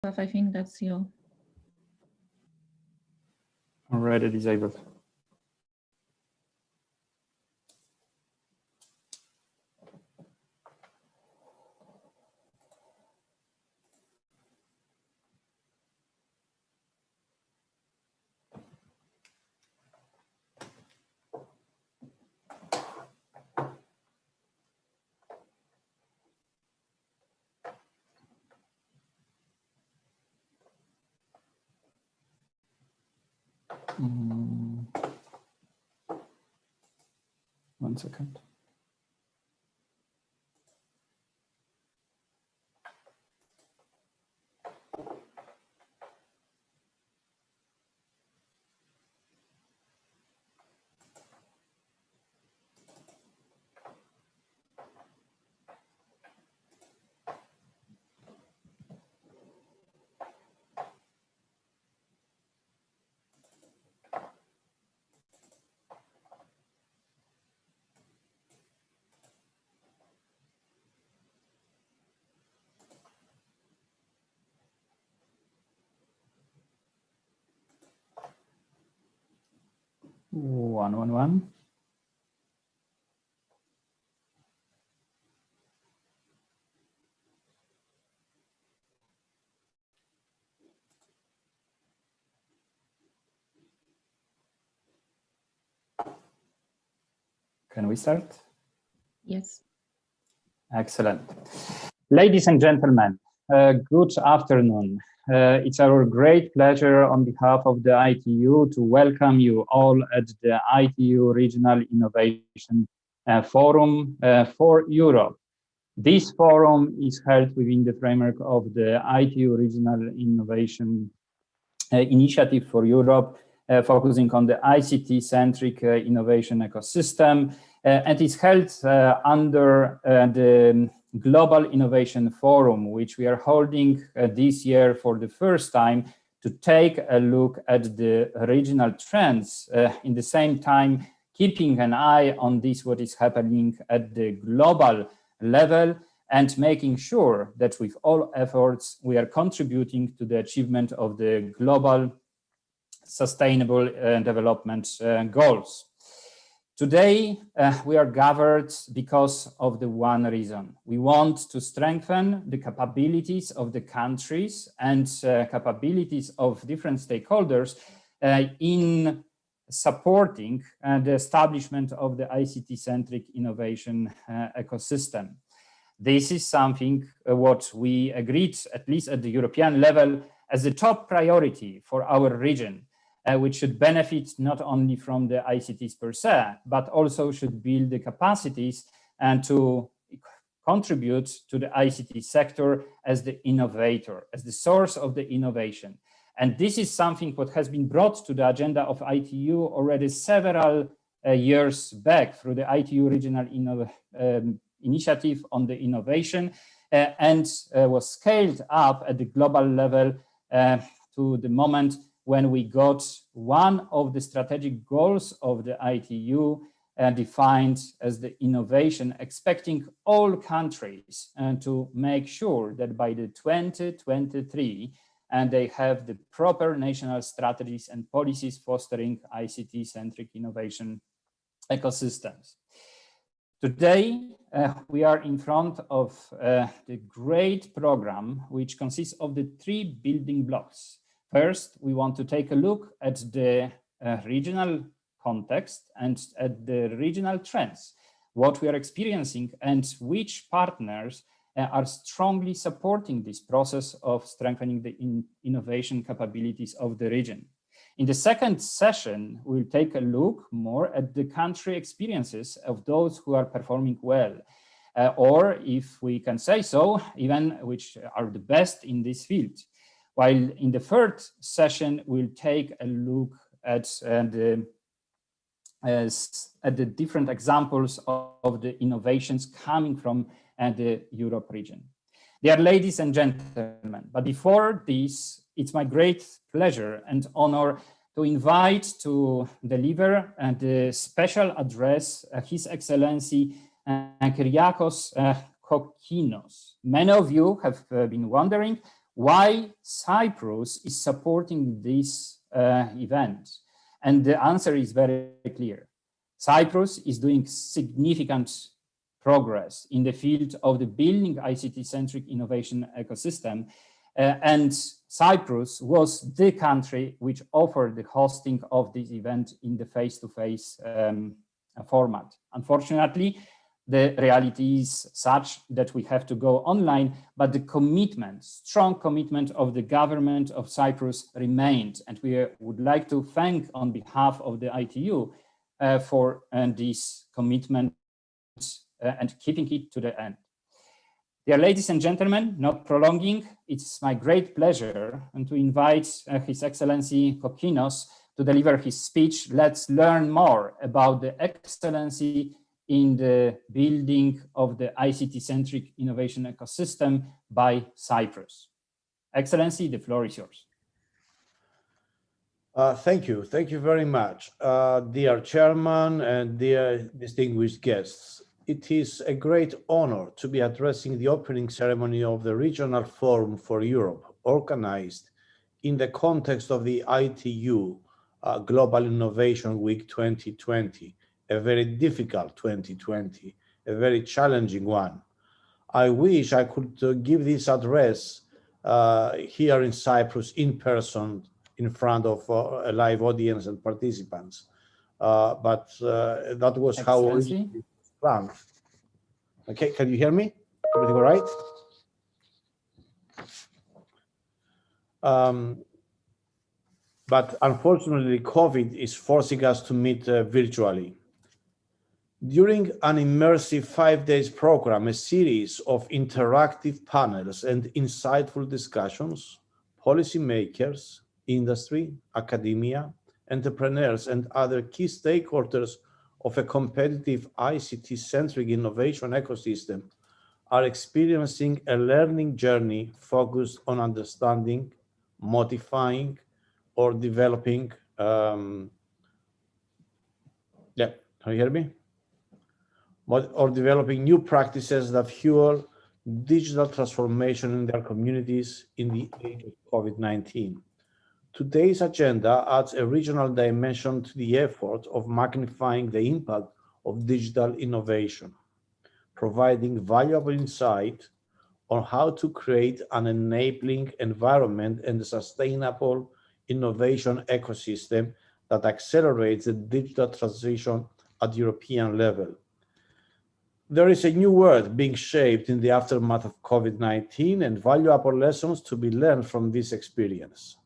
I think that's you. Already disabled. One second. One. Can we start? Yes. Excellent. Ladies and gentlemen, good afternoon. It's our great pleasure on behalf of the ITU to welcome you all at the ITU Regional Innovation Forum for Europe. This forum is held within the framework of the ITU Regional Innovation Initiative for Europe, focusing on the ICT-centric innovation ecosystem, and is held under the Global Innovation Forum, which we are holding this year for the first time to take a look at the regional trends, in the same time keeping an eye on this, what is happening at the global level, and making sure that with all efforts we are contributing to the achievement of the global sustainable development goals. Today, we are gathered because of the one reason. We want to strengthen the capabilities of the countries and capabilities of different stakeholders in supporting the establishment of the ICT-centric innovation ecosystem. This is something what we agreed, at least at the European level, as a top priority for our region, which should benefit not only from the ICTs per se, but also should build the capacities and to contribute to the ICT sector as the innovator, as the source of the innovation. And this is something what has been brought to the agenda of ITU already several years back through the ITU Regional Initiative on the innovation, and was scaled up at the global level to the moment when we got one of the strategic goals of the ITU defined as the innovation, expecting all countries to make sure that by the 2023 they have the proper national strategies and policies fostering ICT-centric innovation ecosystems. Today, we are in front of the great program, which consists of the three building blocks. First, we want to take a look at the regional context and at the regional trends, what we are experiencing and which partners are strongly supporting this process of strengthening the innovation capabilities of the region. In the second session, we'll take a look more at the country experiences of those who are performing well, or if we can say so, even which are the best in this field. While in the third session, we'll take a look at the different examples of the innovations coming from the Europe region. Dear ladies and gentlemen, but before this, it's my great pleasure and honor to invite to deliver the special address His Excellency Kyriakos Kokkinos. Many of you have been wondering why Cyprus is supporting this event. And the answer is very clear. Cyprus is doing significant progress in the field of the building ICT-centric innovation ecosystem. And Cyprus was the country which offered the hosting of this event in the face-to-face format. Unfortunately, the reality is such that we have to go online, but the commitment, strong commitment of the government of Cyprus remained. And we would like to thank on behalf of the ITU for this commitment and keeping it to the end. Dear ladies and gentlemen, not prolonging, it's my great pleasure and to invite His Excellency Kokinos to deliver his speech. Let's learn more about the excellency in the building of the ICT-centric innovation ecosystem by Cyprus. Excellency, the floor is yours. Thank you. Thank you very much. Dear Chairman and dear distinguished guests, it is a great honor to be addressing the opening ceremony of the Regional Forum for Europe, organized in the context of the ITU Global Innovation Week 2020, a very difficult 2020, a very challenging one. I wish I could give this address here in Cyprus in person in front of a live audience and participants. But that was how it was planned. Okay, can you hear me? Everything all right? But unfortunately, COVID is forcing us to meet virtually. During an immersive 5 days program, a series of interactive panels and insightful discussions, policymakers, industry, academia, entrepreneurs, and other key stakeholders of a competitive ICT-centric innovation ecosystem are experiencing a learning journey focused on understanding, modifying, or developing, can you hear me? Or developing new practices that fuel digital transformation in their communities in the age of COVID-19. Today's agenda adds a regional dimension to the effort of magnifying the impact of digital innovation, providing valuable insight on how to create an enabling environment and a sustainable innovation ecosystem that accelerates the digital transition at European level. There is a new world being shaped in the aftermath of COVID-19 and valuable lessons to be learned from this experience.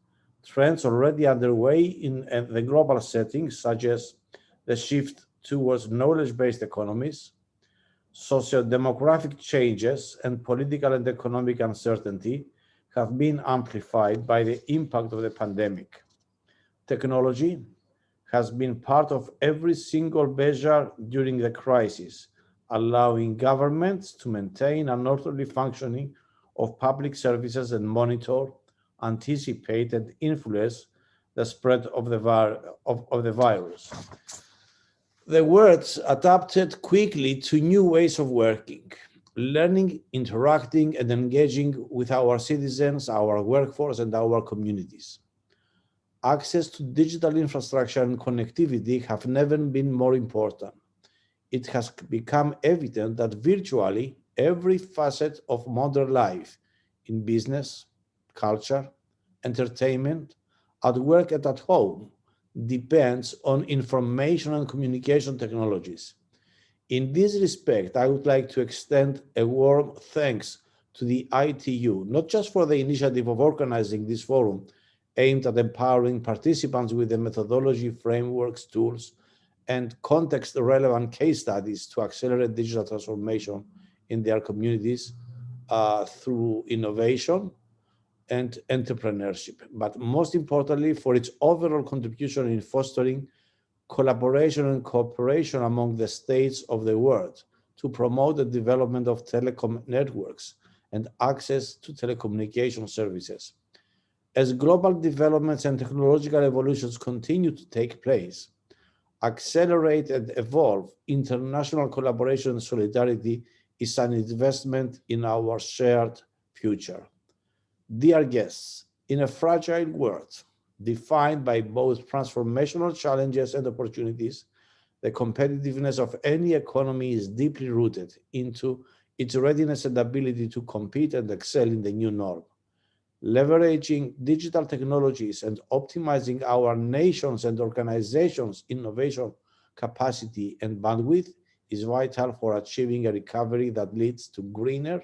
Trends already underway in the global setting, such as the shift towards knowledge-based economies, socio-demographic changes, and political and economic uncertainty have been amplified by the impact of the pandemic. Technology has been part of every single measure during the crisis, allowing governments to maintain an orderly functioning of public services and monitor, anticipate, and influence the spread of the virus. The world adapted quickly to new ways of working, learning, interacting, and engaging with our citizens, our workforce, and our communities. Access to digital infrastructure and connectivity have never been more important. It has become evident that virtually every facet of modern life in business, culture, entertainment, at work and at home depends on information and communication technologies. In this respect, I would like to extend a warm thanks to the ITU, not just for the initiative of organizing this forum aimed at empowering participants with the methodology, frameworks, tools, and context-relevant case studies to accelerate digital transformation in their communities through innovation and entrepreneurship, but most importantly, for its overall contribution in fostering collaboration and cooperation among the states of the world to promote the development of telecom networks and access to telecommunication services. As global developments and technological evolutions continue to take place, accelerate and evolve, international collaboration and solidarity is an investment in our shared future. Dear guests, in a fragile world defined by both transformational challenges and opportunities, the competitiveness of any economy is deeply rooted into its readiness and ability to compete and excel in the new norm. Leveraging digital technologies and optimizing our nations and organizations' innovation capacity and bandwidth is vital for achieving a recovery that leads to greener,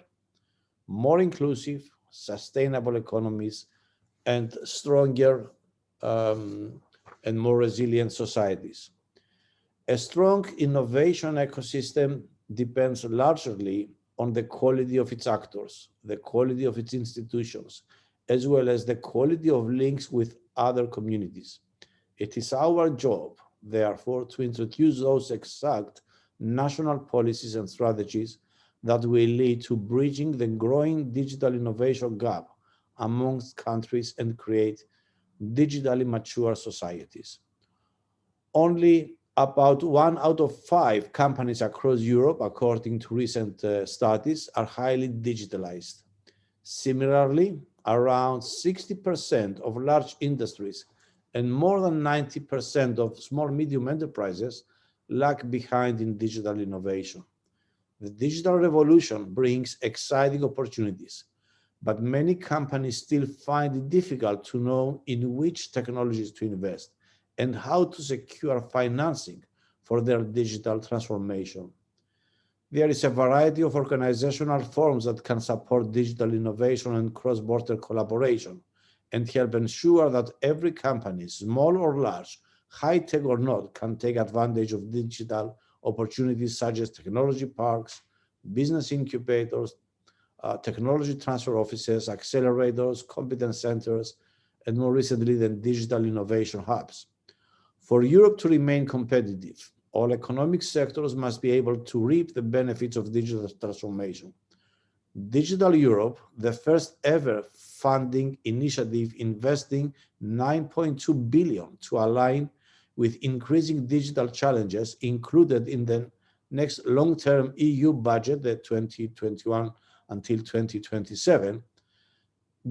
more inclusive, sustainable economies and stronger and more resilient societies. A strong innovation ecosystem depends largely on the quality of its actors, the quality of its institutions, as well as the quality of links with other communities. It is our job, therefore, to introduce those exact national policies and strategies that will lead to bridging the growing digital innovation gap amongst countries and create digitally mature societies. Only about 1 out of 5 companies across Europe, according to recent studies, are highly digitalized. Similarly, around 60% of large industries and more than 90% of small medium enterprises lag behind in digital innovation. The digital revolution brings exciting opportunities, but many companies still find it difficult to know in which technologies to invest and how to secure financing for their digital transformation. There is a variety of organizational forms that can support digital innovation and cross-border collaboration and help ensure that every company, small or large, high-tech or not, can take advantage of digital opportunities such as technology parks, business incubators, technology transfer offices, accelerators, competence centers, and more recently, the digital innovation hubs. For Europe to remain competitive, all economic sectors must be able to reap the benefits of digital transformation. Digital Europe, the first ever funding initiative investing 9.2 billion to align with increasing digital challenges included in the next long-term EU budget, the 2021 until 2027,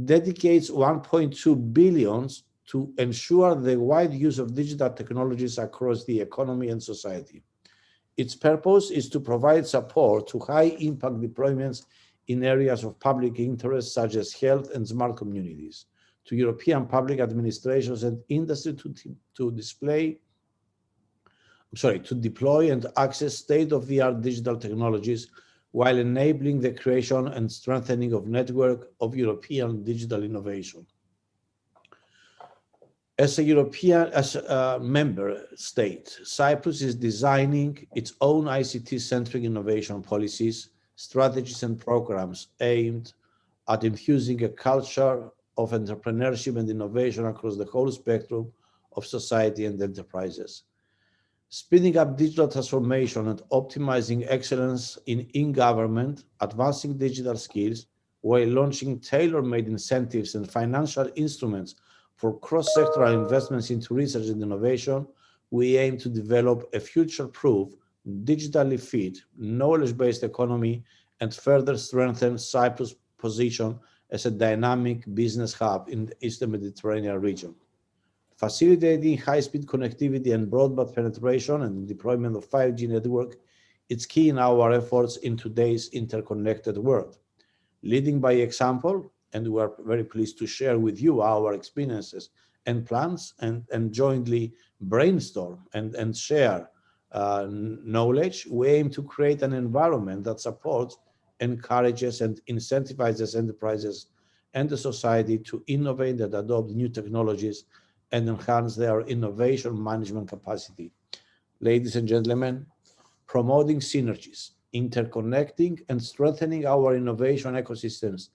dedicates 1.2 billion to ensure the wide use of digital technologies across the economy and society. Its purpose is to provide support to high-impact deployments in areas of public interest such as health and smart communities, to European public administrations and industry to deploy and access state-of-the-art digital technologies while enabling the creation and strengthening of network of European digital innovation. As a member state, Cyprus is designing its own ICT-centric innovation policies, strategies, and programs aimed at infusing a culture of entrepreneurship and innovation across the whole spectrum of society and enterprises. Speeding up digital transformation and optimizing excellence in government, advancing digital skills, while launching tailor-made incentives and financial instruments for cross-sectoral investments into research and innovation, we aim to develop a future-proof, digitally fit, knowledge-based economy and further strengthen Cyprus' position as a dynamic business hub in the Eastern Mediterranean region. Facilitating high-speed connectivity and broadband penetration and the deployment of 5G network is key in our efforts in today's interconnected world. Leading by example, and we are very pleased to share with you our experiences and plans and jointly brainstorm and share knowledge, we aim to create an environment that supports, encourages, and incentivizes enterprises and the society to innovate and adopt new technologies and enhance their innovation management capacity. Ladies and gentlemen, promoting synergies, interconnecting and strengthening our innovation ecosystems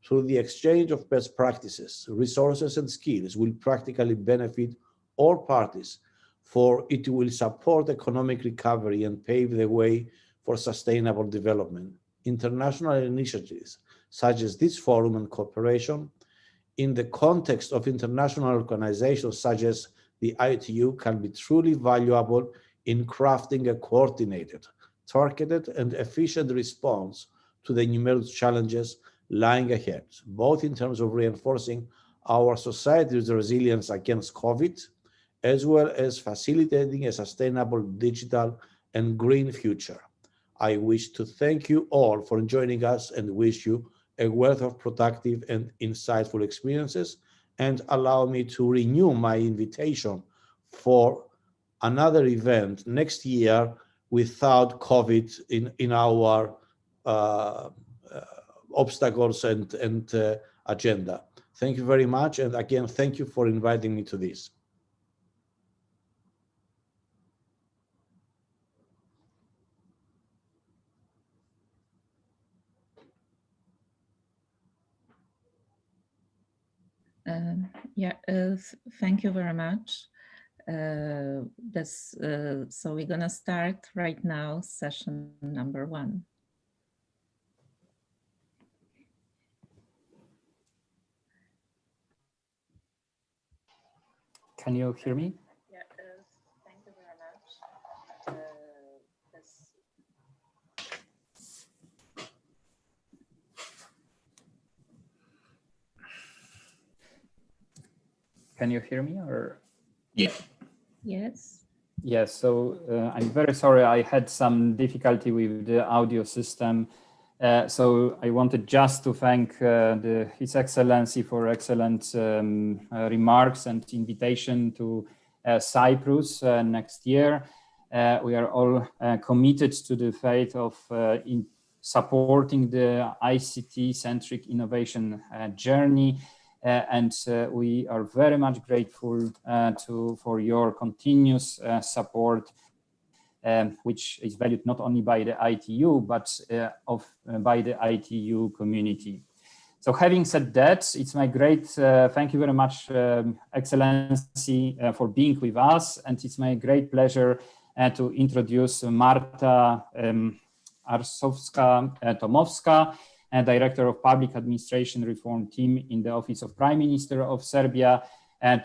through the exchange of best practices, resources, and skills will practically benefit all parties, for it will support economic recovery and pave the way for sustainable development. International initiatives such as this forum and cooperation in the context of international organizations such as the ITU can be truly valuable in crafting a coordinated, targeted, and efficient response to the numerous challenges lying ahead, both in terms of reinforcing our society's resilience against COVID, as well as facilitating a sustainable digital and green future. I wish to thank you all for joining us and wish you a wealth of productive and insightful experiences, and allow me to renew my invitation for another event next year without COVID in our obstacles and agenda. Thank you very much. And again, thank you for inviting me to this. Thank you very much. So we're gonna start right now session number 1. Can you hear me? Thank you very much. Can you hear me or? Yeah. Yes. Yes, so I'm very sorry, I had some difficulty with the audio system. So I wanted just to thank His Excellency for excellent remarks and invitation to Cyprus next year. We are all committed to the faith of in supporting the ICT-centric innovation journey. And we are very much grateful for your continuous support, which is valued not only by the ITU, but by the ITU community. So having said that, it's my great, thank you very much, Excellency, for being with us. And it's my great pleasure to introduce Marta Arsovska-Tomowska, Director of Public Administration Reform Team in the Office of Prime Minister of Serbia,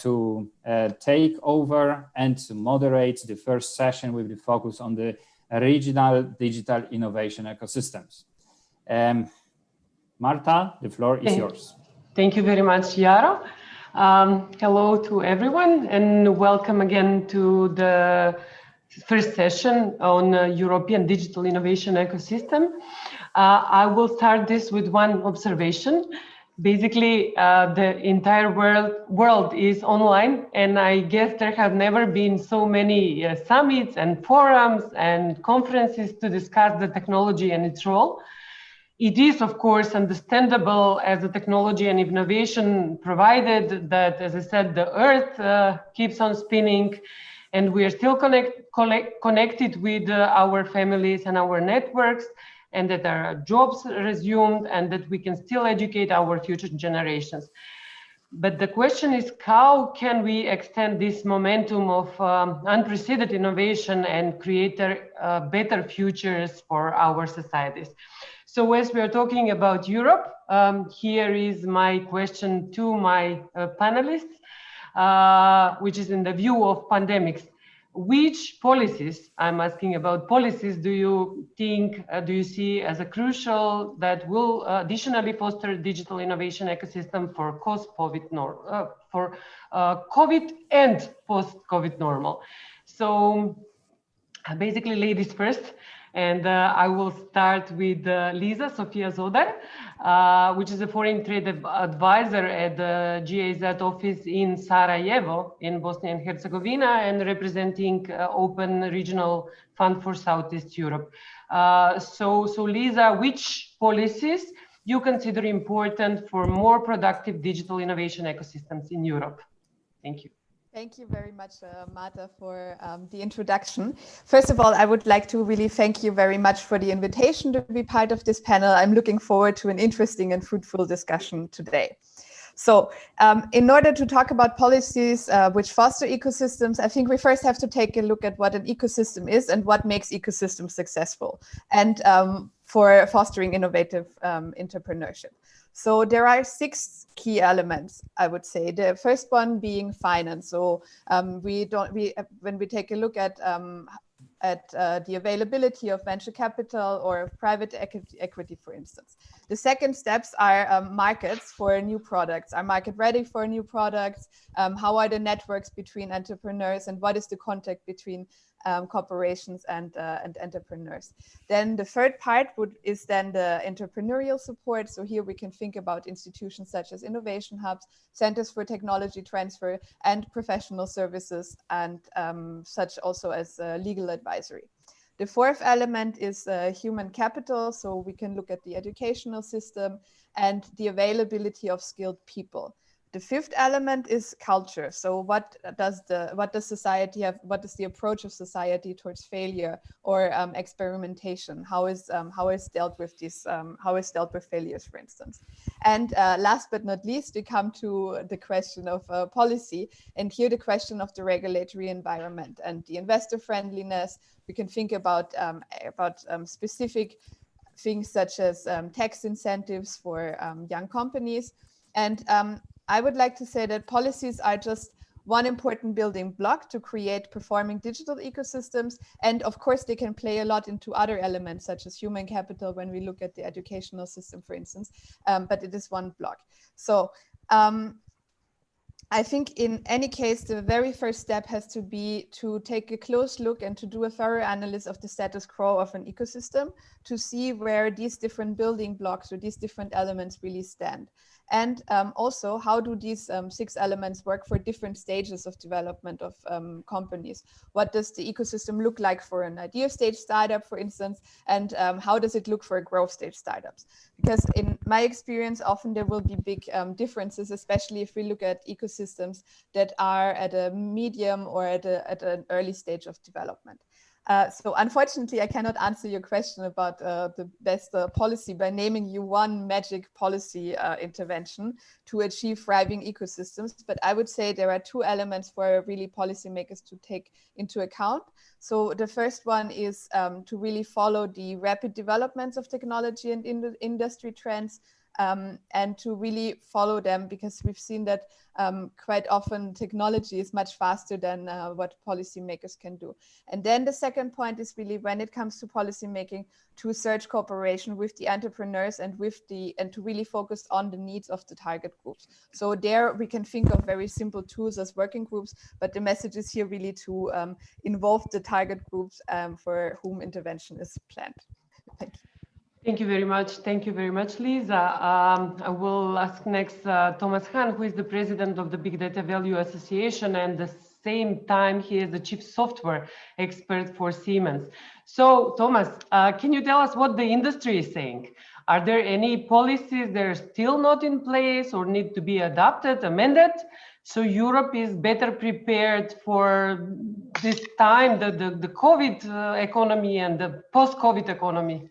to take over and to moderate the first session with the focus on the regional digital innovation ecosystems. Marta, the floor is yours. Thank you very much, Yaro. Hello to everyone, and welcome again to the first session on European digital innovation ecosystem. I will start this with one observation. Basically, the entire world is online, and I guess there have never been so many summits and forums and conferences to discuss the technology and its role. It is, of course, understandable as the technology and innovation provided that, as I said, the Earth keeps on spinning, and we are still connected with our families and our networks, and that our jobs resumed, and that we can still educate our future generations. But the question is, how can we extend this momentum of unprecedented innovation and create better futures for our societies? So as we are talking about Europe, here is my question to my panelists, which is in the view of pandemics. Which policies, I'm asking about policies, do you think, do you see as a crucial that will additionally foster digital innovation ecosystem for COVID and post-COVID normal? So basically ladies first, and I will start with Lisa Sofia Zodar, which is a foreign trade advisor at the GIZ office in Sarajevo in Bosnia and Herzegovina, and representing Open Regional Fund for Southeast Europe. So Lisa, which policies you consider important for more productive digital innovation ecosystems in Europe? Thank you. Thank you very much, Marta, for the introduction. First of all, I would like to really thank you very much for the invitation to be part of this panel. I'm looking forward to an interesting and fruitful discussion today. So in order to talk about policies which foster ecosystems, I think we first have to take a look at what an ecosystem is and what makes ecosystems successful, and for fostering innovative entrepreneurship. So there are 6 key elements, I would say. The first one being finance. So when we take a look at the availability of venture capital or private equity, for instance. The second steps are markets for new products. Are market ready for new products? How are the networks between entrepreneurs, and what is the contact between corporations and entrepreneurs? Then the third part is then the entrepreneurial support. So here we can think about institutions such as innovation hubs, centers for technology transfer, and professional services, and such also as legal advisory. The fourth element is human capital. So we can look at the educational system and the availability of skilled people. The fifth element is culture. So what does society have? What is the approach of society towards failure or experimentation? How is dealt with this? How is dealt with failures, for instance? And last but not least, we come to the question of policy, and here the question of the regulatory environment and the investor friendliness. We can think about specific things such as tax incentives for young companies. And I would like to say that policies are just one important building block to create performing digital ecosystems. And of course, they can play a lot into other elements, such as human capital, when we look at the educational system, for instance, but it is one block. So I think in any case, the very first step has to be to take a close look and to do a thorough analysis of the status quo of an ecosystem to see where these different building blocks or these different elements really stand. And also, how do these 6 elements work for different stages of development of companies? What does the ecosystem look like for an idea stage startup, for instance? And how does it look for growth stage startups? Because in my experience, often there will be big differences, especially if we look at ecosystems that are at a medium or at an early stage of development. So unfortunately, I cannot answer your question about the best policy by naming you one magic policy intervention to achieve thriving ecosystems. But I would say there are 2 elements for really policymakers to take into account. So the first one is to really follow the rapid developments of technology and industry trends, and to really follow them, because we've seen that quite often technology is much faster than what policymakers can do. And then the second point is really, when it comes to policymaking, to search cooperation with the entrepreneurs and to really focus on the needs of the target groups. So there we can think of very simple tools as working groups, but the message is here really to involve the target groups for whom intervention is planned. Thank you. Thank you very much. Thank you very much, Lisa. I will ask next Thomas Hahn, who is the president of the Big Data Value Association, and at the same time, he is the chief software expert for Siemens. So, Thomas, can you tell us what the industry is saying? Are there any policies that are still not in place or need to be adopted, amended, so Europe is better prepared for this time, the COVID economy and the post-COVID economy?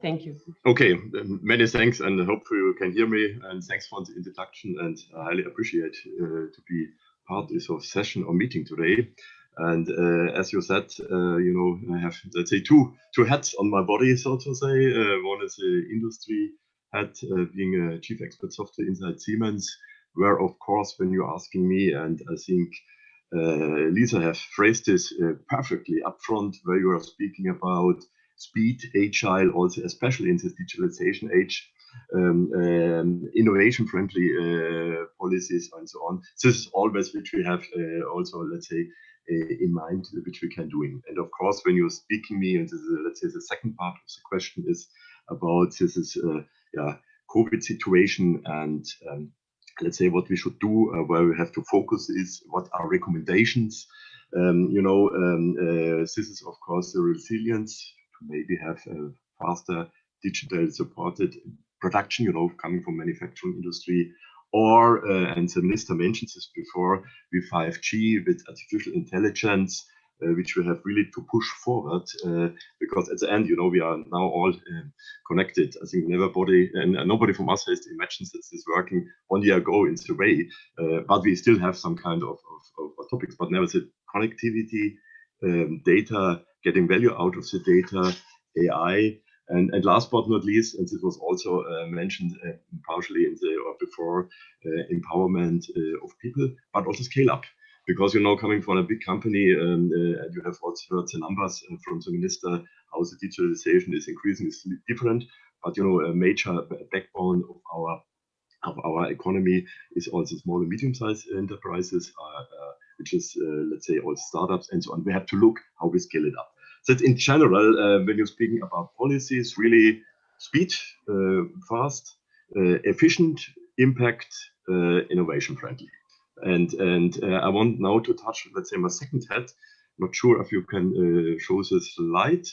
Thank you. Okay, many thanks, and hopefully you can hear me. And thanks for the introduction, and I highly appreciate to be part of this session or meeting today. And as you said, you know, I have, let's say, two hats on my body, so to say. One is the industry hat, being a chief expert software inside Siemens, where, of course, when you're asking me, and I think Lisa have phrased this perfectly upfront, where you are speaking about speed, agile, also especially in this digitalization age, innovation-friendly policies and so on. This is always which we have also, let's say, in mind, which we can do. And of course, when you're speaking me, and this is, let's say, the second part of the question is about this is COVID situation, and let's say what we should do, where we have to focus is what are recommendations. You know, this is of course the resilience to maybe have a faster digital supported production, you know, coming from manufacturing industry, or and the minister mentioned this before, with 5G, with artificial intelligence, which we have really to push forward, because at the end, you know, we are now all connected. I think nobody from us has imagined that this is working 1 year ago in the way, but we still have some kind of topics. But now it's connectivity, data, getting value out of the data, AI, and last but not least, and this was also mentioned partially in the or before, empowerment of people, but also scale up. Because, you know, coming from a big company, and you have also heard the numbers from the minister, how the digitalization is increasing is different. But you know, a major backbone of our economy is also small and medium-sized enterprises, which is let's say all startups and so on. We have to look how we scale it up. So in general, when you're speaking about policies, really speed, fast, efficient, impact, innovation friendly. And I want now to touch, let's say, my second hat. Not sure if you can show the slide.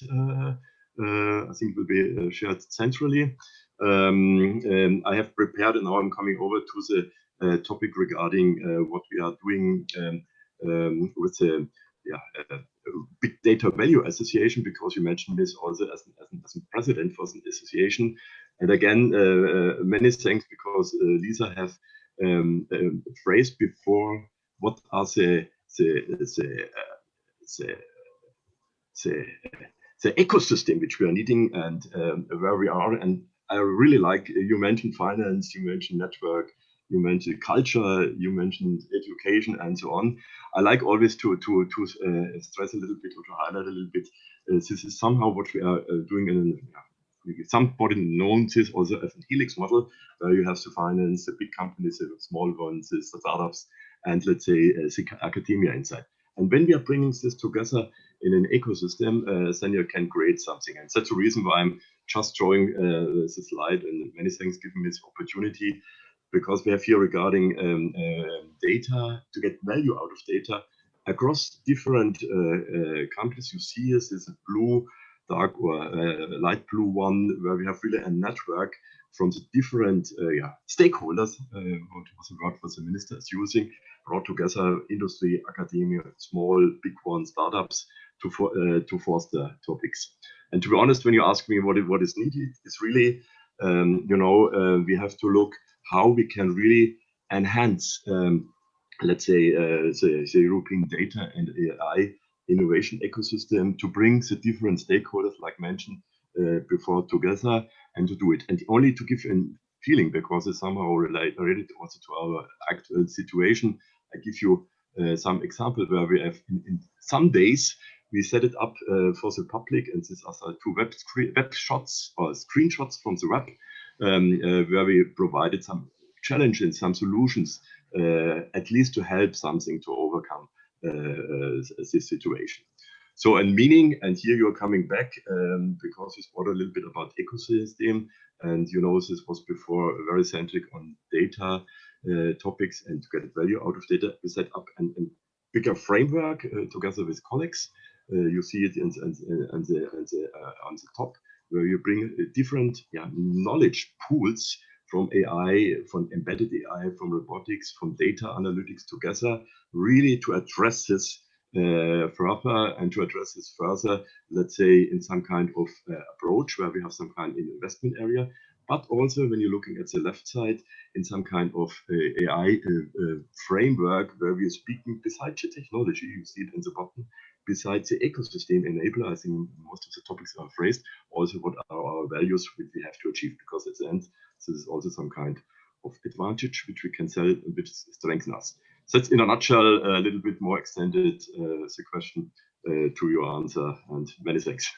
I think it will be shared centrally. I have prepared, and now I'm coming over to the topic regarding what we are doing with the Big Data Value Association, because you mentioned this also as a president for the association. And again, many thanks, because Lisa has phrased before what are the ecosystem which we are needing and where we are. And I really like, you mentioned finance, you mentioned network, you mentioned culture, you mentioned education, and so on. I like always to stress a little bit, or to highlight a little bit. This is somehow what we are doing in. Somebody knows this also as a helix model, where you have to finance the big companies, the small ones, the startups, and let's say the academia inside. And when we are bringing this together in an ecosystem, then you can create something. And that's the reason why I'm just showing the slide, and many thanks giving me this opportunity, because we have here regarding data, to get value out of data across different countries. You see this is a blue, dark or light blue one, where we have really a network from the different stakeholders, what was the word for the minister is using, brought together industry, academia, small, big ones, startups, to foster topics. And to be honest, when you ask me what is needed, it's really, we have to look how we can really enhance, let's say, the European data and AI innovation ecosystem, to bring the different stakeholders, like mentioned before, together and to do it. And only to give a feeling, because it's somehow related also to our actual situation, I give you some example where we have in some days we set it up for the public, and these are two web shots or screenshots from the web, where we provided some challenges, some solutions, at least to help something to overcome this situation. So, and meaning, and here you're coming back, because we spoke a little bit about ecosystem, and this was before very centric on data topics and to get value out of data. We set up a bigger framework together with colleagues. You see it on the top, where you bring different knowledge pools from AI, from embedded AI, from robotics, from data analytics together, really to address this further, and to address this further, let's say, in some kind of approach where we have some kind of investment area, but also when you're looking at the left side, in some kind of AI framework where we're speaking besides the technology, you see it in the bottom, besides the ecosystem enabler. I think most of the topics are phrased, also what are our values which we have to achieve, because at the end, this is also some kind of advantage which we can sell, which strengthens us. So that's in a nutshell, a little bit more extended the question to your answer, and many thanks.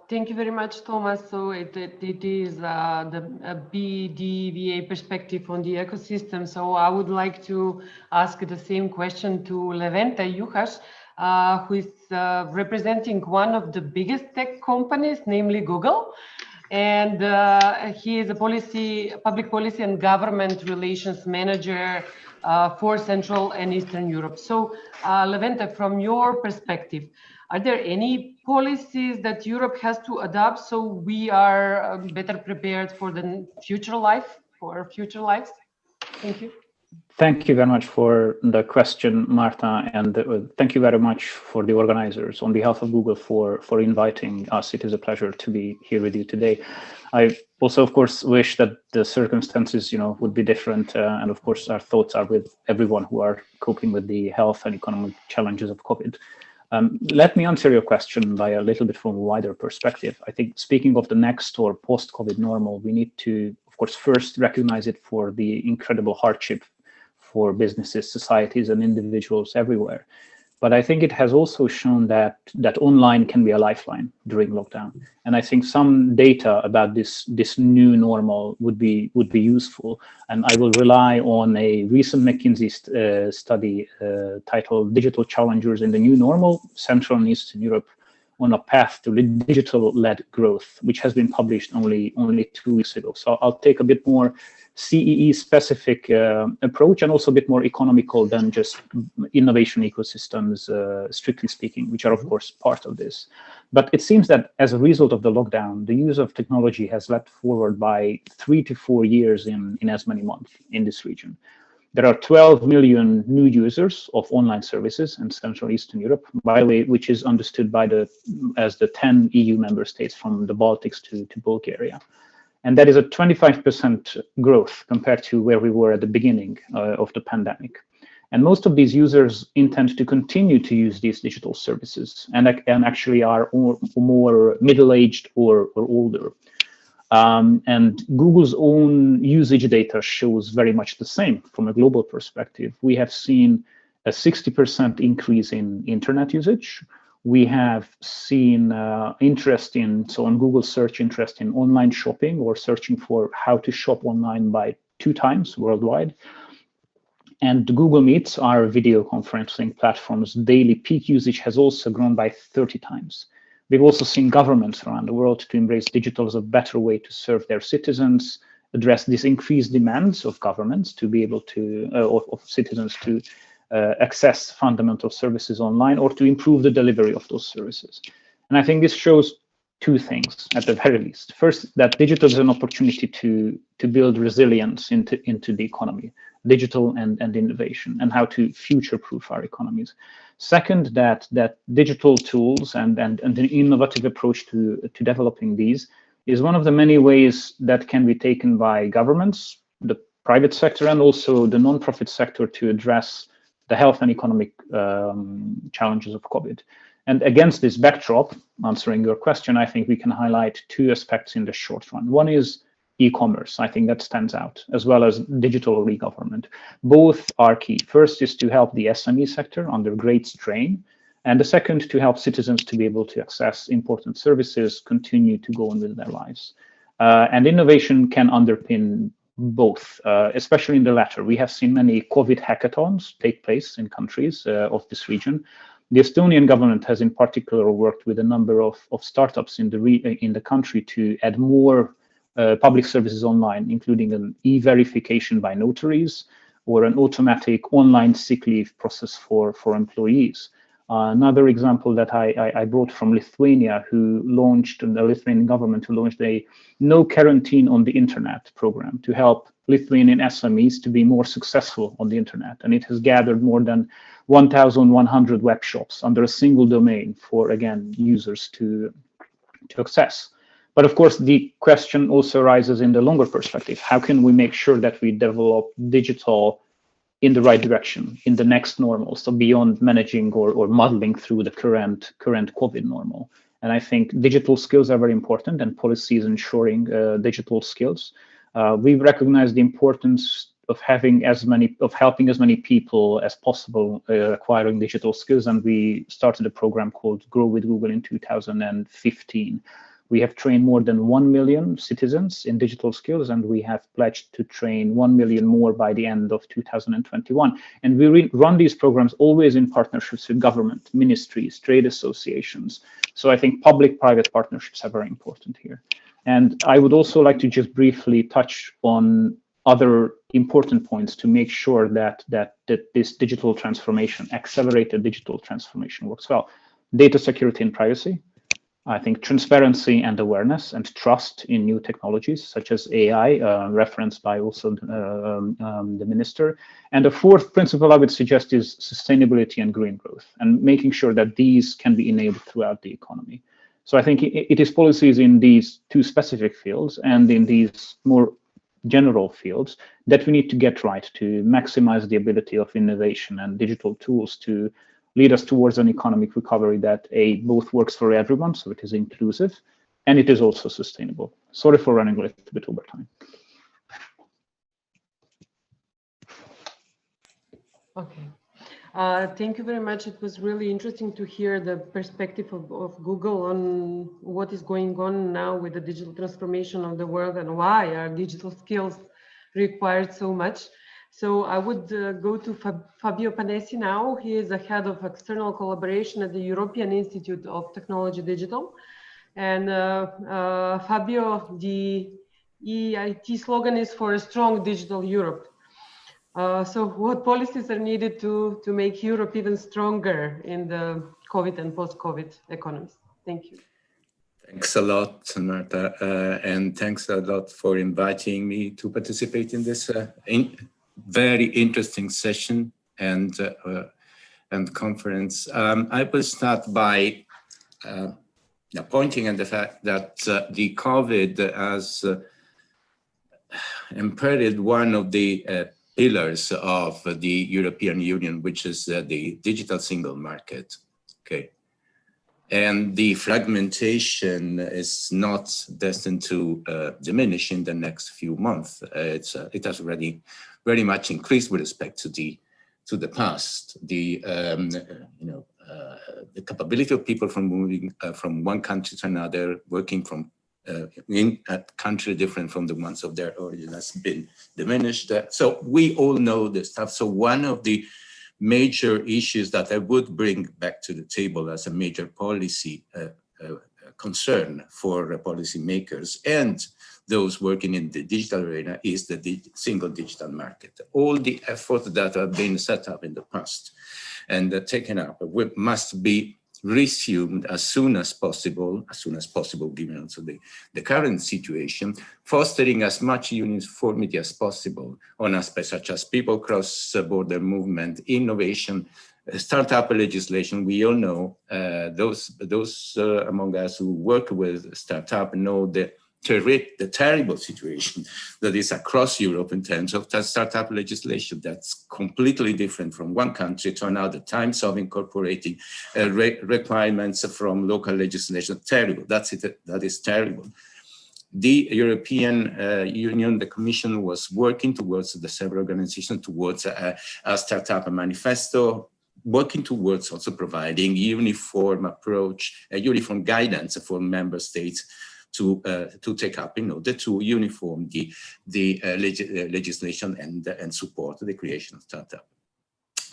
Thank you very much, Thomas. So it is the BDVA perspective on the ecosystem. So I would like to ask the same question to Levente Juhas, who is representing one of the biggest tech companies, namely Google. And he is a public policy and government relations manager for Central and Eastern Europe. So Levente, from your perspective, are there any policies that Europe has to adopt so we are better prepared for the future life, for our future lives? Thank you. Thank you very much for the question, Marta, and thank you very much for the organizers on behalf of Google for inviting us. It is a pleasure to be here with you today. I also, of course, wish that the circumstances, would be different, and of course, our thoughts are with everyone who are coping with the health and economic challenges of COVID. Let me answer your question by a little bit from a wider perspective. I think, speaking of the next or post-COVID normal, we need to, of course, first recognize it for the incredible hardship for businesses, societies, and individuals everywhere. But I think it has also shown that online can be a lifeline during lockdown. And I think some data about this new normal would be useful. And I will rely on a recent McKinsey study titled "Digital Challengers in the New Normal: Central and Eastern Europe on a Path to Digital-Led Growth," which has been published only 2 weeks ago. So I'll take a bit more CEE specific approach, and also a bit more economical than just innovation ecosystems, strictly speaking, which are of course part of this. But it seems that as a result of the lockdown, the use of technology has leapt forward by 3 to 4 years in as many months in this region. There are 12 million new users of online services in Central Eastern Europe, by the way, which is understood as the 10 EU member states from the Baltics to Bulgaria. And that is a 25% growth compared to where we were at the beginning of the pandemic. And most of these users intend to continue to use these digital services, and actually are more middle-aged or older. And Google's own usage data shows very much the same from a global perspective. We have seen a 60% increase in internet usage. We have seen on Google search, interest in online shopping or searching for how to shop online by 2 times worldwide. And Google Meets, our video conferencing platform's daily peak usage has also grown by 30 times. We've also seen governments around the world to embrace digital as a better way to serve their citizens, address these increased demands of governments to be able to, of citizens to access fundamental services online, or to improve the delivery of those services. And I think this shows 2 things at the very least. First, that digital is an opportunity to build resilience into the economy, digital and innovation, and how to future-proof our economies. Second, that digital tools and an innovative approach to developing these is one of the many ways that can be taken by governments, the private sector, and also the non-profit sector to address the health and economic challenges of COVID. And against this backdrop, answering your question, I think we can highlight 2 aspects in the short run. One is e-commerce. I think that stands out, as well as digital e-government. Both are key. First is to help the SME sector under great strain, and the second to help citizens to be able to access important services, continue to go on with their lives. And innovation can underpin both, especially in the latter. We have seen many COVID hackathons take place in countries of this region. The Estonian government has in particular worked with a number of startups in the country to add more public services online, including an e-verification by notaries or an automatic online sick leave process for employees. Another example that I brought from Lithuania, the Lithuanian government who launched a no quarantine on the internet program to help Lithuanian SMEs to be more successful on the internet. And it has gathered more than 1,100 web shops under a single domain for, again, users to access. But of course, the question also arises in the longer perspective. How can we make sure that we develop digital in the right direction, in the next normal, so beyond managing or muddling through the current COVID normal? And I think digital skills are very important, and policies ensuring digital skills. We've recognized the importance of helping as many people as possible acquiring digital skills, and we started a program called Grow with Google in 2015. We have trained more than 1 million citizens in digital skills, and we have pledged to train 1 million more by the end of 2021. And we run these programs always in partnerships with government, ministries, trade associations. So I think public-private partnerships are very important here. And I would also like to just briefly touch on other important points to make sure that this digital transformation, accelerated digital transformation, works well. Data security and privacy. I think transparency and awareness and trust in new technologies such as AI, referenced by also the minister. And the 4th principle I would suggest is sustainability and green growth, and making sure that these can be enabled throughout the economy. So I think it is policies in these 2 specific fields and in these more general fields that we need to get right to maximize the ability of innovation and digital tools to lead us towards an economic recovery that both works for everyone, so it is inclusive, and it is also sustainable. Sorry for running a little bit over time. Okay. Thank you very much. It was really interesting to hear the perspective of Google on what is going on now with the digital transformation of the world and why are digital skills required so much. So I would go to Fabio Panesi now. He is the head of external collaboration at the European Institute of Technology Digital. And Fabio, the EIT slogan is for a strong digital Europe. So what policies are needed to make Europe even stronger in the COVID and post-COVID economies? Thank you. Thanks a lot, Marta, and thanks a lot for inviting me to participate in this very interesting session and conference. I will start by pointing at the fact that the COVID has imperiled one of the pillars of the European Union, which is the digital single market. Okay, and the fragmentation is not destined to diminish in the next few months. It has already very much increased with respect to the past. The capability of people from moving from one country to another, working from in a country different from the ones of their origin has been diminished. So we all know this stuff. So one of the major issues that I would bring back to the table as a major policy concern for policymakers and those working in the digital arena is the single digital market. All the efforts that have been set up in the past and taken up must be resumed as soon as possible given also the current situation, fostering as much uniformity as possible on aspects such as people cross-border movement, innovation, startup legislation. We all know, those among us who work with startup know the terrible situation that is across Europe in terms of startup legislation that's completely different from one country to another, times of incorporating requirements from local legislation. Terrible, that is terrible. The European Union, the Commission was working towards the several organizations towards a startup manifesto, working towards also providing uniform approach, a uniform guidance for member states to take up in order to uniform the legislation and support the creation of startup.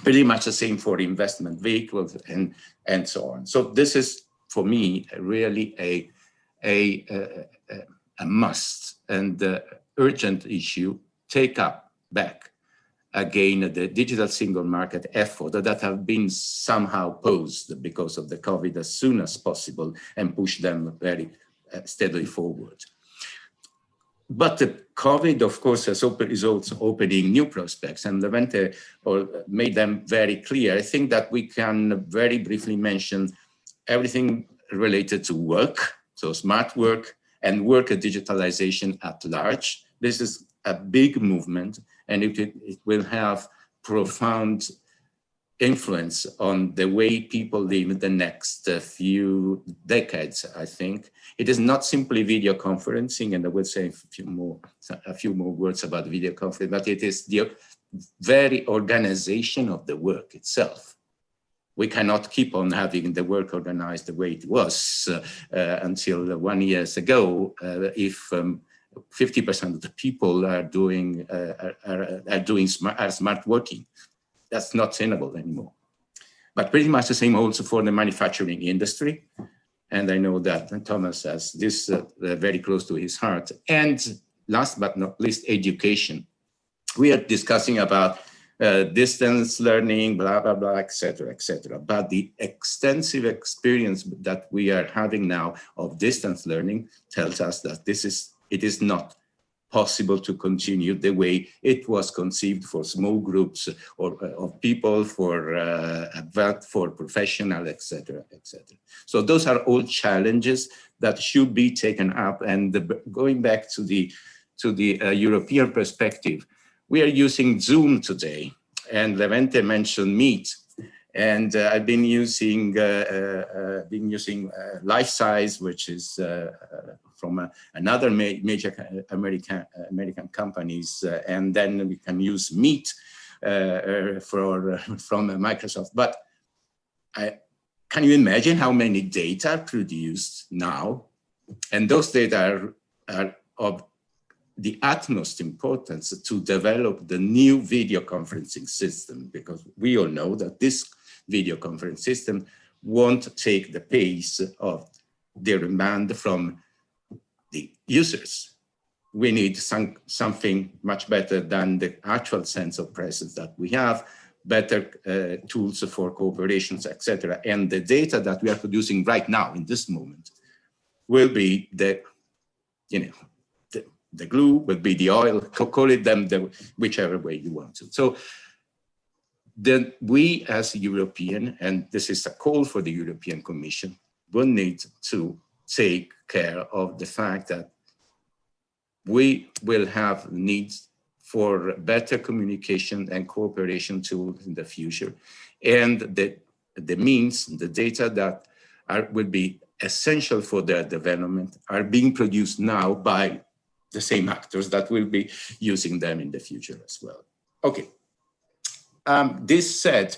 Pretty much the same for investment vehicles and so on. So this is for me really a must and urgent issue. Take up back again the digital single market effort that have been somehow paused because of the COVID as soon as possible and push them very steadily forward. But the COVID, of course, is also opening new prospects, and Levente made them very clear. I think that we can very briefly mention everything related to work, so smart work and work digitalization at large. This is a big movement, and it will have profound influence on the way people live in the next few decades, I think. It is not simply video conferencing, and I will say a few more words about video conferencing, but it is the very organization of the work itself. We cannot keep on having the work organized the way it was until 1 year ago. If 50% of the people are doing smart working, that's not tenable anymore. But pretty much the same also for the manufacturing industry. And I know that Thomas has this very close to his heart. And last but not least, education. We are discussing about distance learning, blah, blah, blah, et cetera, but the extensive experience that we are having now of distance learning tells us that it is not possible to continue the way it was conceived for small groups or of people, for professional, et cetera, et cetera. So those are all challenges that should be taken up. And going back to the European perspective, we are using Zoom today, and Levente mentioned Meet, and I've been using Life-Size, which is from another major American companies, and then we can use Meet from Microsoft. But can you imagine how many data are produced now? And those data are of the utmost importance to develop the new video conferencing system, because we all know that this video conference system won't take the pace of the demand from the users. We need something much better than the actual sense of presence that we have, better tools for cooperations, etc. And the data that we are producing right now in this moment will be the, the glue, will be the oil, call it them whichever way you want to. So then we as European, and this is a call for the European Commission, will need to take care of the fact that we will have needs for better communication and cooperation tools in the future. And the means, the data that will be essential for their development are being produced now by the same actors that will be using them in the future as well. Okay, this said,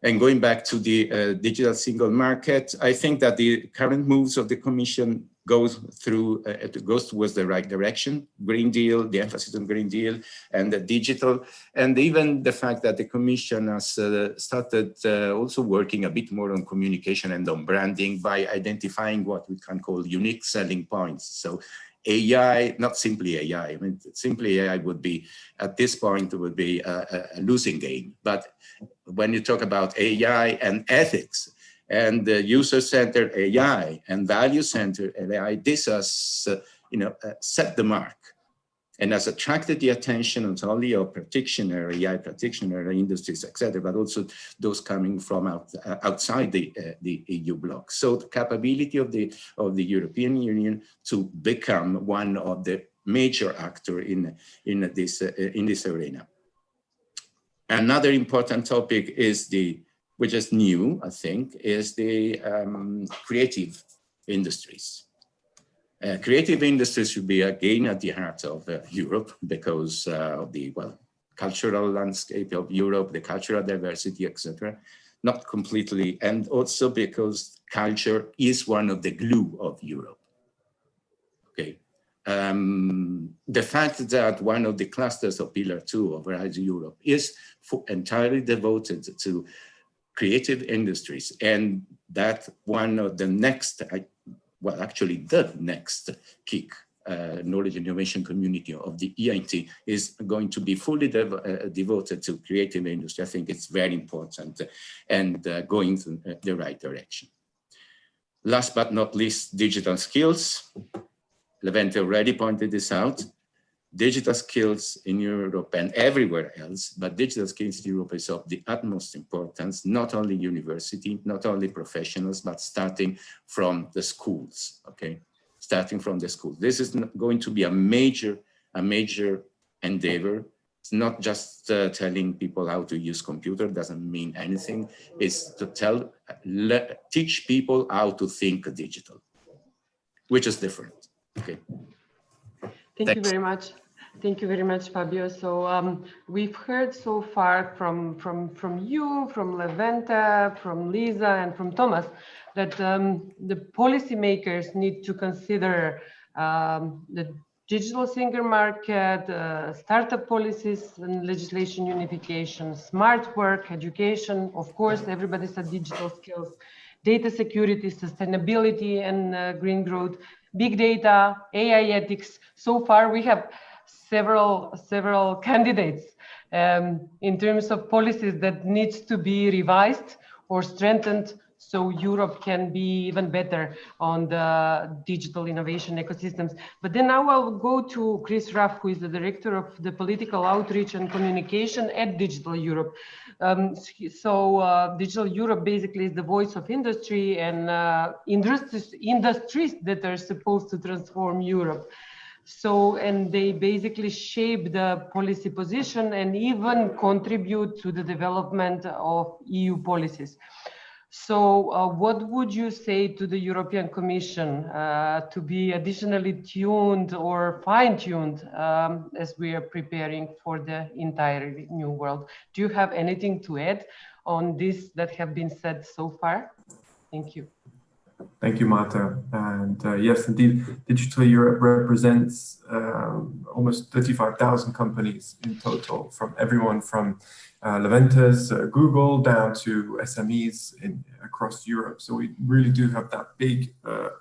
and going back to the digital single market, I think that the current moves of the Commission goes towards the right direction. Green Deal, the emphasis on Green Deal and the digital, and even the fact that the Commission has started also working a bit more on communication and on branding by identifying what we can call unique selling points. So AI, not simply AI. I mean, simply AI would be, at this point, it would be a losing game. But when you talk about AI and ethics and user-centered AI and value-centered AI, this has, set the mark and has attracted the attention not only of practitioner, AI practitioner industries, etc., but also those coming from outside the EU bloc. So the capability of the European Union to become one of the major actor in this arena. Another important topic is which is new, I think, is the creative industries. Creative industries should be again at the heart of Europe because of the cultural landscape of Europe, the cultural diversity, etc. Not completely, and also because culture is one of the glue of Europe. Okay, the fact that one of the clusters of Pillar 2 of Horizon Europe is entirely devoted to creative industries, and that one of the next. Actually the next kick knowledge innovation community of the EIT is going to be fully devoted to creative industry. I think it's very important and going in the right direction. Last but not least, digital skills. Levente already pointed this out. Digital skills in Europe and everywhere else, but digital skills in Europe is of the utmost importance, not only university, not only professionals, but starting from the schools, okay? Starting from the schools. This is going to be a major endeavor. It's not just telling people how to use computer, doesn't mean anything. It's to teach people how to think digital, which is different, okay? Thank you very much. Thank you very much, Fabio. So we've heard so far from you, from Levente, from Lisa, and from Thomas that the policymakers need to consider the digital single market, startup policies and legislation unification, smart work, education, of course, everybody said digital skills, data security, sustainability and green growth, big data, AI ethics. So far, we have several candidates in terms of policies that needs to be revised or strengthened so Europe can be even better on the digital innovation ecosystems. But then now I'll go to Chris Ruff, who is the Director of the Political Outreach and Communication at Digital Europe. Digital Europe basically is the voice of industry and industries that are supposed to transform Europe. And they basically shape the policy position and even contribute to the development of EU policies. So what would you say to the European Commission to be additionally tuned or fine-tuned as we are preparing for the entire new world? Do you have anything to add on this that have been said so far? Thank you. Thank you, Marta. And yes, indeed, Digital Europe represents almost 35,000 companies in total, from everyone from Levente's, Google, down to SMEs across Europe. So we really do have that big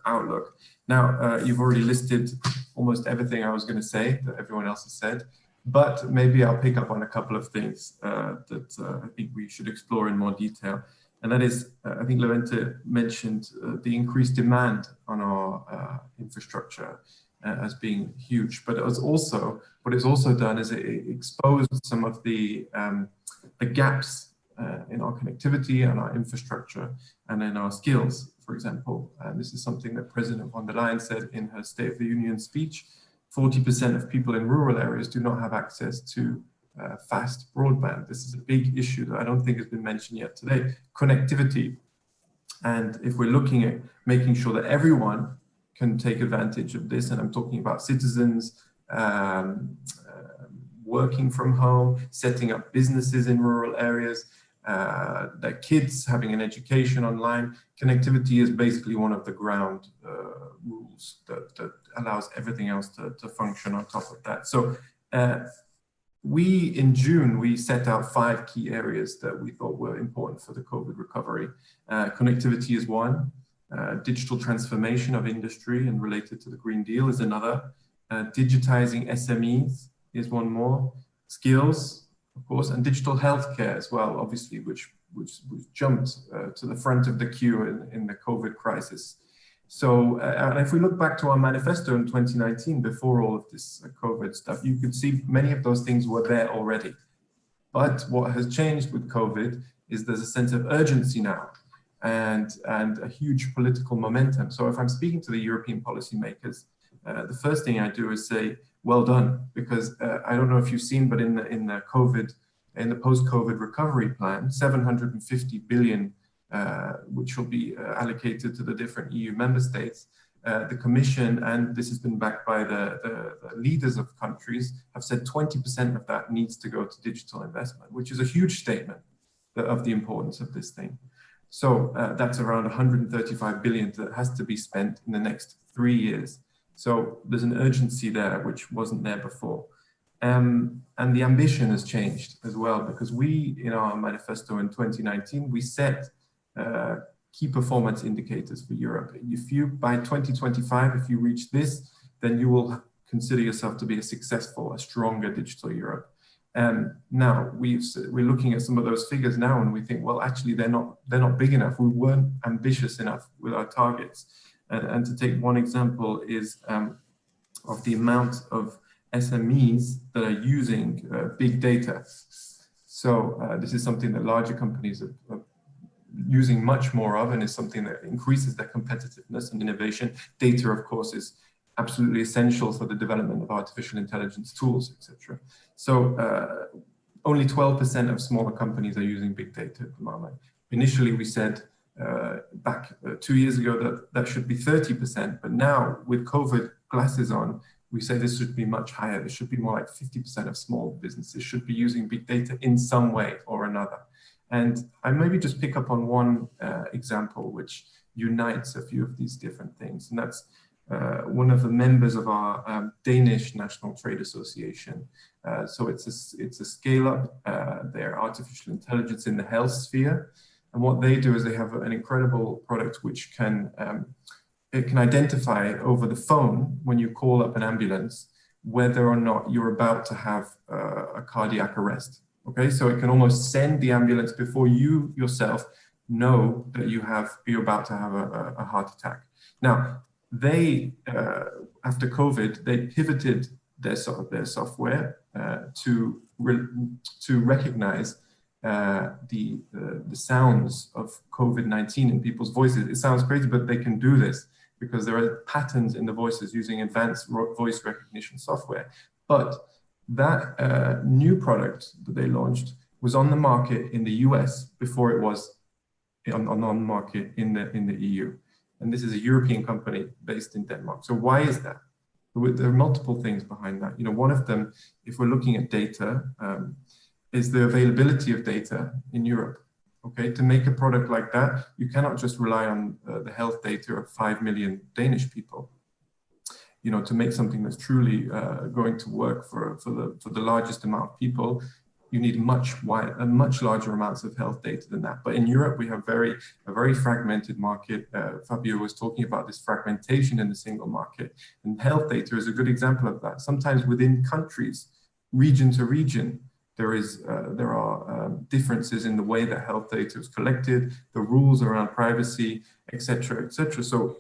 outlook. Now, you've already listed almost everything I was going to say that everyone else has said, but maybe I'll pick up on a couple of things that I think we should explore in more detail. And that is, I think Levente mentioned the increased demand on our infrastructure as being huge. But it was also, what it's also done is it exposed some of the gaps in our connectivity and our infrastructure and in our skills, for example. And this is something that President von der Leyen said in her State of the Union speech. 40% of people in rural areas do not have access to fast broadband. This is a big issue that I don't think has been mentioned yet today. Connectivity. And if we're looking at making sure that everyone can take advantage of this, and I'm talking about citizens working from home, setting up businesses in rural areas, their kids having an education online, connectivity is basically one of the ground rules that allows everything else to function on top of that. So in June, we set out 5 key areas that we thought were important for the COVID recovery. Connectivity is one, digital transformation of industry and related to the Green Deal is another, digitizing SMEs is one more, skills, of course, and digital healthcare as well, obviously, which jumped to the front of the queue in the COVID crisis. So, and if we look back to our manifesto in 2019, before all of this COVID stuff, you could see many of those things were there already. But what has changed with COVID is there's a sense of urgency now and a huge political momentum. So if I'm speaking to the European policymakers, the first thing I do is say, well done, because I don't know if you've seen, but in the post-COVID recovery plan, 750 billion which will be allocated to the different EU member states. The Commission, and this has been backed by the leaders of countries, have said 20% of that needs to go to digital investment, which is a huge statement of the importance of this thing. So that's around 135 billion that has to be spent in the next 3 years. So there's an urgency there, which wasn't there before. And the ambition has changed as well, because we, in our manifesto in 2019, we set key performance indicators for Europe. If you, by 2025, if you reach this, then you will consider yourself to be a successful, a stronger digital Europe. Now we're looking at some of those figures now, and we think, well, actually, they're not big enough. We weren't ambitious enough with our targets. And to take one example is of the amount of SMEs that are using big data. So this is something that larger companies are using much more of, and is something that increases their competitiveness and innovation. Data, of course, is absolutely essential for the development of artificial intelligence tools, etc. So only 12% of smaller companies are using big data at the moment. Initially, we said back 2 years ago that should be 30%, but now with COVID glasses on, we say this should be much higher. This should be more like 50% of small businesses should be using big data in some way or another. And I maybe just pick up on one example which unites a few of these different things. And that's one of the members of our Danish National Trade Association. So it's a scale-up, they're artificial intelligence in the health sphere. And what they do is they have an incredible product which can, it can identify over the phone when you call up an ambulance whether or not you're about to have a cardiac arrest. Okay, so it can almost send the ambulance before you yourself know that you're about to have a heart attack. Now, they, after COVID, they pivoted their software to recognize the sounds of COVID-19 in people's voices. It sounds crazy, but they can do this because there are patterns in the voices using advanced voice recognition software. But that new product that they launched was on the market in the US before it was on market in the EU. And this is a European company based in Denmark. So why is that? There are multiple things behind that. One of them, if we're looking at data, is the availability of data in Europe. Okay, to make a product like that, you cannot just rely on the health data of 5 million Danish people. To make something that's truly going to work for the largest amount of people, you need much larger amounts of health data than that. But in Europe, we have a very fragmented market. Fabio was talking about this fragmentation in the single market, and health data is a good example of that. Sometimes within countries, region to region, there are differences in the way that health data is collected, the rules around privacy, etc., etc. So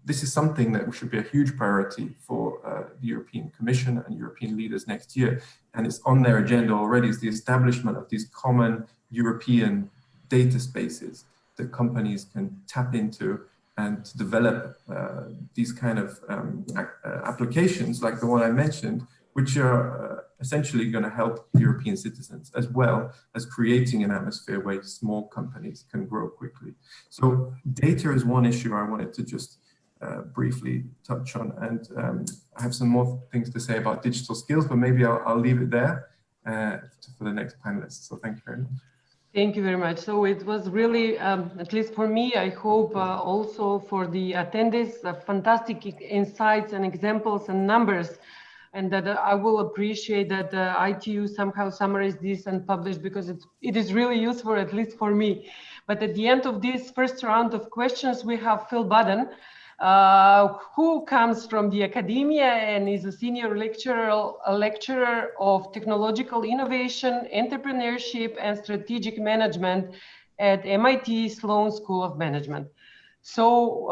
this is something that should be a huge priority for the European Commission and European leaders next year. And it's on their agenda already, is the establishment of these common European data spaces that companies can tap into and to develop these kind of applications like the one I mentioned, which are essentially going to help European citizens, as well as creating an atmosphere where small companies can grow quickly. So data is one issue I wanted to just briefly touch on, and I have some more things to say about digital skills, but maybe I'll leave it there for the next panelists. So thank you very much. Thank you very much. So it was really, at least for me, I hope also for the attendees, fantastic insights and examples and numbers, and that I will appreciate that ITU somehow summarized this and published, because it is really useful, at least for me. But at the end of this first round of questions, we have Phil Budden, who comes from the academia and is a senior lecturer of technological innovation, entrepreneurship, and strategic management at MIT Sloan School of Management. So,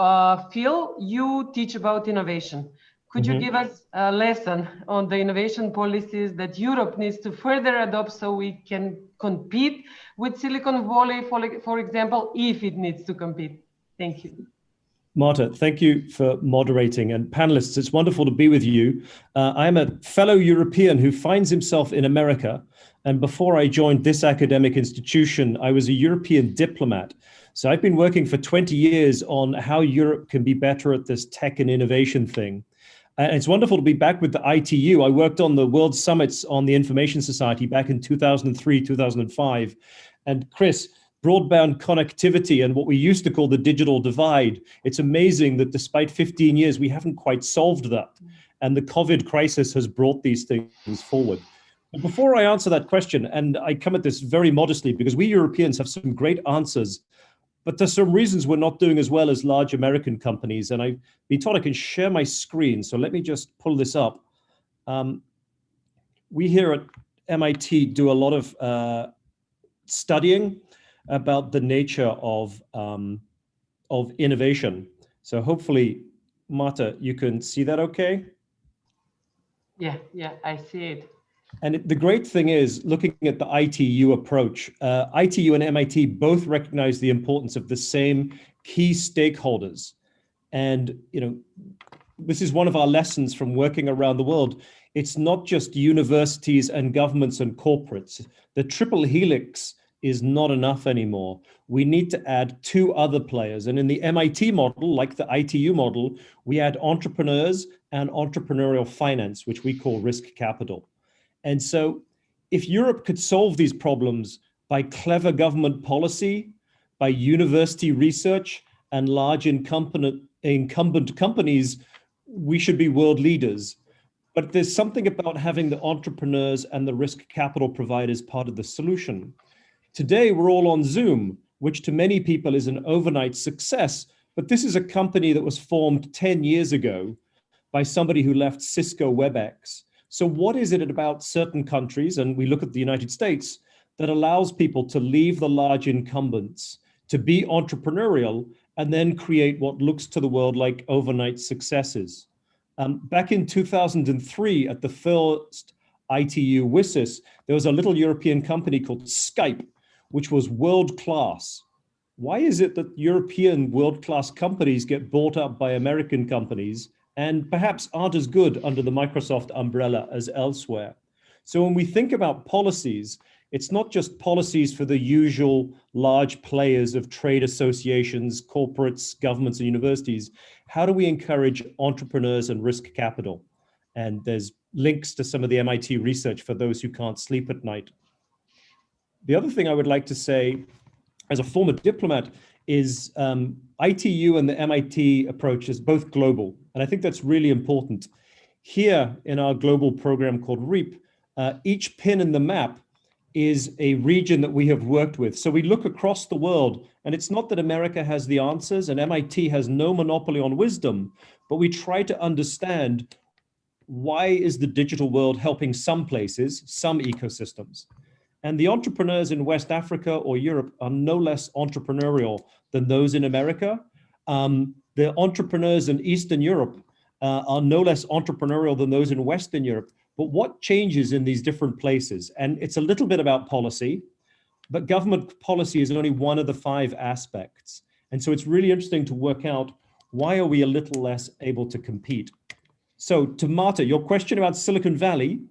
Phil, you teach about innovation. Could you give us a lesson on the innovation policies that Europe needs to further adopt so we can compete with Silicon Valley, for example, if it needs to compete? Thank you. Marta, thank you for moderating. And panelists, it's wonderful to be with you. I'm a fellow European who finds himself in America. And before I joined this academic institution, I was a European diplomat. So I've been working for 20 years on how Europe can be better at this tech and innovation thing. And it's wonderful to be back with the ITU. I worked on the World Summits on the Information Society back in 2003, 2005. And Chris, broadband connectivity and what we used to call the digital divide. It's amazing that despite 15 years, we haven't quite solved that. And the COVID crisis has brought these things forward. But before I answer that question, and I come at this very modestly because we Europeans have some great answers, but there's some reasons we're not doing as well as large American companies. And I've been told I can share my screen. So let me just pull this up. We here at MIT do a lot of studying about the nature of innovation. So hopefully, Marta, you can see that okay? Yeah, I see it. And the great thing is, looking at the ITU approach, ITU and MIT both recognize the importance of the same key stakeholders. And this is one of our lessons from working around the world. It's not just universities and governments and corporates. The triple helix is not enough anymore. We need to add two other players. And in the MIT model, like the ITU model, we add entrepreneurs and entrepreneurial finance, which we call risk capital. And so if Europe could solve these problems by clever government policy, by university research and large incumbent companies, we should be world leaders. But there's something about having the entrepreneurs and the risk capital providers part of the solution. Today, we're all on Zoom, which to many people is an overnight success, but this is a company that was formed 10 years ago by somebody who left Cisco WebEx. So what is it about certain countries, and we look at the United States, that allows people to leave the large incumbents, to be entrepreneurial, and then create what looks to the world like overnight successes? Back in 2003, at the first ITU WSIS, there was a little European company called Skype, which was world-class. Why is it that European world-class companies get bought up by American companies and perhaps aren't as good under the Microsoft umbrella as elsewhere? So when we think about policies, it's not just policies for the usual large players of trade associations, corporates, governments, and universities. How do we encourage entrepreneurs and risk capital? And there's links to some of the MIT research for those who can't sleep at night. The other thing I would like to say, as a former diplomat, is ITU and the MIT approach is both global. And I think that's really important. Here in our global program called REAP, each pin in the map is a region that we have worked with. So we look across the world, and it's not that America has the answers and MIT has no monopoly on wisdom, but we try to understand why is the digital world helping some places, some ecosystems. And the entrepreneurs in West Africa or Europe are no less entrepreneurial than those in America. The entrepreneurs in Eastern Europe are no less entrepreneurial than those in Western Europe. But what changes in these different places? And it's a little bit about policy, but government policy is only one of the 5 aspects. And so it's really interesting to work out, why are we a little less able to compete? So to Marta, your question about Silicon Valley,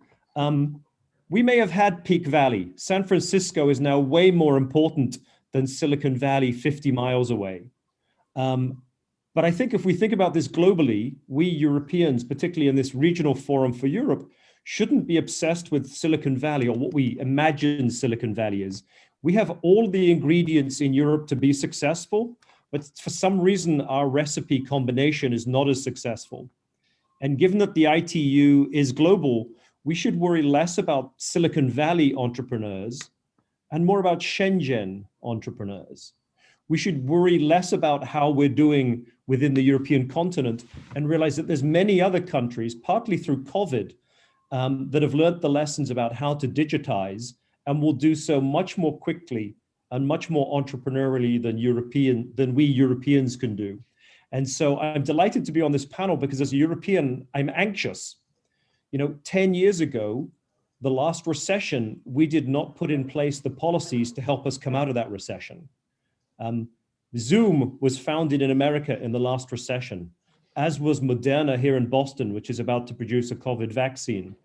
we may have had Peak Valley. San Francisco is now way more important than Silicon Valley 50 miles away. But I think if we think about this globally, we Europeans, particularly in this regional forum for Europe, shouldn't be obsessed with Silicon Valley or what we imagine Silicon Valley is. We have all the ingredients in Europe to be successful, but for some reason, our recipe combination is not as successful. And given that the ITU is global, we should worry less about Silicon Valley entrepreneurs and more about Shenzhen entrepreneurs. We should worry less about how we're doing within the European continent and realize that there's many other countries, partly through COVID, that have learned the lessons about how to digitize and will do so much more quickly and much more entrepreneurially than we Europeans can do. And so I'm delighted to be on this panel because as a European, I'm anxious. 10 years ago, the last recession, we did not put in place the policies to help us come out of that recession. Zoom was founded in America in the last recession, as was Moderna here in Boston, which is about to produce a COVID vaccine.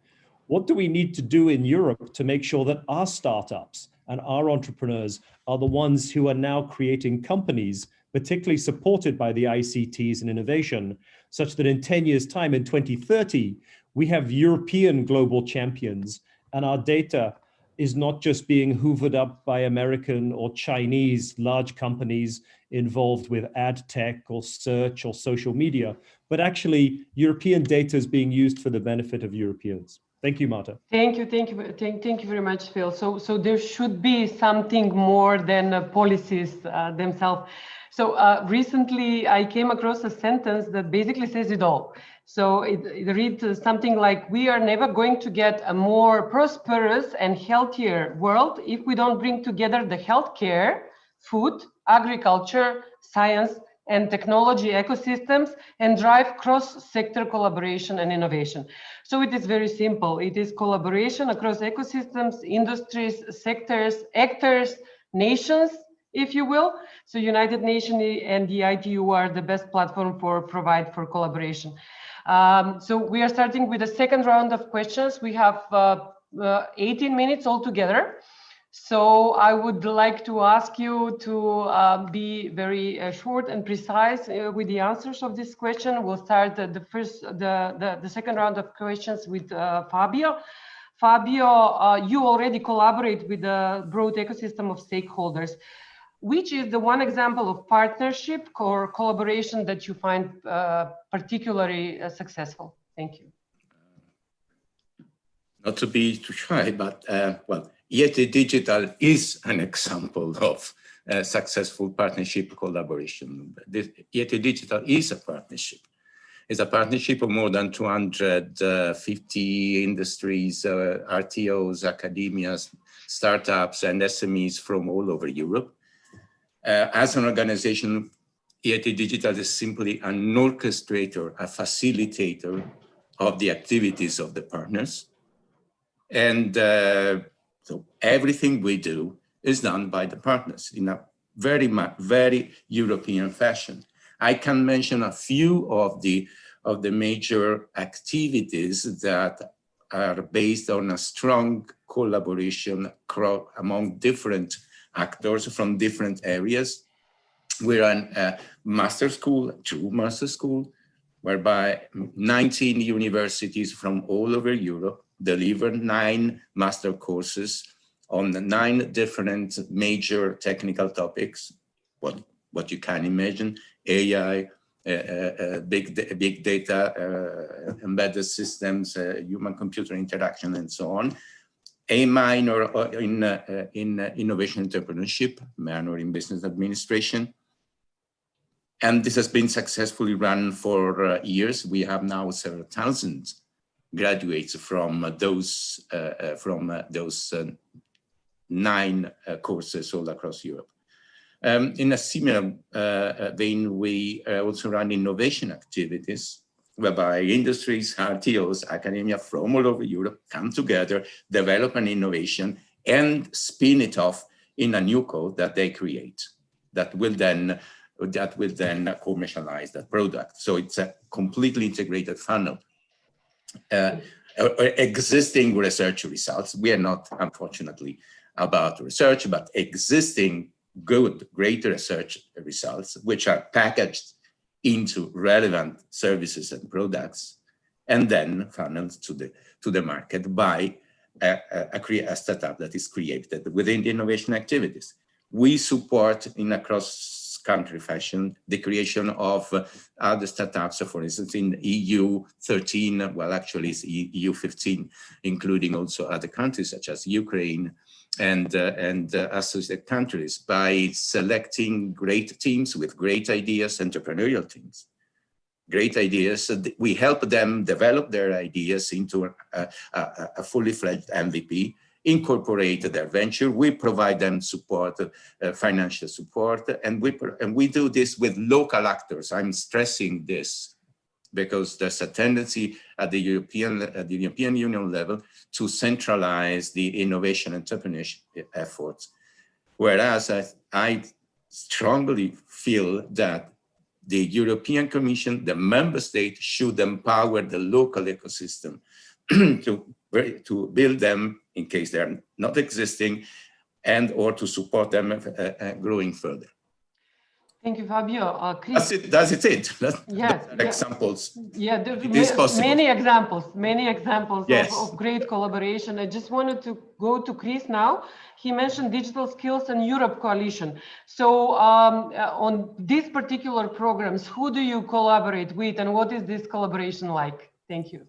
What do we need to do in Europe to make sure that our startups and our entrepreneurs are the ones who are now creating companies, particularly supported by the ICTs and innovation, such that in 10 years' time, in 2030, we have European global champions and our data is not just being hoovered up by American or Chinese large companies involved with ad tech or search or social media, but actually European data is being used for the benefit of Europeans. Thank you, Marta. Thank you very much, Phil. So there should be something more than policies themselves. So recently I came across a sentence that basically says it all. So it reads something like, we are never going to get a more prosperous and healthier world if we don't bring together the healthcare, food, agriculture, science, and technology ecosystems and drive cross-sector collaboration and innovation. So it is very simple. It is collaboration across ecosystems, industries, sectors, actors, nations, if you will. So United Nations and the ITU are the best platform for collaboration. So we are starting with the second round of questions. We have 18 minutes altogether. So I would like to ask you to be very short and precise with the answers of this question. We'll start the second round of questions with Fabio. Fabio, you already collaborate with a broad ecosystem of stakeholders. Which is the one example of partnership or collaboration that you find particularly successful? Thank you. Not to be too shy, but well, Yeti Digital is an example of successful partnership collaboration. Yeti Digital is a partnership. It's a partnership of more than 250 industries, RTOs, academias, startups, and SMEs from all over Europe. As an organization, Yeti Digital is simply an orchestrator, a facilitator of the activities of the partners. And so everything we do is done by the partners in a very European fashion. I can mention a few of the major activities that are based on a strong collaboration among different actors from different areas. We run a master school, true master school, whereby 19 universities from all over Europe deliver 9 master courses on 9 different major technical topics, what you can imagine: AI, big data, embedded systems, human-computer interaction, and so on. A minor in innovation entrepreneurship, minor in business administration. And this has been successfully run for years. We have now several thousand graduates from those 9 courses all across Europe. In a similar vein, we also run innovation activities, whereby industries, RTOs, academia from all over Europe come together, develop an innovation, and spin it off in a new code that they create that will then commercialize that product. So it's a completely integrated funnel. Existing research results, we are not, unfortunately, about research, but existing great research results, which are packaged into relevant services and products, and then funneled to the market by a startup that is created within the innovation activities. We support in a cross-country fashion the creation of other startups, so for instance in EU 13, well actually it's EU 15, including also other countries such as Ukraine and associate countries, by selecting great teams with great ideas, entrepreneurial teams. Great ideas, we help them develop their ideas into a fully fledged MVP, incorporate their venture. We provide them support, financial support, and we do this with local actors. I'm stressing this because there's a tendency at the European Union level to centralize the innovation entrepreneurship efforts, whereas I strongly feel that the European Commission, the member state, should empower the local ecosystem to build them in case they're not existing, and or to support them growing further. Thank you, Fabio. Chris, that's it. Yes, examples. Yeah, there it is possible. Many examples yes. of great collaboration. I just wanted to go to Chris now. He mentioned Digital Skills and Europe Coalition. So on these particular programs, who do you collaborate with, and what is this collaboration like? Thank you.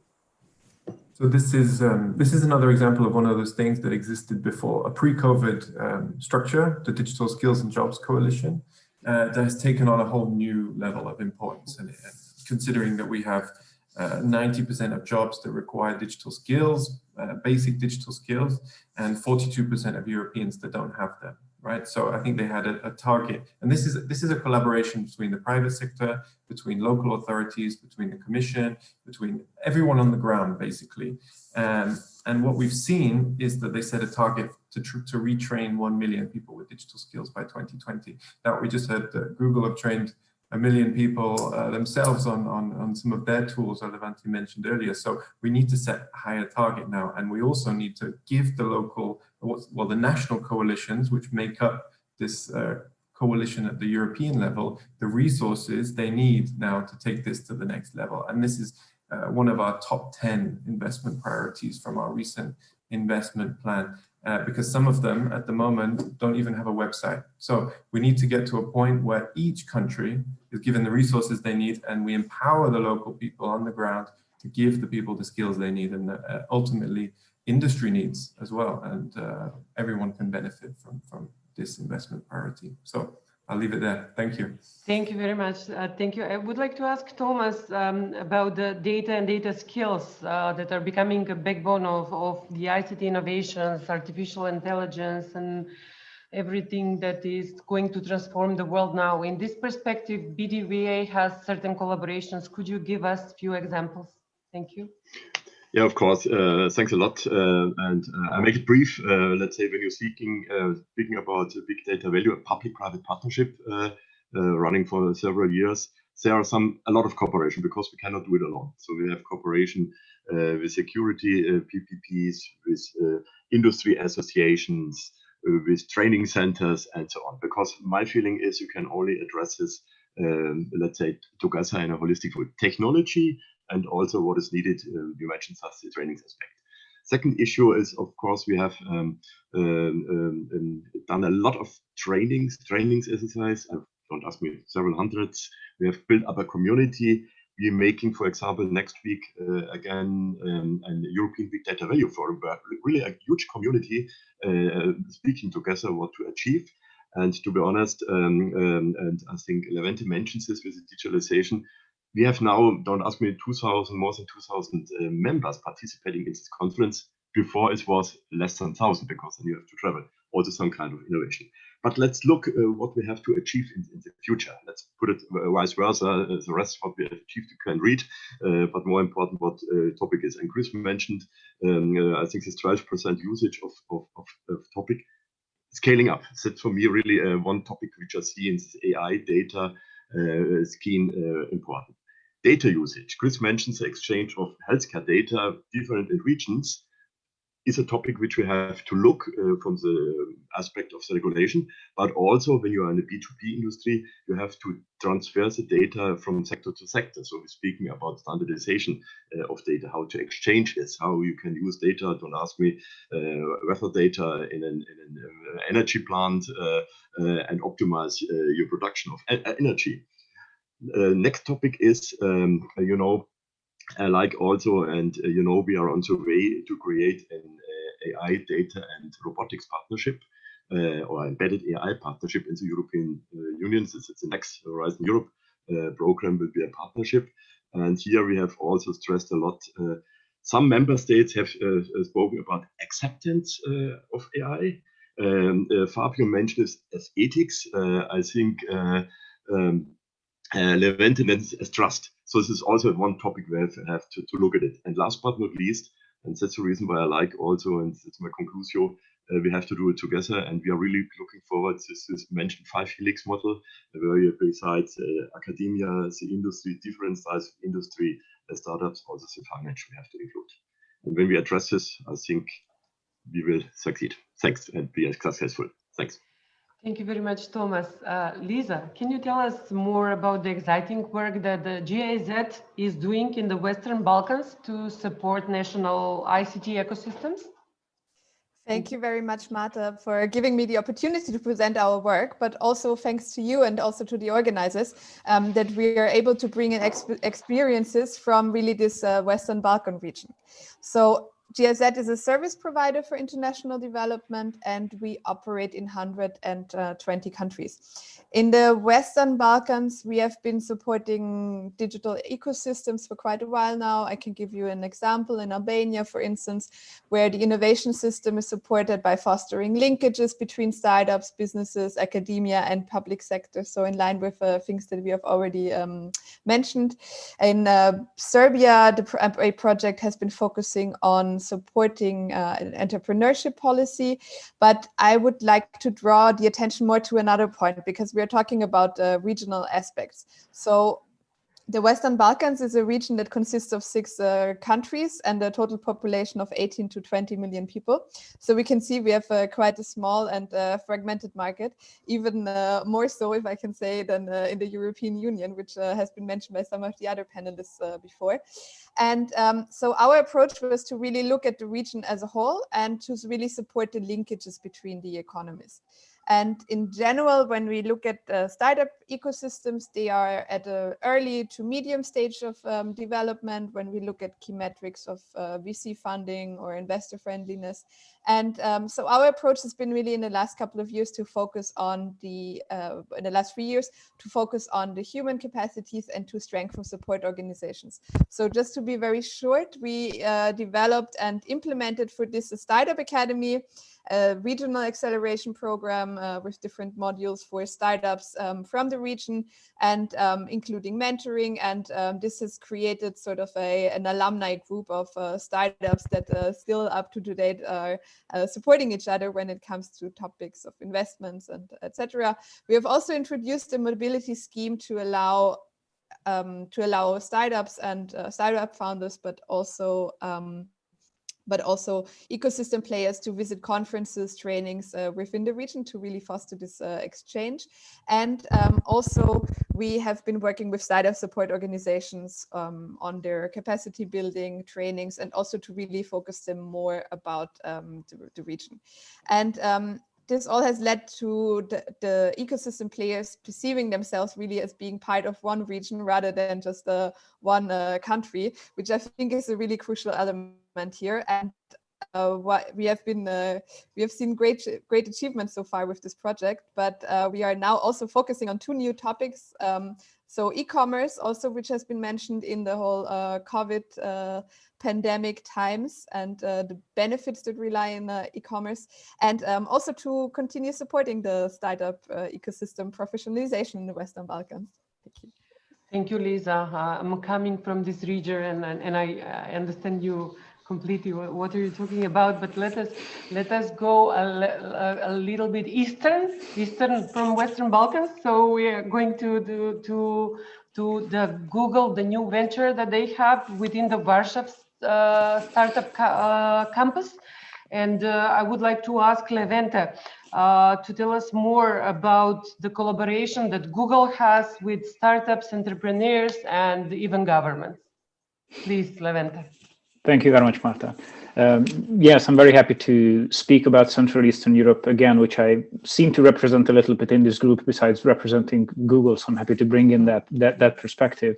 So this is another example of one of those things that existed before, a pre-COVID structure, the Digital Skills and Jobs Coalition. That has taken on a whole new level of importance, and considering that we have 90% of jobs that require digital skills, basic digital skills, and 42% of Europeans that don't have them, right? So I think they had a target, and this is a collaboration between the private sector, between local authorities, between the Commission, between everyone on the ground, basically. And what we've seen is that they set a target to retrain 1 million people with digital skills by 2020. Now, we just heard that Google have trained 1 million people themselves on some of their tools, as Levanti mentioned earlier. So we need to set a higher target now. And we also need to give the local, well, the national coalitions, which make up this coalition at the European level, the resources they need now to take this to the next level. And this is one of our top 10 investment priorities from our recent investment plan, because some of them at the moment don't even have a website. So we need to get to a point where each country is given the resources they need, and we empower the local people on the ground to give the people the skills they need, and ultimately industry needs as well. And everyone can benefit from this investment priority. So I'll leave it there. Thank you. Thank you very much. Thank you. I would like to ask Thomas about the data and data skills that are becoming a backbone of the ICT innovations, artificial intelligence, and everything that is going to transform the world now. In this perspective, BDVA has certain collaborations. Could you give us a few examples? Thank you. Yeah, of course. Thanks a lot. And I make it brief. Let's say when you're speaking about big data value, a public-private partnership running for several years, there are a lot of cooperation because we cannot do it alone. So we have cooperation with security PPPs, with industry associations, with training centers, and so on. Because my feeling is you can only address this, let's say, together in a holistic way. Technology and also what is needed. You mentioned the training aspect. Second issue is, of course, we have done a lot of trainings exercise. Don't ask me, several hundreds. We have built up a community. We're making, for example, next week again an European Big Data Value Forum, where really a huge community speaking together what to achieve. And to be honest, and I think Levente mentions this with the digitalization, we have now, don't ask me, more than 2,000 members participating in this conference. Before it was less than 1,000 because then you have to travel, also some kind of innovation. But let's look what we have to achieve in the future. Let's put it vice versa. The rest what we have achieved you can read, but more important what topic is. And Chris mentioned, I think this 12% usage of topic scaling up. That's for me really one topic which I see in this AI data scheme important. Data usage. Chris mentions the exchange of healthcare data different in regions is a topic which we have to look from the aspect of the regulation, but also when you are in the B2B industry, you have to transfer the data from sector to sector. So we're speaking about standardization of data, how to exchange this, how you can use data, don't ask me, weather data in an energy plant and optimize your production of energy. Next topic is, like also, and we are on the way to create an AI data and robotics partnership or embedded AI partnership in the European Union. This is the next Horizon Europe program will be a partnership. And here we have also stressed a lot. Some member states have spoken about acceptance of AI. Fabio mentioned this as ethics. I think Levente mentions as trust. So this is also one topic we have to look at it. And last but not least, and that's the reason why I like also, and it's my conclusion, we have to do it together. And we are really looking forward to this mentioned 5 helix model, where you besides academia, the industry, different size of industry, startups, also the finance we have to include. And when we address this, I think we will succeed. Thanks, and be successful. Thanks. Thank you very much, Thomas. Lisa, can you tell us more about the exciting work that the GIZ is doing in the Western Balkans to support national ICT ecosystems? Thank you very much, Marta, for giving me the opportunity to present our work, but also thanks to you and also to the organizers that we are able to bring in experiences from really this Western Balkan region. So GIZ is a service provider for international development, and we operate in 120 countries. In the Western Balkans, we have been supporting digital ecosystems for quite a while now. I can give you an example in Albania, for instance, where the innovation system is supported by fostering linkages between startups, businesses, academia, and public sector. So in line with things that we have already mentioned. In Serbia, a project has been focusing on supporting entrepreneurship policy, but I would like to draw the attention more to another point, because we are talking about regional aspects. So the Western Balkans is a region that consists of 6 countries and a total population of 18 to 20 million people. So we can see we have quite a small and fragmented market, even more so, if I can say, than in the European Union, which has been mentioned by some of the other panelists before. And so our approach was to really look at the region as a whole and to really support the linkages between the economies. And in general, when we look at startup ecosystems, they are at an early to medium stage of development when we look at key metrics of VC funding or investor friendliness. And so our approach has been really in the last couple of years to focus on in the last 3 years, to focus on the human capacities and to strengthen support organizations. So just to be very short, we developed and implemented for this a startup academy, a regional acceleration program with different modules for startups from the region, and including mentoring. And this has created sort of an alumni group of startups that still up to date are supporting each other when it comes to topics of investments and etc. We have also introduced a mobility scheme to allow to allow startups and startup founders, but also ecosystem players to visit conferences, trainings within the region to really foster this exchange. And also we have been working with startup support organizations on their capacity building trainings, and also to really focus them more about the region. And this all has led to the ecosystem players perceiving themselves really as being part of one region rather than just one country, which I think is a really crucial element here. And what we have seen great achievements so far with this project, but we are now also focusing on 2 new topics. So e-commerce also, which has been mentioned in the whole COVID pandemic times, and the benefits that rely on e-commerce, and also to continue supporting the startup ecosystem professionalization in the Western Balkans. Thank you. Thank you, Lisa. I'm coming from this region, and I understand you completely what are you talking about, but let us go a little bit eastern from Western Balkans. So we are going to the Google, the new venture that they have within the Warsaw startup campus. And I would like to ask Levente to tell us more about the collaboration that Google has with startups, entrepreneurs, and even governments. Please, Levente. Thank you very much, Marta. Yes, I'm very happy to speak about Central Eastern Europe again, which I seem to represent a little bit in this group besides representing Google. So I'm happy to bring in that perspective.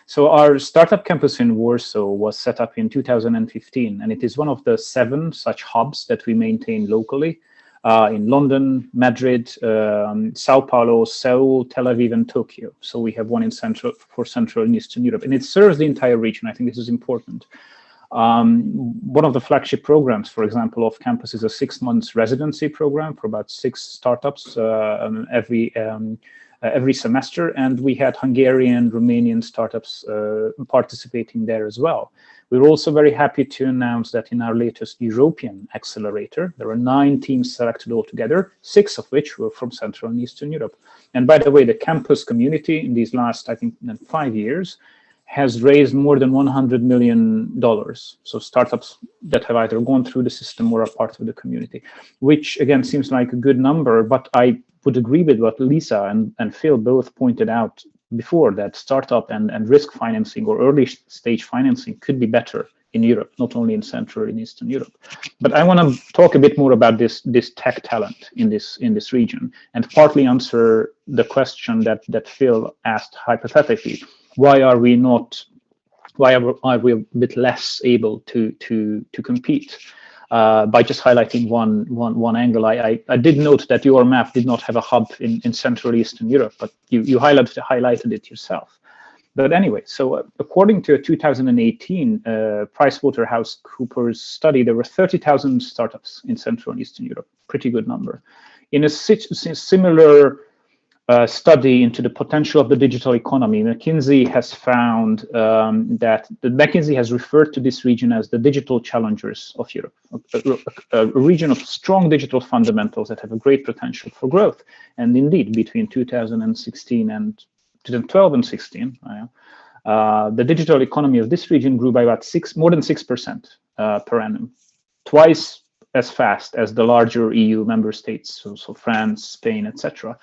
So our startup campus in Warsaw was set up in 2015, and it is one of the 7 such hubs that we maintain locally in London, Madrid, Sao Paulo, Seoul, Tel Aviv, and Tokyo. So we have one in for Central and Eastern Europe, and it serves the entire region. I think this is important. One of the flagship programs, for example, of campus is a 6 months residency program for about 6 startups every semester, and we had Hungarian, Romanian startups participating there as well. We're also very happy to announce that in our latest European accelerator, there are 9 teams selected altogether, 6 of which were from Central and Eastern Europe. And by the way, the campus community in these last, I think, 5 years has raised more than $100 million. So startups that have either gone through the system or are part of the community, which again seems like a good number, but I would agree with what Lisa and Phil both pointed out before, that startup and risk financing or early stage financing could be better in Europe, not only in Central and Eastern Europe. But I want to talk a bit more about this tech talent in this region, and partly answer the question that Phil asked hypothetically. Why are we a bit less able to compete? By just highlighting one angle, I did note that your map did not have a hub in Central Eastern Europe, but you highlighted it yourself. But anyway, so according to a 2018 PricewaterhouseCoopers study, there were 30,000 startups in Central and Eastern Europe. Pretty good number. In a similar study into the potential of the digital economy, McKinsey has found that McKinsey has referred to this region as the digital challengers of Europe, a region of strong digital fundamentals that have a great potential for growth. And indeed, between 2016 and 2012 and 16, the digital economy of this region grew by about more than 6% per annum, twice as fast as the larger EU member states, so France, Spain, etc.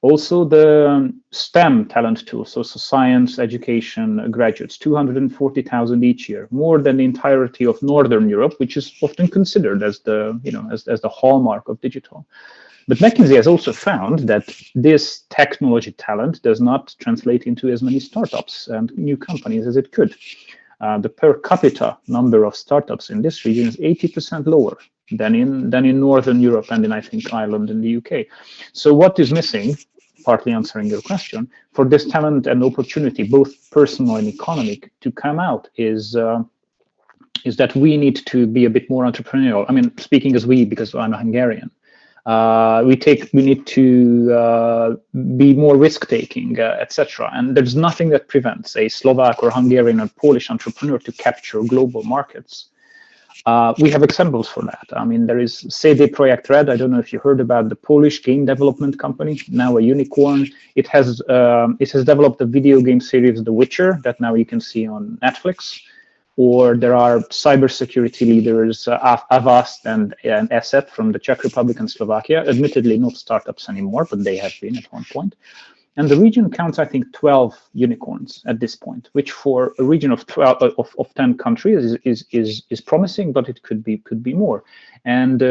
Also, the STEM talent tool, so science, education, graduates, 240,000 each year, more than the entirety of Northern Europe, which is often considered as the as the hallmark of digital. But McKinsey has also found that this technology talent does not translate into as many startups and new companies as it could. The per capita number of startups in this region is 80% lower than in Northern Europe and in, I think, Ireland and the UK. So what is missing, partly answering your question, for this talent and opportunity, both personal and economic, to come out is that we need to be a bit more entrepreneurial. I mean, speaking as we, because I'm a Hungarian. We need to be more risk-taking, etc. And there's nothing that prevents a Slovak or Hungarian or Polish entrepreneur to capture global markets. We have examples for that. I mean, there is CD Projekt Red. I don't know if you heard about the Polish game development company, now a unicorn. It has developed a video game series, The Witcher, that now you can see on Netflix. Or there are cybersecurity leaders, Avast and ESET from the Czech Republic and Slovakia, admittedly not startups anymore, but they have been at one point. And the region counts, I think, 12 unicorns at this point, which for a region of 10 countries is promising, but it could be more. And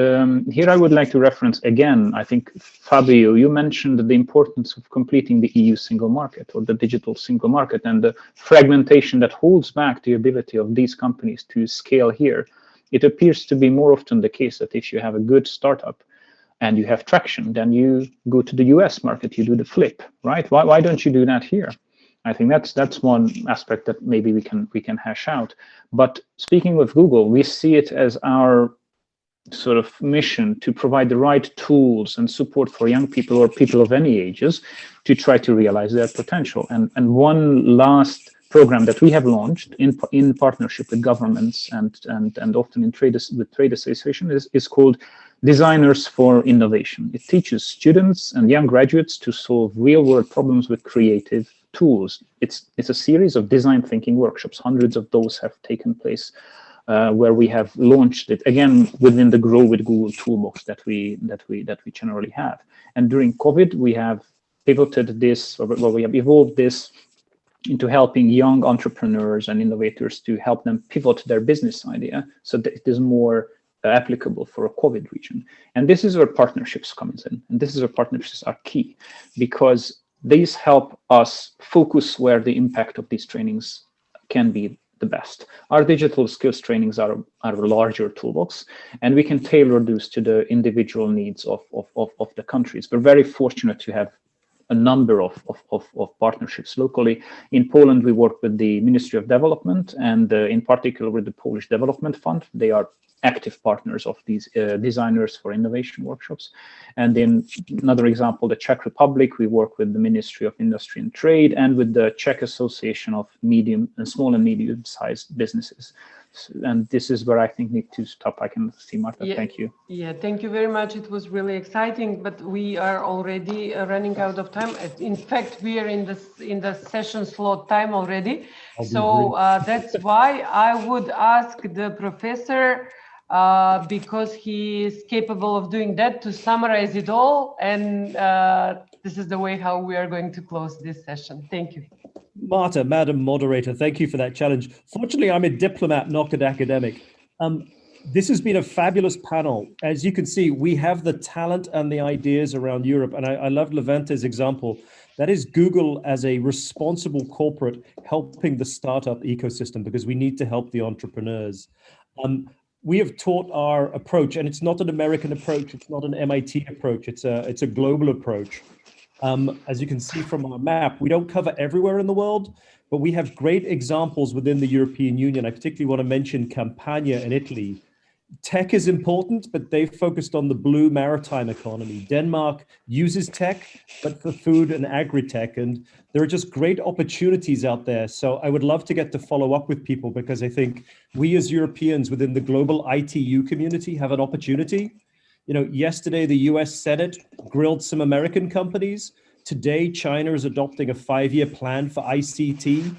here I would like to reference again, I think, Fabio, you mentioned the importance of completing the EU single market or the digital single market and the fragmentation that holds back the ability of these companies to scale here. It appears to be more often the case that if you have a good startup, and you have traction, then you go to the US market, you do the flip, right? Why don't you do that here? I think that's one aspect that maybe we can hash out. But speaking with Google, we see it as our sort of mission to provide the right tools and support for young people or people of any ages to try to realize their potential. And one last program that we have launched in partnership with governments and often in trade associations is called Designers for Innovation. It teaches students and young graduates to solve real-world problems with creative tools. It's a series of design thinking workshops. Hundreds of those have taken place, where we have launched it again within the Grow with Google toolbox that we generally have. And during COVID, we have pivoted this, or we have evolved this into helping young entrepreneurs and innovators to help them pivot their business idea so that it is more applicable for a COVID region. And this is where partnerships comes in. And this is where partnerships are key, because these help us focus where the impact of these trainings can be the best. Our digital skills trainings are a larger toolbox, and we can tailor those to the individual needs of the countries. We're very fortunate to have a number of partnerships locally. In Poland, we work with the Ministry of Development and in particular with the Polish Development Fund. They are active partners of these Designers for Innovation workshops. And in another example, the Czech Republic, we work with the Ministry of Industry and Trade and with the Czech Association of Small and Medium-Sized Businesses. And this is where I think need to stop. I can see Marta. Yeah, thank you. Yeah, thank you very much. It was really exciting, but we are already running out of time. In fact, we are in the session slot time already. So that's why I would ask the professor, because he is capable of doing that, to summarize it all. And this is the way how we are going to close this session. Thank you. Marta, Madam Moderator, thank you for that challenge. Fortunately, I'm a diplomat, not an academic. This has been a fabulous panel. As you can see, we have the talent and the ideas around Europe. And I love Levente's example. That is Google as a responsible corporate helping the startup ecosystem, because we need to help the entrepreneurs. We have taught our approach, and it's not an American approach. It's not an MIT approach. It's a global approach. As you can see from our map, we don't cover everywhere in the world, but we have great examples within the European Union. I particularly want to mention Campania in Italy. Tech is important, but they've focused on the blue maritime economy. Denmark uses tech, but for food and agri-tech, and there are just great opportunities out there. So I would love to get to follow up with people, because I think we as Europeans within the global ITU community have an opportunity. You know, yesterday, the US Senate grilled some American companies. Today, China is adopting a 5-year plan for ICT.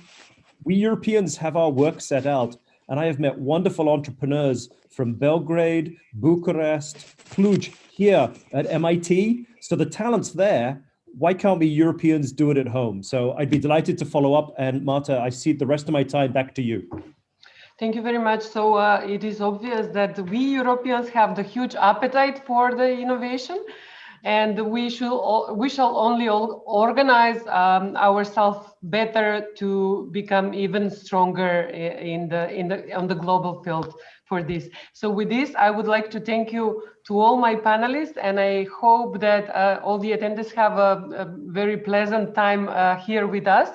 We Europeans have our work set out, and I have met wonderful entrepreneurs from Belgrade, Bucharest, Cluj, here at MIT. So the talent's there. Why can't we Europeans do it at home? So I'd be delighted to follow up. And Marta, I cede the rest of my time back to you. Thank you very much. So it is obvious that we Europeans have the huge appetite for the innovation, and we shall only organize ourselves better to become even stronger on the global field for this. So with this, I would like to thank you to all my panelists, and I hope that all the attendees have a very pleasant time here with us.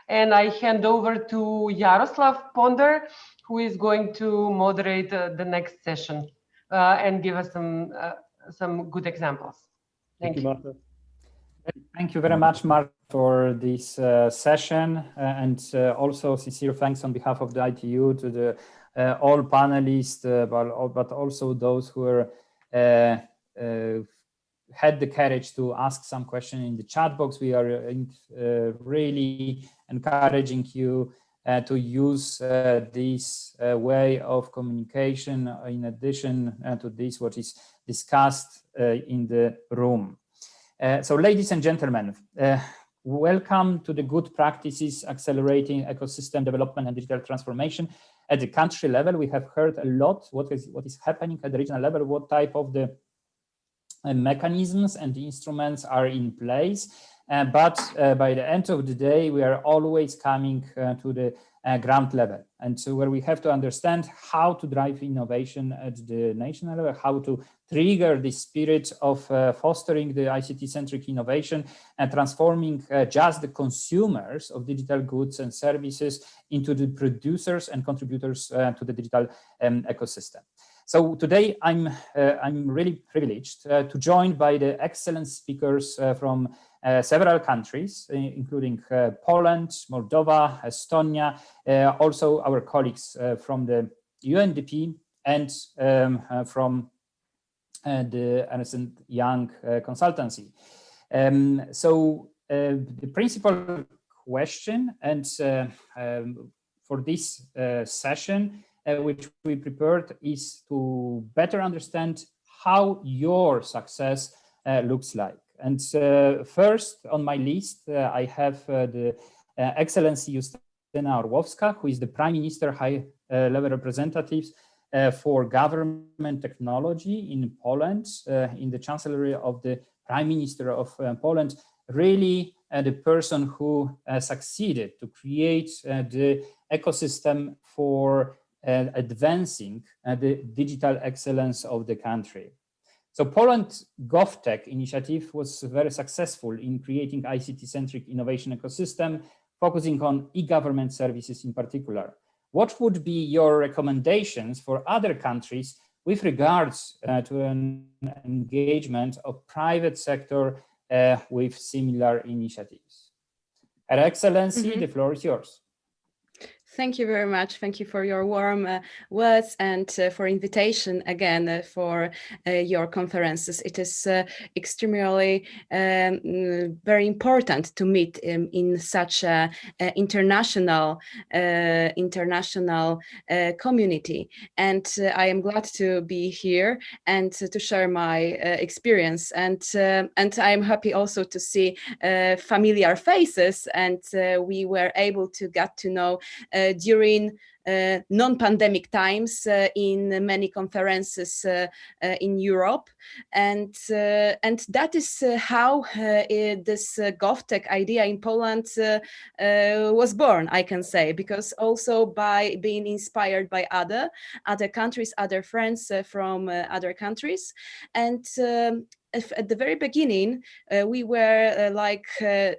And I hand over to Jaroslav Ponder, who is going to moderate the next session and give us some good examples. Thank you, Marta. Thank you very much, Mark, for this session, and also sincere thanks on behalf of the ITU to the all panelists, but also those who were had the courage to ask some question in the chat box. We are really encouraging you to use this way of communication in addition to this what is discussed in the room. So ladies and gentlemen, welcome to the Good Practices Accelerating Ecosystem Development and Digital Transformation. At the country level, we have heard a lot what is happening at the regional level, what type of the mechanisms and instruments are in place. But by the end of the day, we are always coming to the ground level. And so where we have to understand how to drive innovation at the national level, how to trigger the spirit of fostering the ICT-centric innovation and transforming just the consumers of digital goods and services into the producers and contributors to the digital ecosystem. So today I'm really privileged to join by the excellent speakers from several countries, including Poland, Moldova, Estonia, also our colleagues from the UNDP and from the Ernst & Young consultancy. So the principal question and for this session, which we prepared, is to better understand how your success looks like. And first on my list, I have the Excellency Justyna Orłowska, who is the Prime Minister High-Level Representative for Government Technology in Poland, in the Chancellery of the Prime Minister of Poland, really the person who succeeded to create the ecosystem for advancing the digital excellence of the country. So Poland GovTech initiative was very successful in creating ICT-centric innovation ecosystem, focusing on e-government services in particular. What would be your recommendations for other countries with regards to an engagement of private sector with similar initiatives? Her Excellency, the floor is yours. Thank you very much. Thank you for your warm words and for invitation again for your conferences. It is extremely very important to meet in such a international community. And I am glad to be here and to share my experience. And I am happy also to see familiar faces, and we were able to get to know during non-pandemic times in many conferences in Europe, and that is how this GovTech idea in Poland was born, I can say, because also by being inspired by other countries, other friends from other countries, and at the very beginning, we were like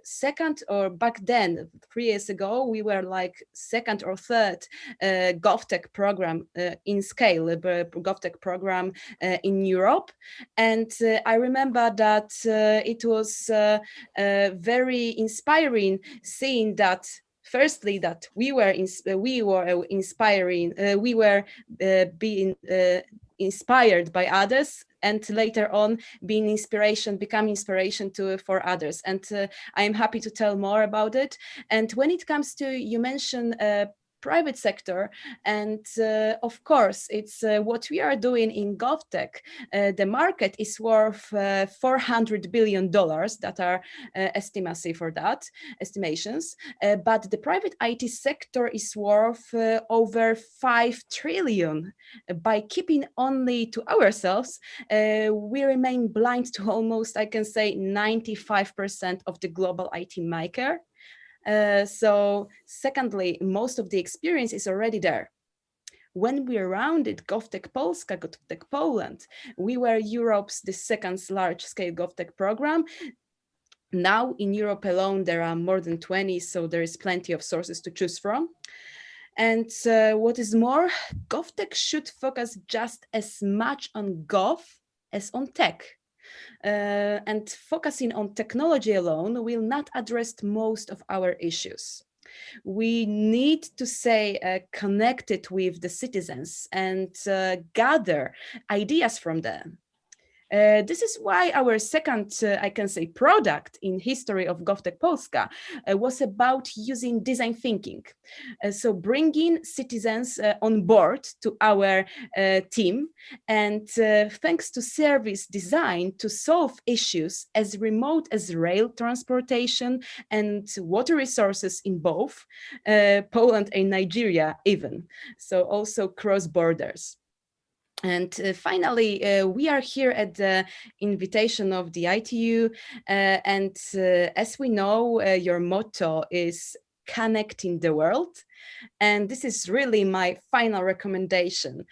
second, or back then, 3 years ago, we were like second or third GovTech program in scale, GovTech program in Europe. And I remember that it was very inspiring seeing that firstly, that we were being inspired by others, and later on become inspiration for others. And I am happy to tell more about it. And when it comes to, you mentioned private sector, and of course it's what we are doing in GovTech. The market is worth $400 billion, that are estimations, but the private IT sector is worth over 5 trillion. By keeping only to ourselves, we remain blind to almost, I can say, 95% of the global IT maker. So secondly, most of the experience is already there. When we rounded GovTech Polska, GovTech Poland, we were the second large-scale GovTech program. Now in Europe alone, there are more than 20, so there is plenty of sources to choose from. And what is more, GovTech should focus just as much on Gov as on tech. And focusing on technology alone will not address most of our issues. We need to stay connected with the citizens and gather ideas from them. This is why our second, I can say, product in history of GovTech Polska was about using design thinking. So bringing citizens on board to our team, and thanks to service design to solve issues as remote as rail transportation and water resources in both Poland and Nigeria even, so also cross borders. And finally, we are here at the invitation of the ITU, and as we know, your motto is connecting the world. And this is really my final recommendation.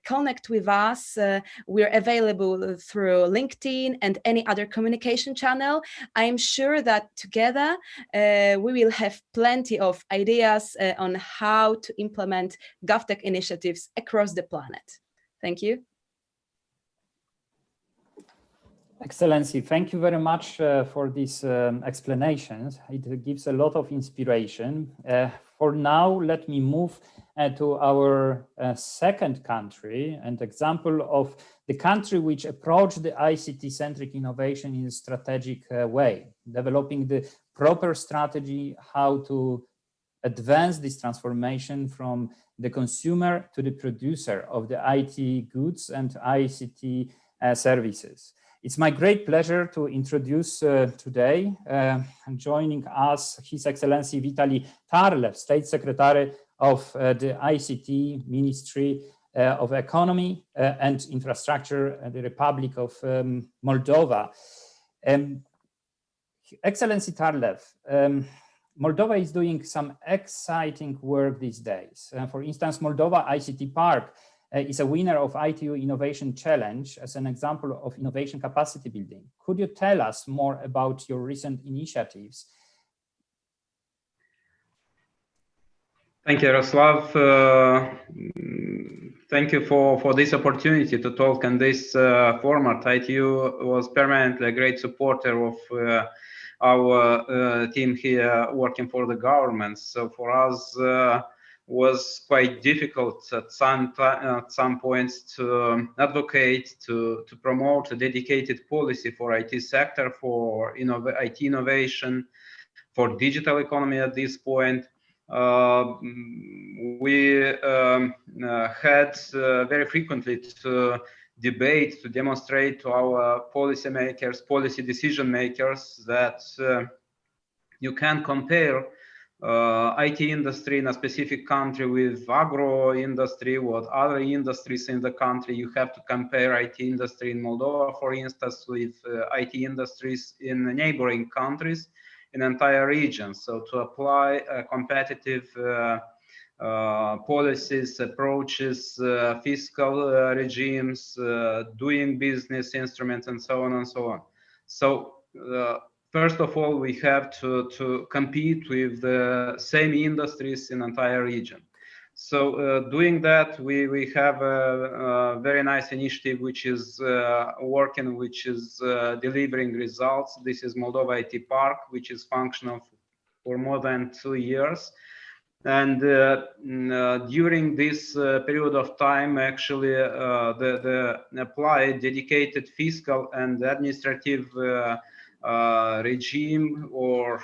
Connect with us. We're available through LinkedIn and any other communication channel. I'm sure that together we will have plenty of ideas on how to implement GovTech initiatives across the planet. Thank you. Excellency, thank you very much for these explanations. It gives a lot of inspiration. For now, let me move to our second country, and example of the country which approached the ICT-centric innovation in a strategic way, developing the proper strategy how to advance this transformation from the consumer to the producer of the IT goods and ICT services. It's my great pleasure to introduce today, joining us, His Excellency Vitaly Tarlev, State Secretary of the ICT Ministry of Economy and Infrastructure at the Republic of Moldova. Excellency Tarlev, Moldova is doing some exciting work these days. For instance, Moldova ICT Park is a winner of ITU Innovation Challenge as an example of innovation capacity building. Could you tell us more about your recent initiatives? Thank you, Yaroslav. Thank you for this opportunity to talk in this format. ITU was permanently a great supporter of our team here working for the government. So for us was quite difficult at some points to advocate, to promote a dedicated policy for IT sector, for IT innovation, for digital economy at this point. We had very frequently to debate, to demonstrate to our policymakers, policy decision makers that you can compare IT industry in a specific country with agro industry, what other industries in the country. You have to compare IT industry in Moldova, for instance, with IT industries in neighboring countries in entire region. So to apply competitive policies, approaches, fiscal regimes, doing business instruments, and so on and so on. So first of all, we have to compete with the same industries in entire region. So doing that, we have a very nice initiative which is working, which is delivering results. This is Moldova IT Park, which is functional for more than 2 years. And during this period of time, actually, the applied dedicated fiscal and administrative regime or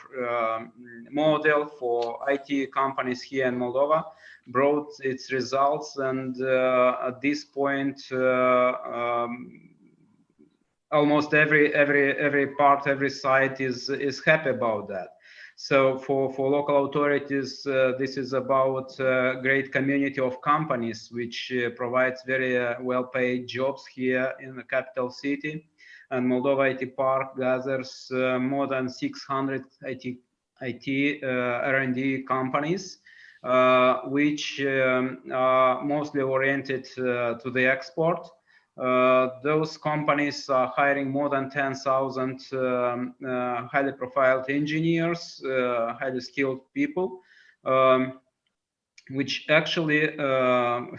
model for IT companies here in Moldova brought its results, and at this point almost every part, every site is happy about that. So for local authorities, this is about a great community of companies which provides very well-paid jobs here in the capital city. And Moldova IT Park gathers more than 600 IT R&D companies, which are mostly oriented to the export. Those companies are hiring more than 10,000 highly profiled engineers, highly skilled people, which actually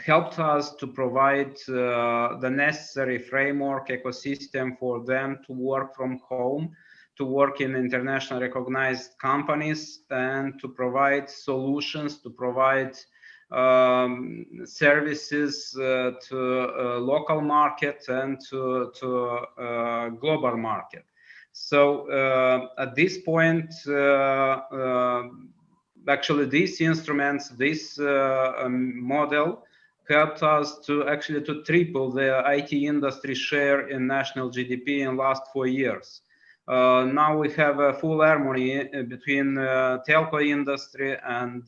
helped us to provide the necessary framework ecosystem for them to work from home, to work in international recognized companies and to provide solutions, to provide services to local market and to global market. So at this point, actually these instruments, this model helped us to actually to triple the IT industry share in national GDP in last 4 years. Now we have a full harmony between telco industry and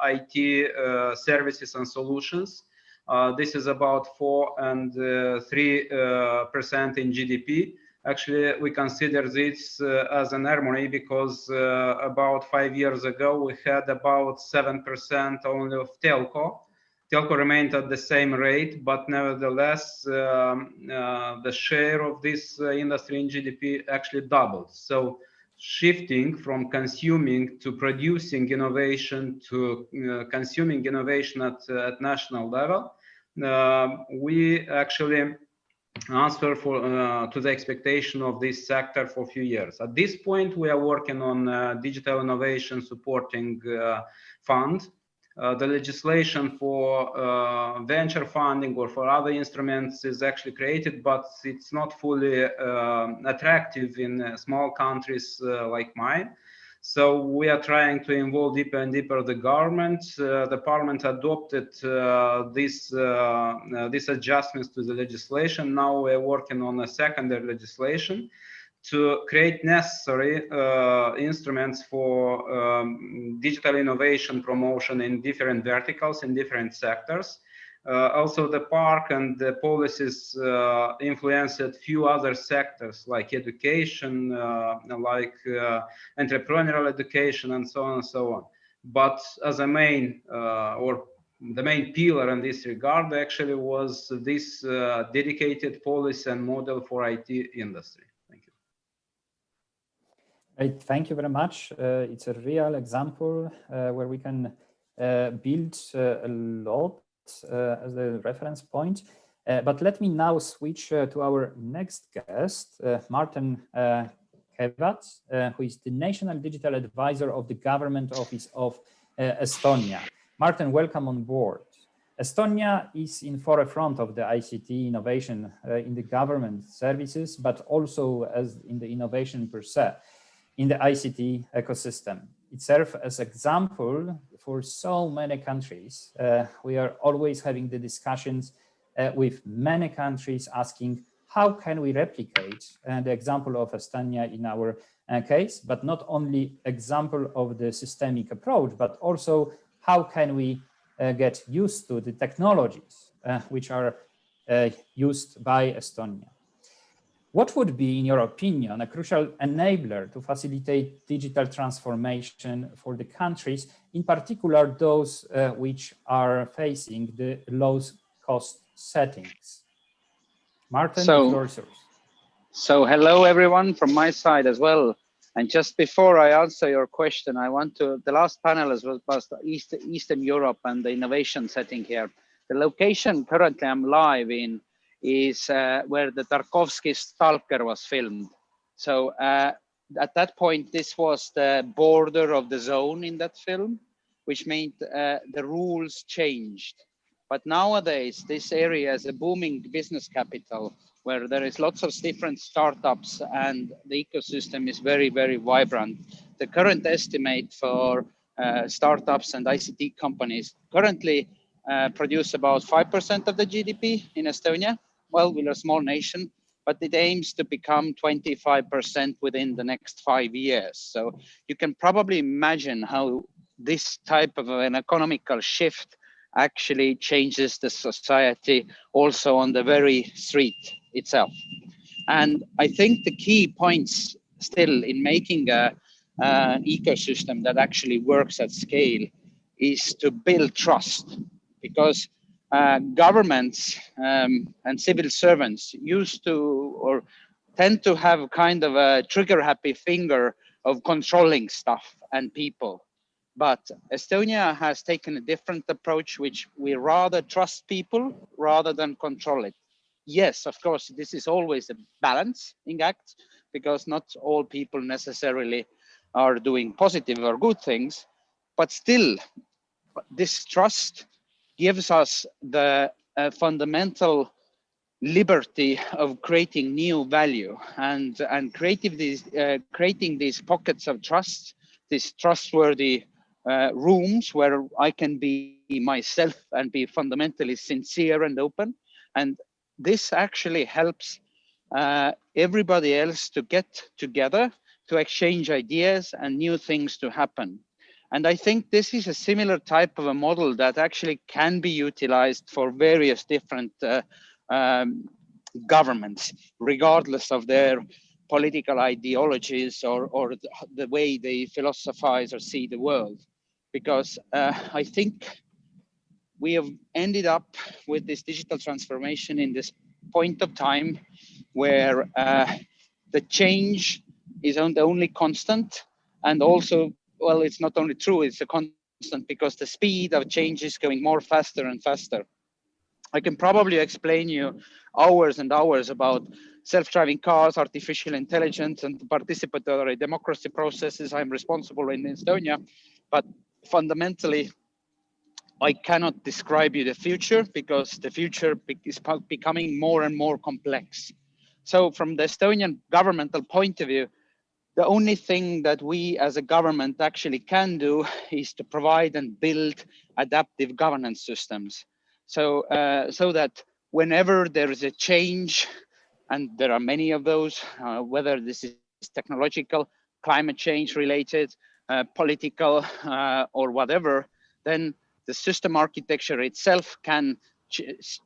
IT services and solutions. This is about 4 and 3% in GDP. Actually, we consider this as an harmony because about 5 years ago, we had about 7% only of telco. Telco remained at the same rate, but nevertheless, the share of this industry in GDP actually doubled. So shifting from consuming to producing innovation to consuming innovation at national level, we actually answer to the expectation of this sector for a few years. At this point, we are working on digital innovation supporting fund. The legislation for venture funding or for other instruments is actually created, but it's not fully attractive in small countries like mine. So we are trying to involve deeper and deeper the government. The parliament adopted these adjustments to the legislation. Now we're working on a secondary legislation to create necessary instruments for digital innovation promotion in different verticals, in different sectors. Also, the park and the policies influenced few other sectors like education, like entrepreneurial education, and so on and so on. But as a main or the main pillar in this regard actually was this dedicated policy and model for IT industry. Thank you. Great, thank you very much. It's a real example where we can build a lot as a reference point. But let me now switch to our next guest, Martin Kevat, who is the National Digital Advisor of the Government Office of Estonia. Martin, welcome on board. Estonia is in forefront of the ICT innovation in the government services, but also as in the innovation per se in the ICT ecosystem. It serves as example for so many countries. We are always having the discussions with many countries asking how can we replicate the example of Estonia in our case, but not only example of the systemic approach, but also how can we get used to the technologies which are used by Estonia. What would be, in your opinion, a crucial enabler to facilitate digital transformation for the countries, in particular those which are facing the lowest cost settings? Martin, the floor is yours. So hello everyone from my side as well. And just before I answer your question, I want to, the last panelist was Eastern Europe and the innovation setting here. The location currently I'm live in is where the Tarkovsky Stalker was filmed. So at that point, this was the border of the zone in that film, which meant the rules changed. But nowadays, this area is a booming business capital where there is lots of different startups and the ecosystem is very, very vibrant. The current estimate for startups and ICT companies currently produce about 5% of the GDP in Estonia. Well, we're a small nation, but it aims to become 25% within the next 5 years. So you can probably imagine how this type of an economical shift actually changes the society also on the very street itself. And I think the key points still in making an ecosystem that actually works at scale is to build trust, because governments and civil servants used to or tend to have kind of a trigger happy finger of controlling stuff and people. But Estonia has taken a different approach, which we rather trust people rather than control it. Yes, of course, this is always a balancing act because not all people necessarily are doing positive or good things, but still this trust gives us the fundamental liberty of creating new value and creating these pockets of trust, these trustworthy rooms where I can be myself and be fundamentally sincere and open. And this actually helps everybody else to get together, to exchange ideas and new things to happen. And I think this is a similar type of a model that actually can be utilized for various different governments, regardless of their political ideologies or the way they philosophize or see the world. Because I think we have ended up with this digital transformation in this point of time where the change is the only constant, and also, well, it's not only true, it's a constant because the speed of change is going more faster and faster. I can probably explain you hours and hours about self-driving cars, artificial intelligence, and participatory democracy processes I'm responsible in Estonia, but fundamentally, I cannot describe you the future because the future is becoming more and more complex. So from the Estonian governmental point of view, the only thing that we as a government actually can do is to provide and build adaptive governance systems. So, so that whenever there is a change, and there are many of those, whether this is technological, climate change related, political, or whatever, then the system architecture itself can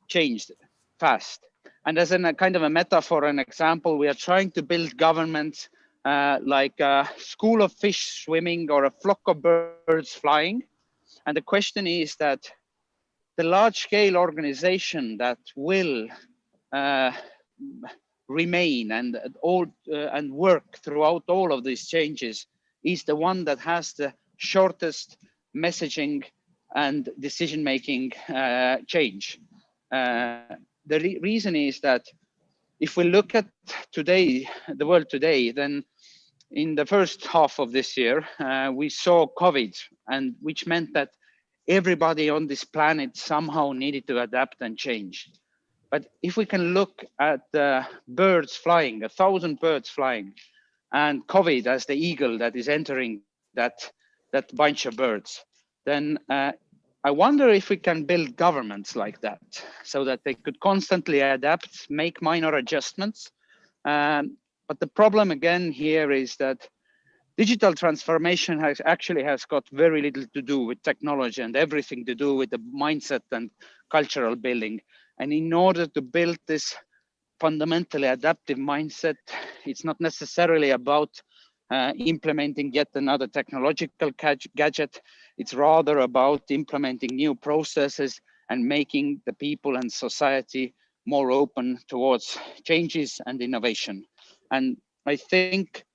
change fast. And as a kind of a metaphor, an example, we are trying to build governments like a school of fish swimming or a flock of birds flying. And the question is that the large scale organization that will remain and work throughout all of these changes is the one that has the shortest messaging and decision-making change. The reason is that if we look at today, the world today, then in the first half of this year, we saw COVID, and which meant that everybody on this planet somehow needed to adapt and change. But if we can look at the birds flying, 1,000 birds flying, and COVID as the eagle that is entering that bunch of birds, then I wonder if we can build governments like that so that they could constantly adapt, make minor adjustments. But the problem again here is that digital transformation has got very little to do with technology and everything to do with the mindset and cultural building. And in order to build this fundamentally adaptive mindset, it's not necessarily about implementing yet another technological gadget. It's rather about implementing new processes and making the people and society more open towards changes and innovation. And I think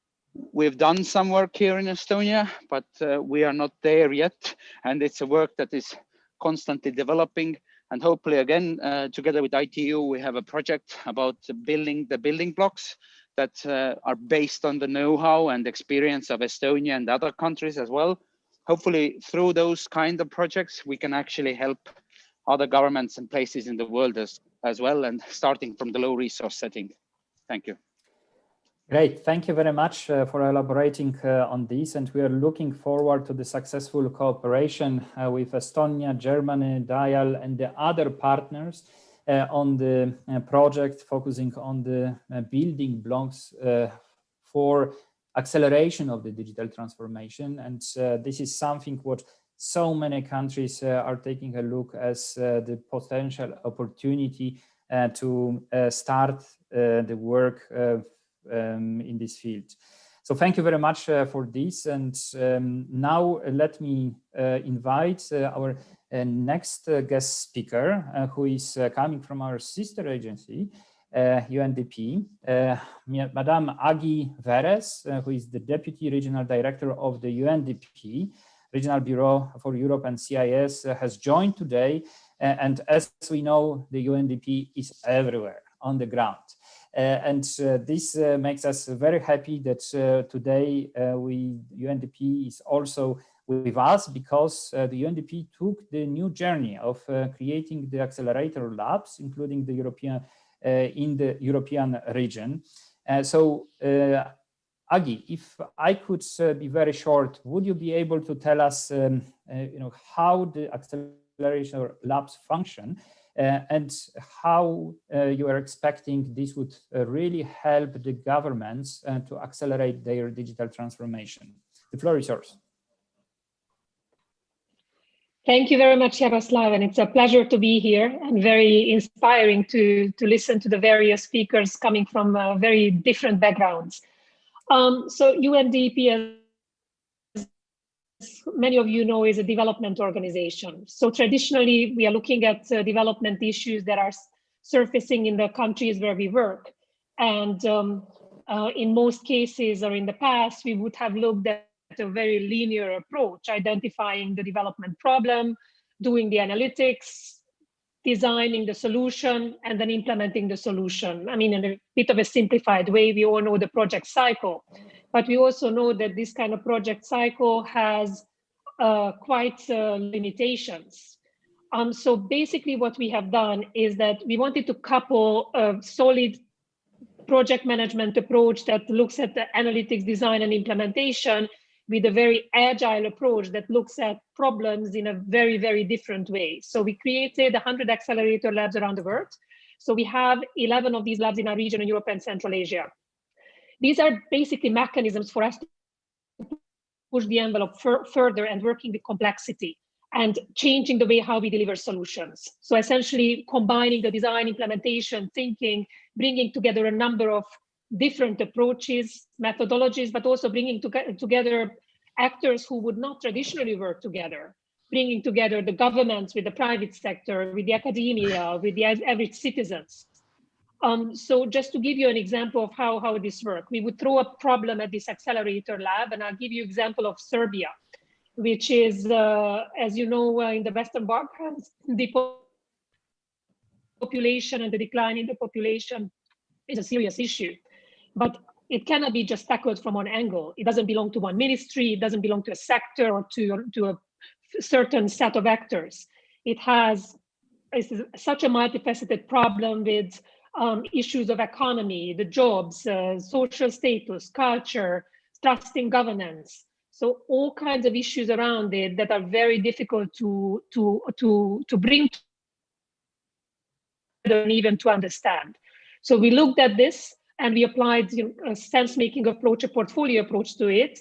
we've done some work here in Estonia, but we are not there yet. And it's a work that is constantly developing. And hopefully, again, together with ITU, we have a project about building the building blocks that are based on the know-how and experience of Estonia and other countries as well. Hopefully, through those kind of projects, we can actually help other governments and places in the world as well, and starting from the low resource setting. Thank you. Great, thank you very much for elaborating on this, and we are looking forward to the successful cooperation with Estonia, Germany, Dial, and the other partners on the project focusing on the building blocks for acceleration of the digital transformation. And this is something what so many countries are taking a look as the potential opportunity to start the work in this field. So thank you very much for this. And now let me invite our next guest speaker, who is coming from our sister agency, UNDP, Madame Agi Veres, who is the Deputy Regional Director of the UNDP, Regional Bureau for Europe and CIS, has joined today. And as we know, the UNDP is everywhere on the ground. And this makes us very happy that today UNDP is also with us, because the UNDP took the new journey of creating the accelerator labs, including the European in the European region. So Agi, if I could be very short, would you be able to tell us how the accelerator labs function and how you are expecting this would really help the governments to accelerate their digital transformation? The floor is yours. Thank you very much, Yaroslav, and it's a pleasure to be here and very inspiring to listen to the various speakers coming from very different backgrounds. So UNDP, as many of you know, is a development organization. So traditionally, we are looking at development issues that are surfacing in the countries where we work. And in most cases, or in the past, we would have looked at a very linear approach, identifying the development problem, doing the analytics, designing the solution, and then implementing the solution. I mean, in a bit of a simplified way, we all know the project cycle, but we also know that this kind of project cycle has quite limitations. So basically what we have done is that we wanted to couple a solid project management approach that looks at the analytics, design, and implementation with a very agile approach that looks at problems in a very, very different way. So we created 100 accelerator labs around the world. So we have 11 of these labs in our region in Europe and Central Asia. These are basically mechanisms for us to push the envelope further and working with complexity and changing the way how we deliver solutions. So essentially combining the design, implementation, thinking, bringing together a number of different approaches, methodologies, but also bringing together actors who would not traditionally work together, bringing together the governments with the private sector, with the academia, with the average citizens. So just to give you an example of how this works, we would throw a problem at this accelerator lab, and I'll give you an example of Serbia, which is, as you know, in the Western Balkans, the population and the decline in the population is a serious issue. But it cannot be just tackled from one angle. It doesn't belong to one ministry. It doesn't belong to a sector or to a certain set of actors. It's such a multifaceted problem with issues of economy, the jobs, social status, culture, trust in governance. So all kinds of issues around it that are very difficult to bring together and even to understand. So we looked at this and we applied a sense-making approach, a portfolio approach to it,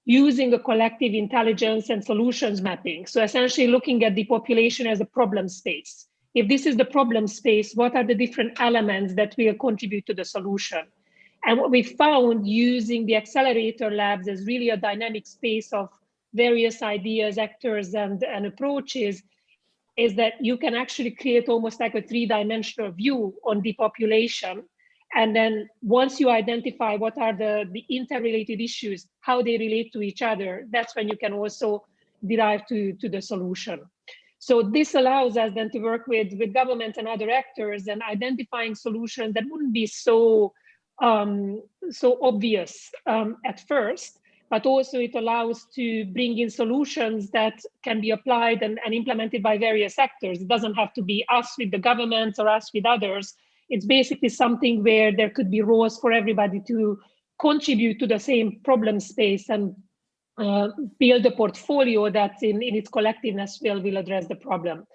using a collective intelligence and solutions mapping. So essentially looking at the population as a problem space. If this is the problem space, what are the different elements that will contribute to the solution? And what we found using the accelerator labs as really a dynamic space of various ideas, actors, and approaches is that you can actually create almost like a three-dimensional view on the population. And then once you identify what are the interrelated issues, how they relate to each other, that's when you can also derive to the solution. So this allows us then to work with government and other actors and identifying solutions that wouldn't be so obvious at first, but also it allows to bring in solutions that can be applied and implemented by various actors. It doesn't have to be us with the government or us with others. It's basically something where there could be roles for everybody to contribute to the same problem space and build a portfolio that in its collectiveness will address the problem.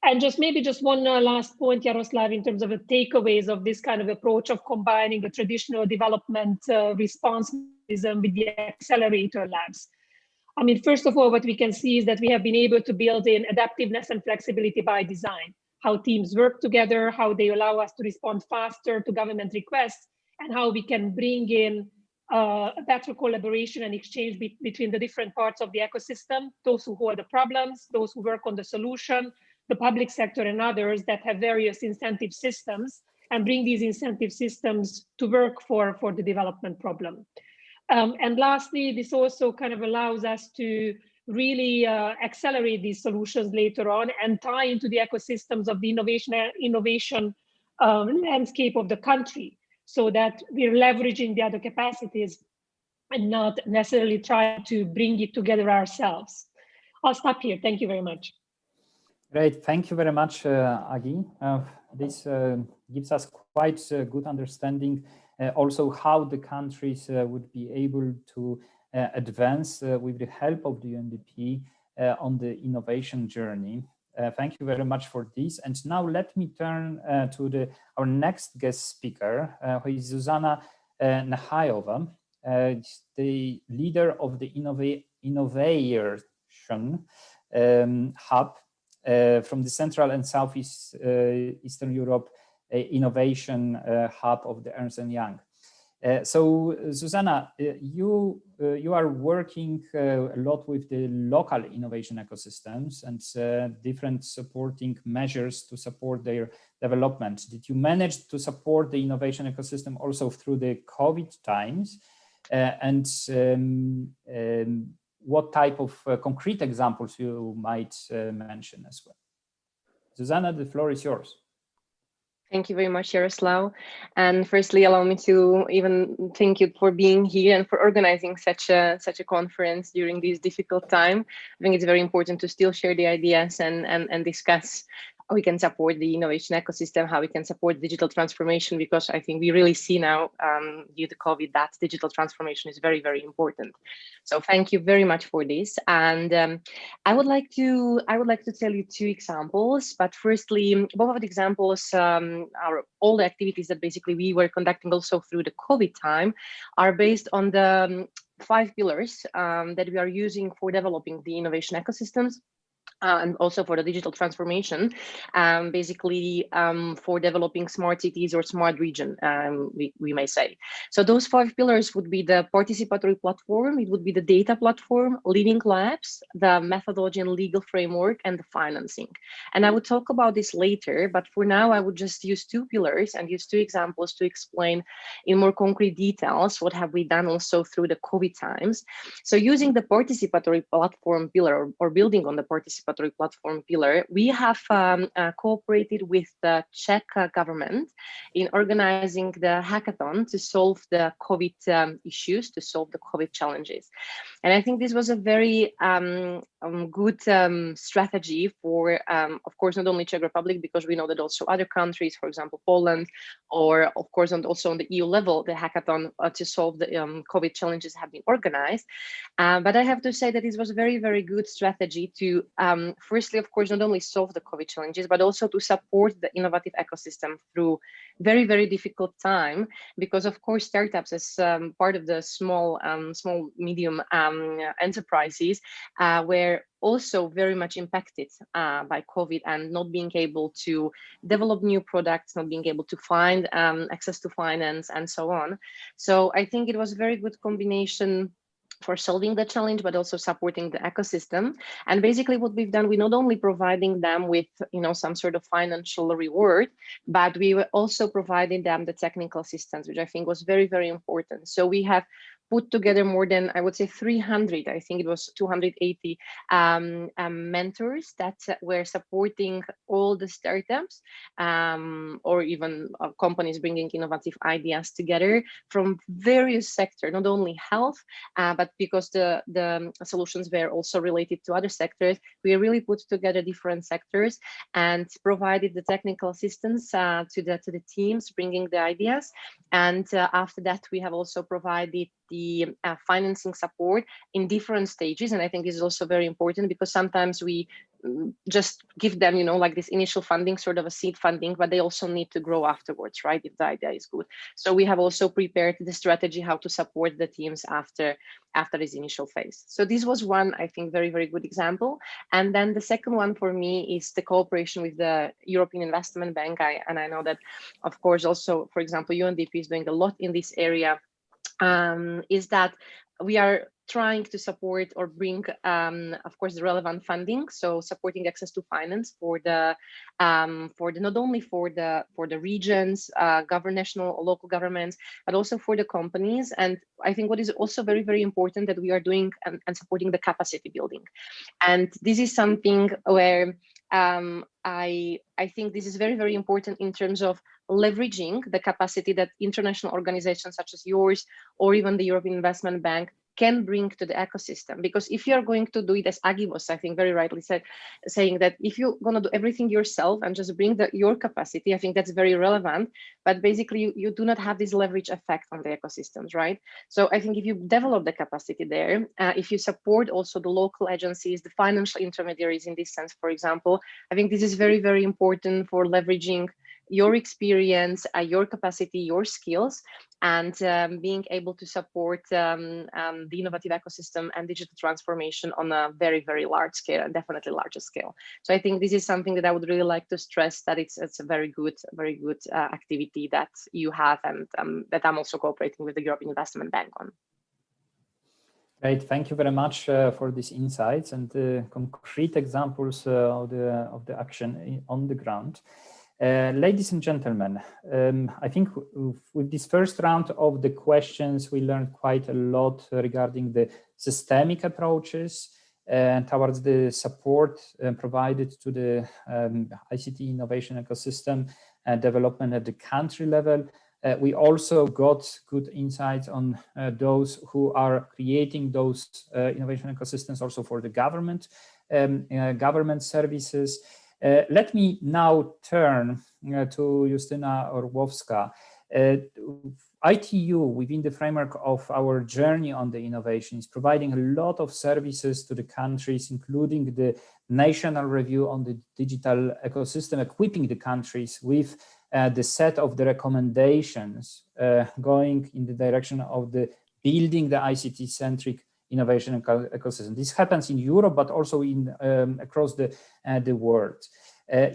And maybe just one last point, Yaroslav, in terms of the takeaways of this kind of approach of combining the traditional development response mechanism with the accelerator labs. I mean, first of all, what we can see is that we have been able to build in adaptiveness and flexibility by design, how teams work together, how they allow us to respond faster to government requests, and how we can bring in better collaboration and exchange between the different parts of the ecosystem, those who hold the problems, those who work on the solution, the public sector and others that have various incentive systems, and bring these incentive systems to work for the development problem. And lastly, this also kind of allows us to really accelerate these solutions later on and tie into the ecosystems of the innovation landscape of the country, so that we're leveraging the other capacities and not necessarily trying to bring it together ourselves. I'll stop here. Thank you very much. Great. Thank you very much, Agi. This gives us quite a good understanding also how the countries would be able to advance with the help of the UNDP on the innovation journey. Thank you very much for this. And now let me turn to our next guest speaker, who is Zuzana Nahayova, the leader of the Innovation Hub from the Central and Southeast Eastern Europe Innovation Hub of the Ernst & Young. So, Zuzana, you are working a lot with the local innovation ecosystems and different supporting measures to support their development. Did you manage to support the innovation ecosystem also through the COVID times? What type of concrete examples you might mention as well? Zuzana, the floor is yours. Thank you very much, Yaroslav. And firstly, allow me to even thank you for being here and for organizing such a conference during this difficult time. I think it's very important to still share the ideas and discuss how we can support the innovation ecosystem, how we can support digital transformation, because I think we really see now due to COVID that digital transformation is very, very important. So thank you very much for this. And I would like to tell you two examples, but firstly, both of the examples are all the activities that basically we were conducting also through the COVID time are based on the 5 pillars that we are using for developing the innovation ecosystems. And also for the digital transformation, basically for developing smart cities or smart region, we may say. So those 5 pillars would be the participatory platform, it would be the data platform, leading labs, the methodology and legal framework, and the financing. And I would talk about this later, but for now I would just use 2 pillars and use 2 examples to explain in more concrete details what have we done also through the COVID times. So using the participatory platform pillar or building on the participatory platform pillar, we have cooperated with the Czech government in organizing the hackathon to solve the COVID issues, to solve the COVID challenges. And I think this was a very good strategy for, of course, not only Czech Republic, because we know that also other countries, for example, Poland, or of course, and also on the EU level, the hackathon to solve the COVID challenges have been organized. But I have to say that this was a very, very good strategy to firstly, of course, not only solve the COVID challenges, but also to support the innovative ecosystem through very, very difficult time, because of course, startups as part of the small, medium enterprises were also very much impacted by COVID and not being able to develop new products, not being able to find access to finance and so on. So I think it was a very good combination for solving the challenge, but also supporting the ecosystem. And basically what we've done, we not only providing them with, some sort of financial reward, but we were also providing them the technical assistance, which I think was very, very important. So we have put together more than, I would say 300, I think it was 280 mentors that were supporting all the startups or even companies bringing innovative ideas together from various sectors, not only health, but because the solutions were also related to other sectors, we really put together different sectors and provided the technical assistance to the teams bringing the ideas. And after that, we have also provided the financing support in different stages. And I think this is also very important because sometimes we just give them, like this initial funding, sort of a seed funding, but they also need to grow afterwards, right? If the idea is good. So we have also prepared the strategy how to support the teams after this initial phase. So this was one, I think, very, very good example. And then the second one for me is the cooperation with the European Investment Bank. And I know that, of course, also, for example, UNDP is doing a lot in this area, is that we are trying to support or bring, of course, the relevant funding. So supporting access to finance for the not only for the regions, national or local governments, but also for the companies. And I think what is also very, very important that we are doing and supporting the capacity building. And this is something where I think this is very, very important in terms of leveraging the capacity that international organizations such as yours or even the European Investment Bank can bring to the ecosystem. Because if you're going to do it, as Agi was, I think, very rightly said, saying that if you're going to do everything yourself and just bring your capacity, I think that's very relevant. But basically, you do not have this leverage effect on the ecosystems, right? So I think if you develop the capacity there, if you support also the local agencies, the financial intermediaries in this sense, for example, I think this is very, very important for leveraging your experience, your capacity, your skills, and being able to support the innovative ecosystem and digital transformation on a very, very large scale, and definitely larger scale. So I think this is something that I would really like to stress, that it's a very good activity that you have, and that I'm also cooperating with the European Investment Bank on. Great, thank you very much for these insights and concrete examples of the action on the ground. Ladies and gentlemen, I think with this first round of the questions, we learned quite a lot regarding the systemic approaches towards the support provided to the ICT innovation ecosystem development at the country level. We also got good insights on those who are creating those innovation ecosystems also for the government services. Let me now turn to Justyna Orłowska. ITU, within the framework of our journey on the innovation, is providing a lot of services to the countries, including the national review on the digital ecosystem, equipping the countries with the set of the recommendations going in the direction of the building the ICT-centric innovation ecosystem. This happens in Europe, but also in across the world.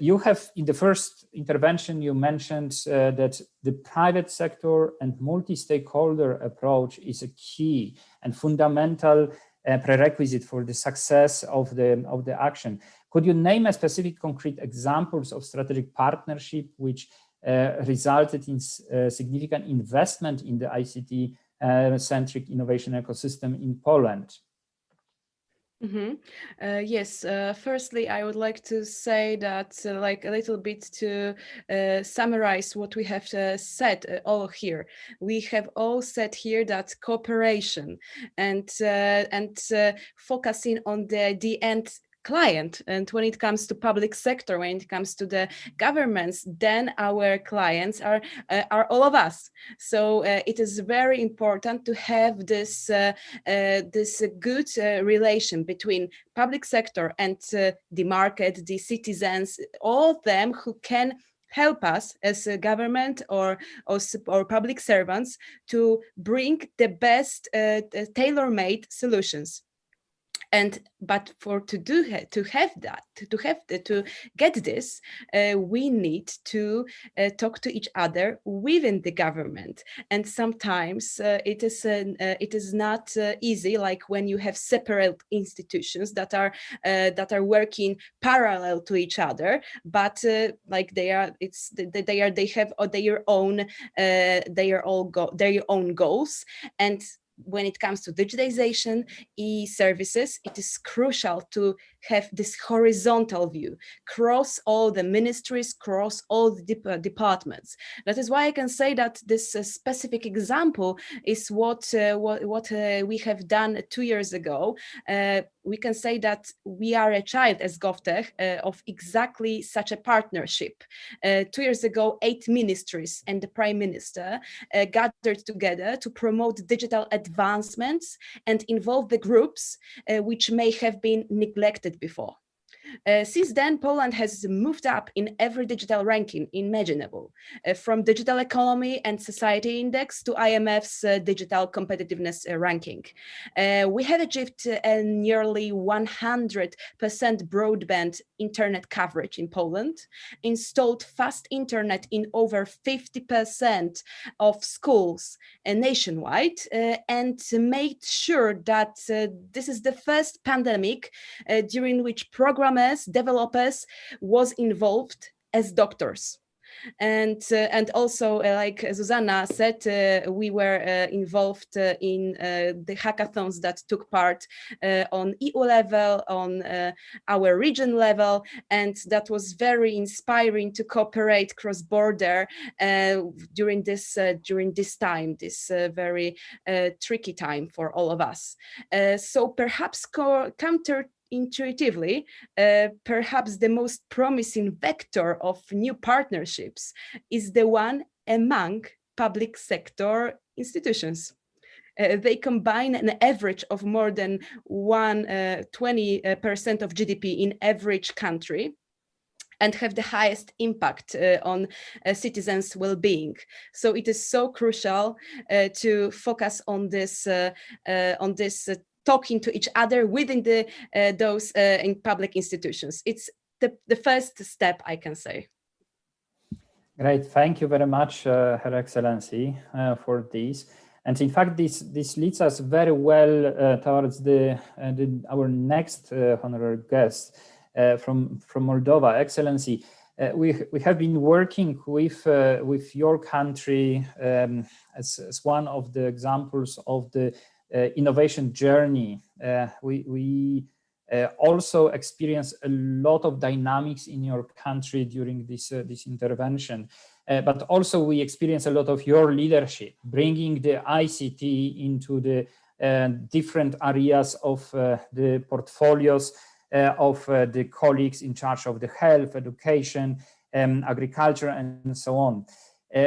You have, in the first intervention, you mentioned that the private sector and multi-stakeholder approach is a key and fundamental prerequisite for the success of the action. Could you name a specific concrete examples of strategic partnership which resulted in significant investment in the ICT centric innovation ecosystem in Poland? Yes, firstly, I would like to say that like a little bit to summarize what we have said all here. We have all said here that cooperation and focusing on the end client, and when it comes to public sector, when it comes to the governments, then our clients are all of us. So it is very important to have this this good relation between public sector and the market, the citizens, all of them who can help us as a government or public servants to bring the best tailor-made solutions. But to get this, we need to talk to each other within the government, and sometimes it is not easy. Like when you have separate institutions that are working parallel to each other, but like they have their own goals. And when it comes to digitization, e-services, it is crucial to have this horizontal view, cross all the ministries, cross all the departments. That is why I can say that this specific example is what we have done 2 years ago. We can say that we are a child as GovTech of exactly such a partnership. 2 years ago, 8 ministries and the Prime Minister gathered together to promote digital advancements and involve the groups which may have been neglected before. Since then, Poland has moved up in every digital ranking imaginable, from Digital Economy and Society Index to IMF's Digital Competitiveness Ranking. We have achieved nearly 100% broadband internet coverage in Poland, installed fast internet in over 50% of schools nationwide, and made sure that this is the first pandemic during which programmers, developers was involved as doctors. And also, like Zuzanna said, we were involved in the hackathons that took part on EU level, on our region level, and that was very inspiring to cooperate cross-border during this time, this very tricky time for all of us. So perhaps counterintuitively, perhaps the most promising vector of new partnerships is the one among public sector institutions. They combine an average of more than 20% of GDP in average country and have the highest impact on citizens' well-being. So it is so crucial to focus on this talking to each other within those in public institutions. It's the first step, I can say. Great, thank you very much, Her Excellency, for this. And in fact, this leads us very well towards our next honorary guest from Moldova. Excellency, we have been working with your country as one of the examples of the innovation journey. We also experience a lot of dynamics in your country during this intervention, but also we experience a lot of your leadership, bringing the ICT into the different areas of the portfolios of the colleagues in charge of the health, education, agriculture, and so on.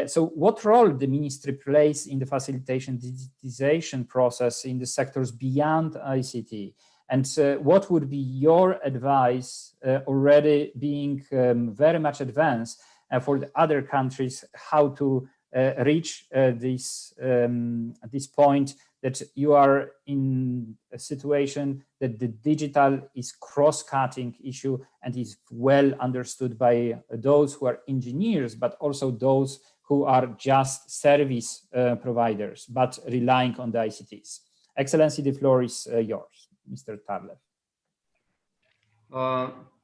So what role the ministry plays in the facilitation digitization process in the sectors beyond ICT? And what would be your advice, already being very much advanced, for the other countries, how to reach this point that you are in a situation that the digital is cross-cutting issue and is well understood by those who are engineers, but also those who are just service providers, but relying on the ICTs. Excellency, the floor is yours, Mr. Tarlev.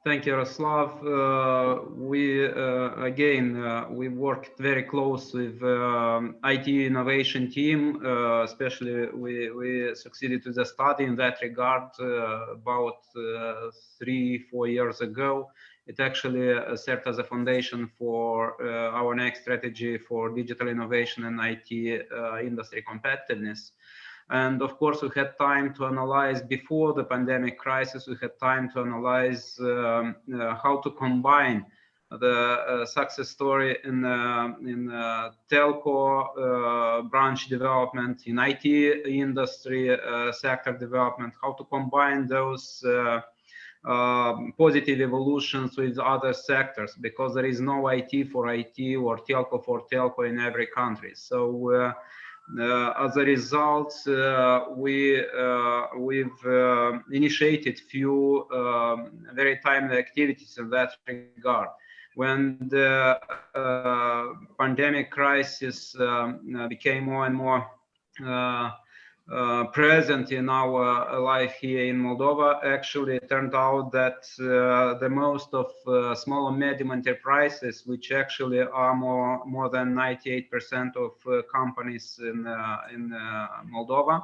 Thank you, Yaroslav. We worked very close with IT innovation team. Especially, we succeeded to the study in that regard about 3-4 years ago. It actually served as a foundation for our next strategy for digital innovation and IT industry competitiveness. And of course, we had time to analyze before the pandemic crisis. We had time to analyze how to combine the success story in telco branch development, in IT industry sector development, how to combine those positive evolutions with other sectors, because there is no IT for IT or telco for telco in every country. So as a result, we've initiated few very timely activities in that regard. When the pandemic crisis became more and more present in our life here in Moldova, actually it turned out that the most of small and medium enterprises, which actually are more than 98% of companies in Moldova,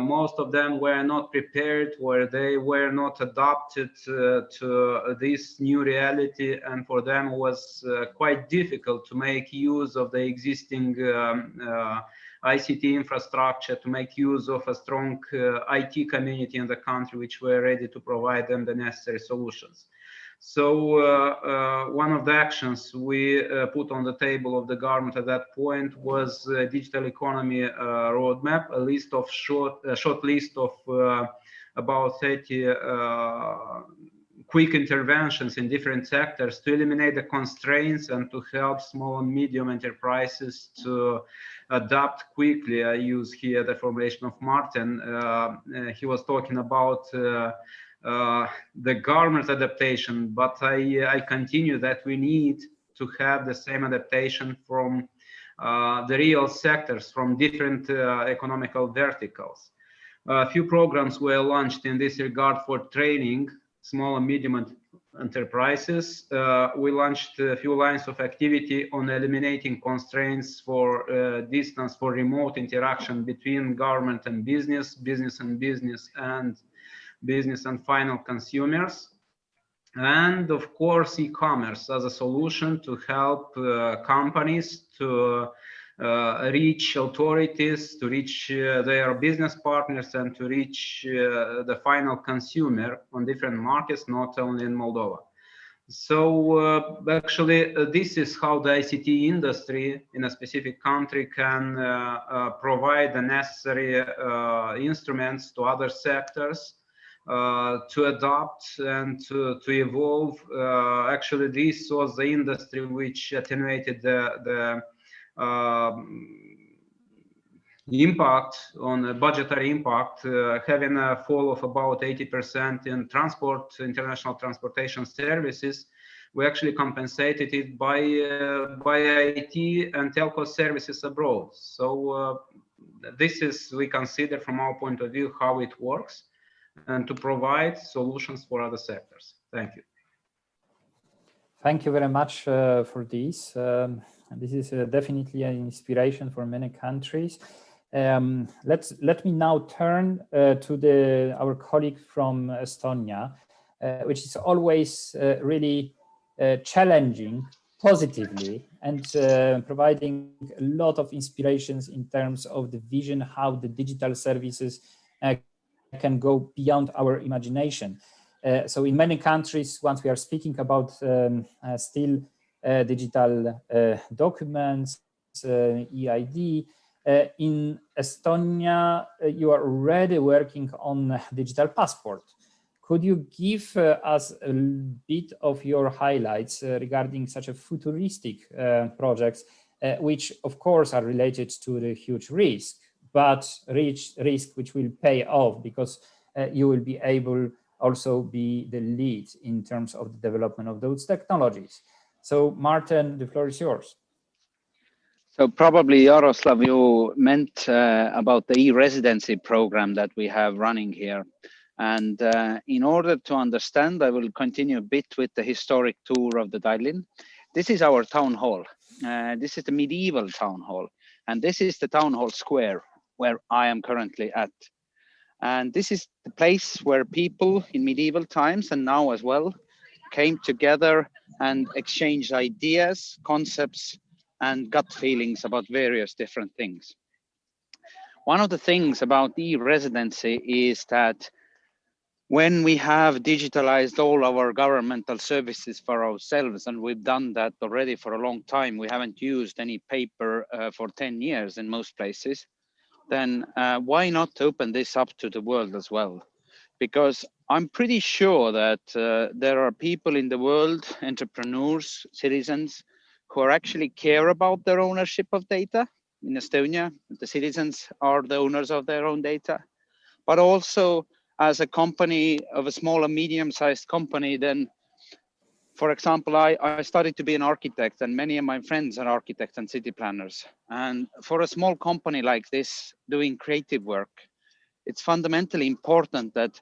most of them were not prepared, or they were not adapted to this new reality, and for them it was quite difficult to make use of the existing ICT infrastructure, to make use of a strong IT community in the country, which were ready to provide them the necessary solutions. So one of the actions we put on the table of the government at that point was a digital economy roadmap, a short list of about 30 quick interventions in different sectors to eliminate the constraints and to help small and medium enterprises to adapt quickly. I use here the formulation of Martin. He was talking about the government adaptation, but I continue that we need to have the same adaptation from the real sectors, from different economical verticals. A few programs were launched in this regard for training small and medium enterprises. We launched a few lines of activity on eliminating constraints for distance for remote interaction between government and business, business and business, and business and final consumers. And of course, e-commerce as a solution to help companies to reach authorities, to reach their business partners, and to reach the final consumer on different markets, not only in Moldova. So actually, this is how the ICT industry in a specific country can provide the necessary instruments to other sectors to adapt and to evolve. Actually, this was the industry which attenuated the impact on the budgetary impact, having a fall of about 80% in transport, international transportation services. We actually compensated it by IT and telco services abroad. So this is, we consider from our point of view, how it works, and to provide solutions for other sectors. Thank you. Thank you very much for this. This is definitely an inspiration for many countries. Let me now turn to our colleague from Estonia, which is always really challenging positively and providing a lot of inspirations in terms of the vision, how the digital services can go beyond our imagination. So in many countries, once we are speaking about still digital documents, EID, in Estonia, you are already working on digital passport. Could you give us a bit of your highlights regarding such a futuristic projects, which of course are related to the huge risk, but risk which will pay off because you will be able also be the lead in terms of the development of those technologies. So Martin, the floor is yours. So probably, Yaroslav, you meant about the e-residency program that we have running here. And in order to understand, I will continue a bit with the historic tour of the Tallinn. This is our town hall. This is the medieval town hall. And this is the town hall square where I am currently at. And this is the place where people in medieval times and now as well came together and exchanged ideas, concepts, and gut feelings about various different things. One of the things about e-residency is that when we have digitalized all our governmental services for ourselves, and we've done that already for a long time, we haven't used any paper for 10 years in most places, then why not open this up to the world as well? Because I'm pretty sure that there are people in the world, entrepreneurs, citizens, who are actually care about their ownership of data. In Estonia, the citizens are the owners of their own data. But also as a company of a small and medium-sized company, then, for example, I started to be an architect, and many of my friends are architects and city planners. And for a small company like this, doing creative work, it's fundamentally important that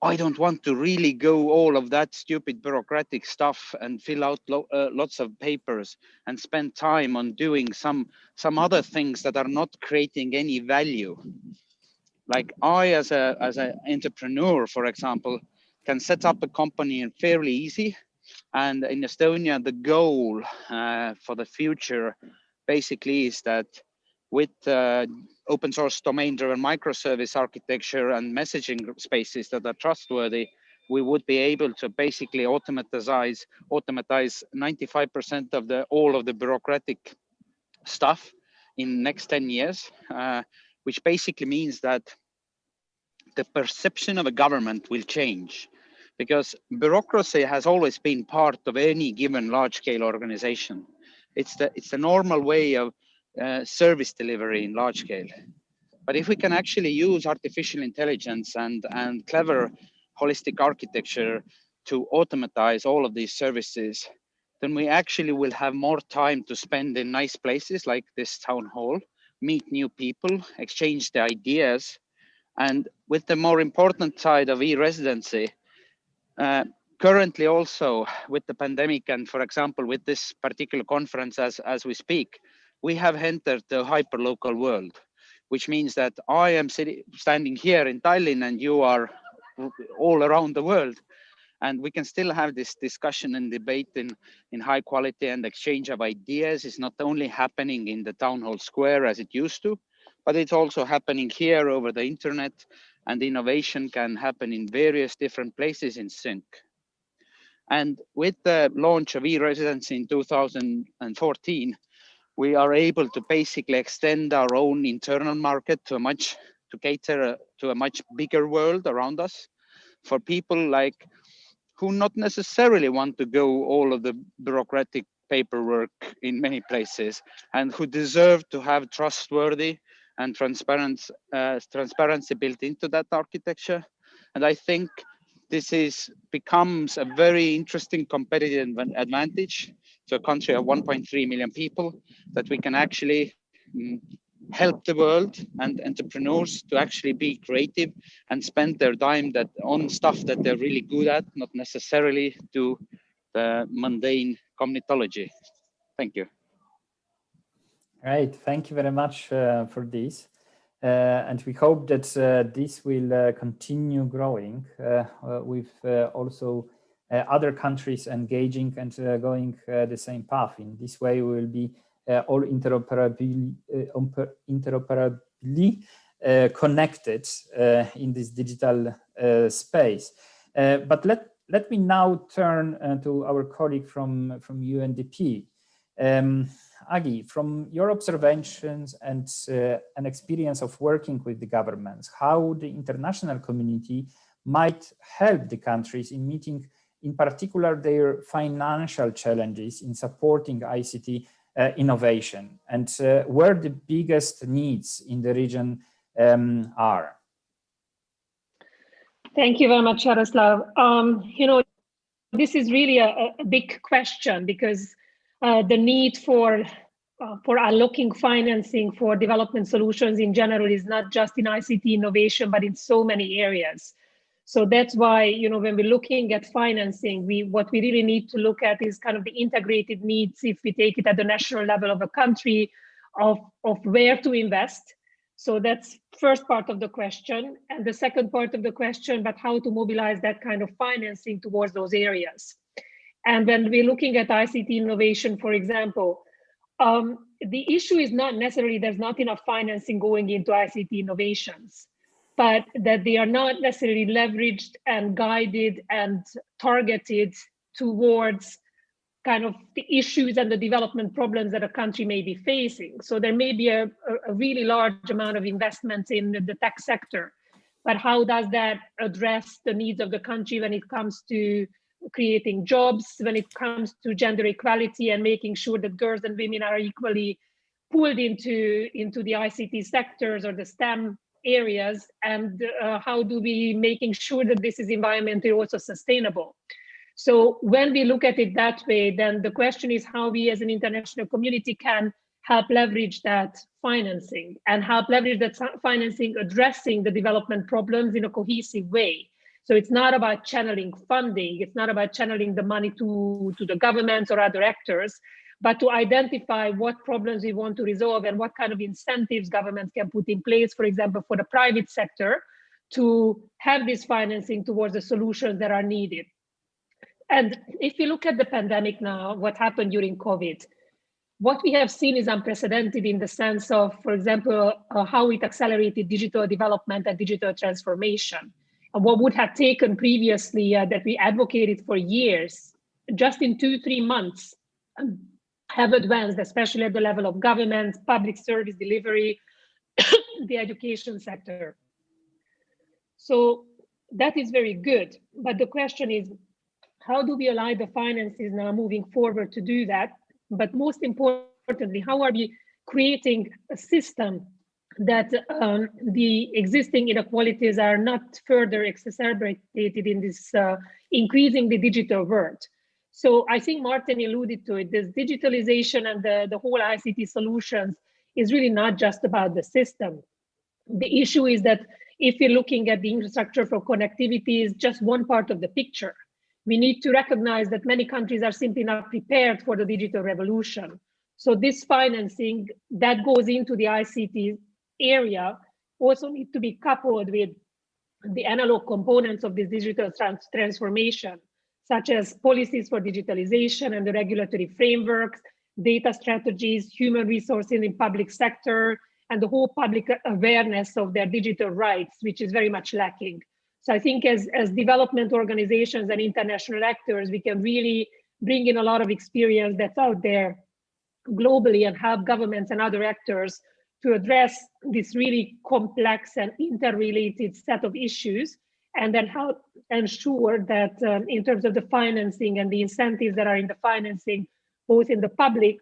I don't want to really go all of that stupid bureaucratic stuff and fill out lots of papers and spend time on doing some other things that are not creating any value. Like I, as an entrepreneur, for example, can set up a company fairly easy. And in Estonia, the goal for the future basically is that with open source domain-driven microservice architecture and messaging spaces that are trustworthy, we would be able to basically automatize 95% of all of the bureaucratic stuff in next 10 years, which basically means that the perception of a government will change, because bureaucracy has always been part of any given large-scale organization. It's the normal way of service delivery in large scale. But if we can actually use artificial intelligence and clever holistic architecture to automatize all of these services, then we actually will have more time to spend in nice places like this town hall, meet new people, exchange the ideas. And with the more important side of e-residency, currently also with the pandemic and, for example, with this particular conference as we speak, we have entered the hyperlocal world, which means that I am standing here in Tallinn and you are all around the world. And we can still have this discussion and debate in high quality, and exchange of ideas is not only happening in the town hall square as it used to, but it's also happening here over the internet, and innovation can happen in various different places in sync. And with the launch of e-residency in 2014, we are able to basically extend our own internal market to cater to a much bigger world around us for people like who not necessarily want to go all of the bureaucratic paperwork in many places, and who deserve to have trustworthy and transparency built into that architecture. And I think this becomes a very interesting competitive advantage to a country of 1.3 million people, that we can actually help the world and entrepreneurs to actually be creative and spend their time on stuff that they're really good at, not necessarily do the mundane cognitology. Thank you. Right, thank you very much for this. And we hope that this will continue growing with also other countries engaging and going the same path. In this way, we will be all interoperably connected in this digital space. But let me now turn to our colleague from UNDP. Agi, from your observations and an experience of working with the governments, how the international community might help the countries in meeting, in particular, their financial challenges in supporting ICT innovation, and where the biggest needs in the region are? Thank you very much, Yaroslav. This is really a big question, because the need for unlocking financing for development solutions in general is not just in ICT innovation, but in so many areas. So that's why, when we're looking at financing, what we really need to look at is kind of the integrated needs, if we take it at the national level of a country, of where to invest. So that's first part of the question. And the second part of the question, but how to mobilize that kind of financing towards those areas. And when we're looking at ICT innovation, for example, the issue is not necessarily there's not enough financing going into ICT innovations, but that they are not necessarily leveraged and guided and targeted towards kind of the issues and the development problems that a country may be facing. So there may be a really large amount of investments in the tech sector, but how does that address the needs of the country when it comes to creating jobs, when it comes to gender equality and making sure that girls and women are equally pulled into the ICT sectors or the STEM areas, and how do we making sure that this is environmentally also sustainable? So when we look at it that way, then the question is how we as an international community can help leverage that financing and help leverage that financing addressing the development problems in a cohesive way. So it's not about channeling funding, it's not about channeling the money to the governments or other actors, but to identify what problems we want to resolve and what kind of incentives governments can put in place, for example, for the private sector to have this financing towards the solutions that are needed. And if you look at the pandemic now, what happened during COVID, what we have seen is unprecedented in the sense of, for example, how it accelerated digital development and digital transformation. And what would have taken previously that we advocated for years, just in 2-3 months, have advanced, especially at the level of government, public service delivery, the education sector. So that is very good. But the question is, how do we align the finances now moving forward to do that? But most importantly, how are we creating a system that the existing inequalities are not further exacerbated in this increasingly digital world? So I think Martin alluded to it, this digitalization and the whole ICT solutions is really not just about the system. The issue is that if you're looking at the infrastructure for connectivity is just one part of the picture. we need to recognize that many countries are simply not prepared for the digital revolution. So this financing that goes into the ICT area also needs to be coupled with the analog components of this digital transformation, such as policies for digitalization and the regulatory frameworks, data strategies, human resources in public sector, and the whole public awareness of their digital rights, which is very much lacking. So I think as development organizations and international actors, we can really bring in a lot of experience that's out there globally and help governments and other actors to address this really complex and interrelated set of issues, and then help ensure that in terms of the financing and the incentives that are in the financing, both in the public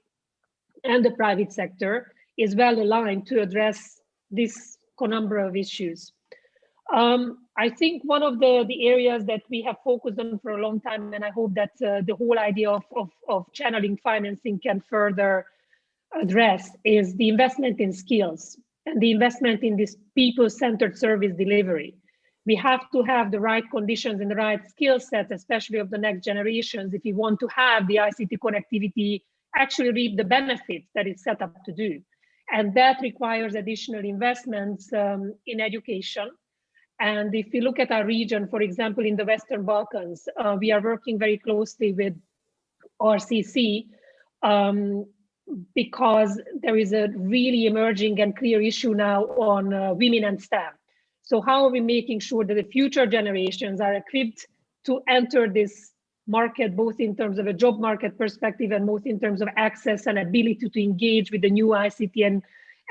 and the private sector, is well aligned to address this conundrum of issues. I think one of the areas that we have focused on for a long time, and I hope that the whole idea of channeling financing can further address, is the investment in skills and the investment in this people-centered service delivery. We have to have the right conditions and the right skill sets, especially of the next generations, if we want to have the ICT connectivity actually reap the benefits that it's set up to do. And that requires additional investments in education. And if you look at our region, for example, in the Western Balkans, we are working very closely with RCC because there is a really emerging and clear issue now on women and STEM. So how are we making sure that the future generations are equipped to enter this market, both in terms of a job market perspective and both in terms of access and ability to engage with the new ICT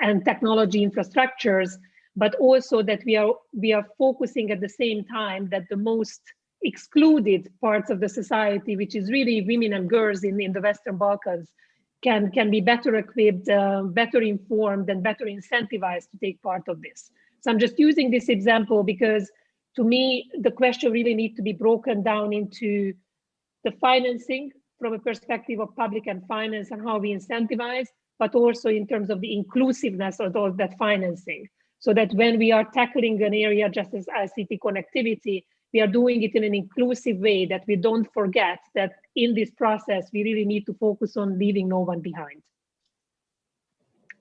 and technology infrastructures, but also that we are focusing at the same time that the most excluded parts of the society, which is really women and girls in the Western Balkans, can be better equipped, better informed, and better incentivized to take part of this. So I'm just using this example because, to me, the question really needs to be broken down into the financing from a perspective of public and finance and how we incentivize, but also in terms of the inclusiveness of all that financing, so that when we are tackling an area just as ICT connectivity, we are doing it in an inclusive way, that we don't forget that in this process, we really need to focus on leaving no one behind.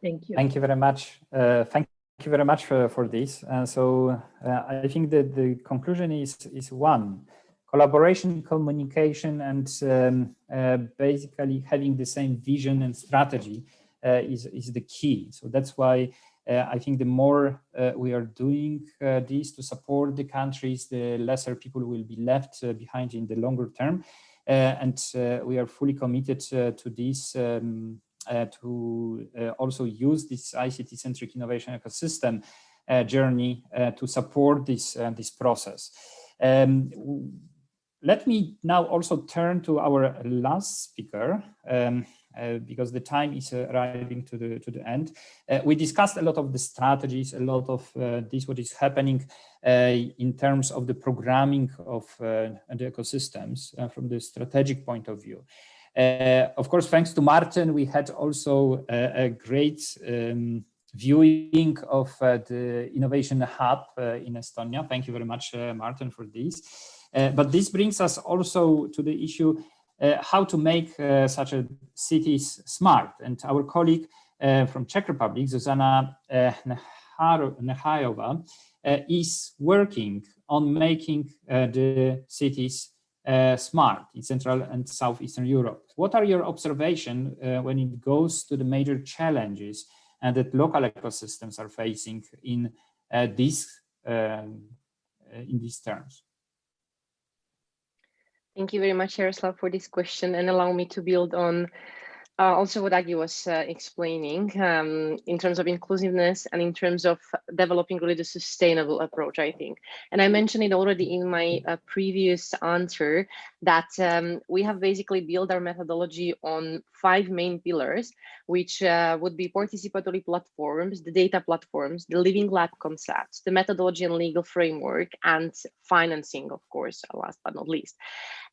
Thank you. Thank you very much. Thank you very much for this. So I think that the conclusion is one: collaboration, communication, and basically having the same vision and strategy is the key. So that's why I think the more we are doing this to support the countries, the lesser people will be left behind in the longer term. And we are fully committed to this, to also use this ICT-centric innovation ecosystem journey to support this process. Let me now also turn to our last speaker, because the time is arriving to the end. We discussed a lot of the strategies, a lot of what is happening in terms of the programming of the ecosystems from the strategic point of view. Of course, thanks to Martin, we had also a great viewing of the Innovation Hub in Estonia. Thank you very much, Martin, for this. But this brings us also to the issue how to make such a cities smart. And our colleague from Czech Republic, Zuzana Nechajová, is working on making the cities smart in Central and Southeastern Europe. What are your observations when it goes to the major challenges that local ecosystems are facing in these terms? Thank you very much, Jaroslav, for this question, and allow me to build on also what Agi was explaining in terms of inclusiveness and in terms of developing really the sustainable approach, I think. And I mentioned it already in my previous answer that we have basically built our methodology on 5 main pillars, which would be participatory platforms, the data platforms, the living lab concepts, the methodology and legal framework, and financing, of course, last but not least.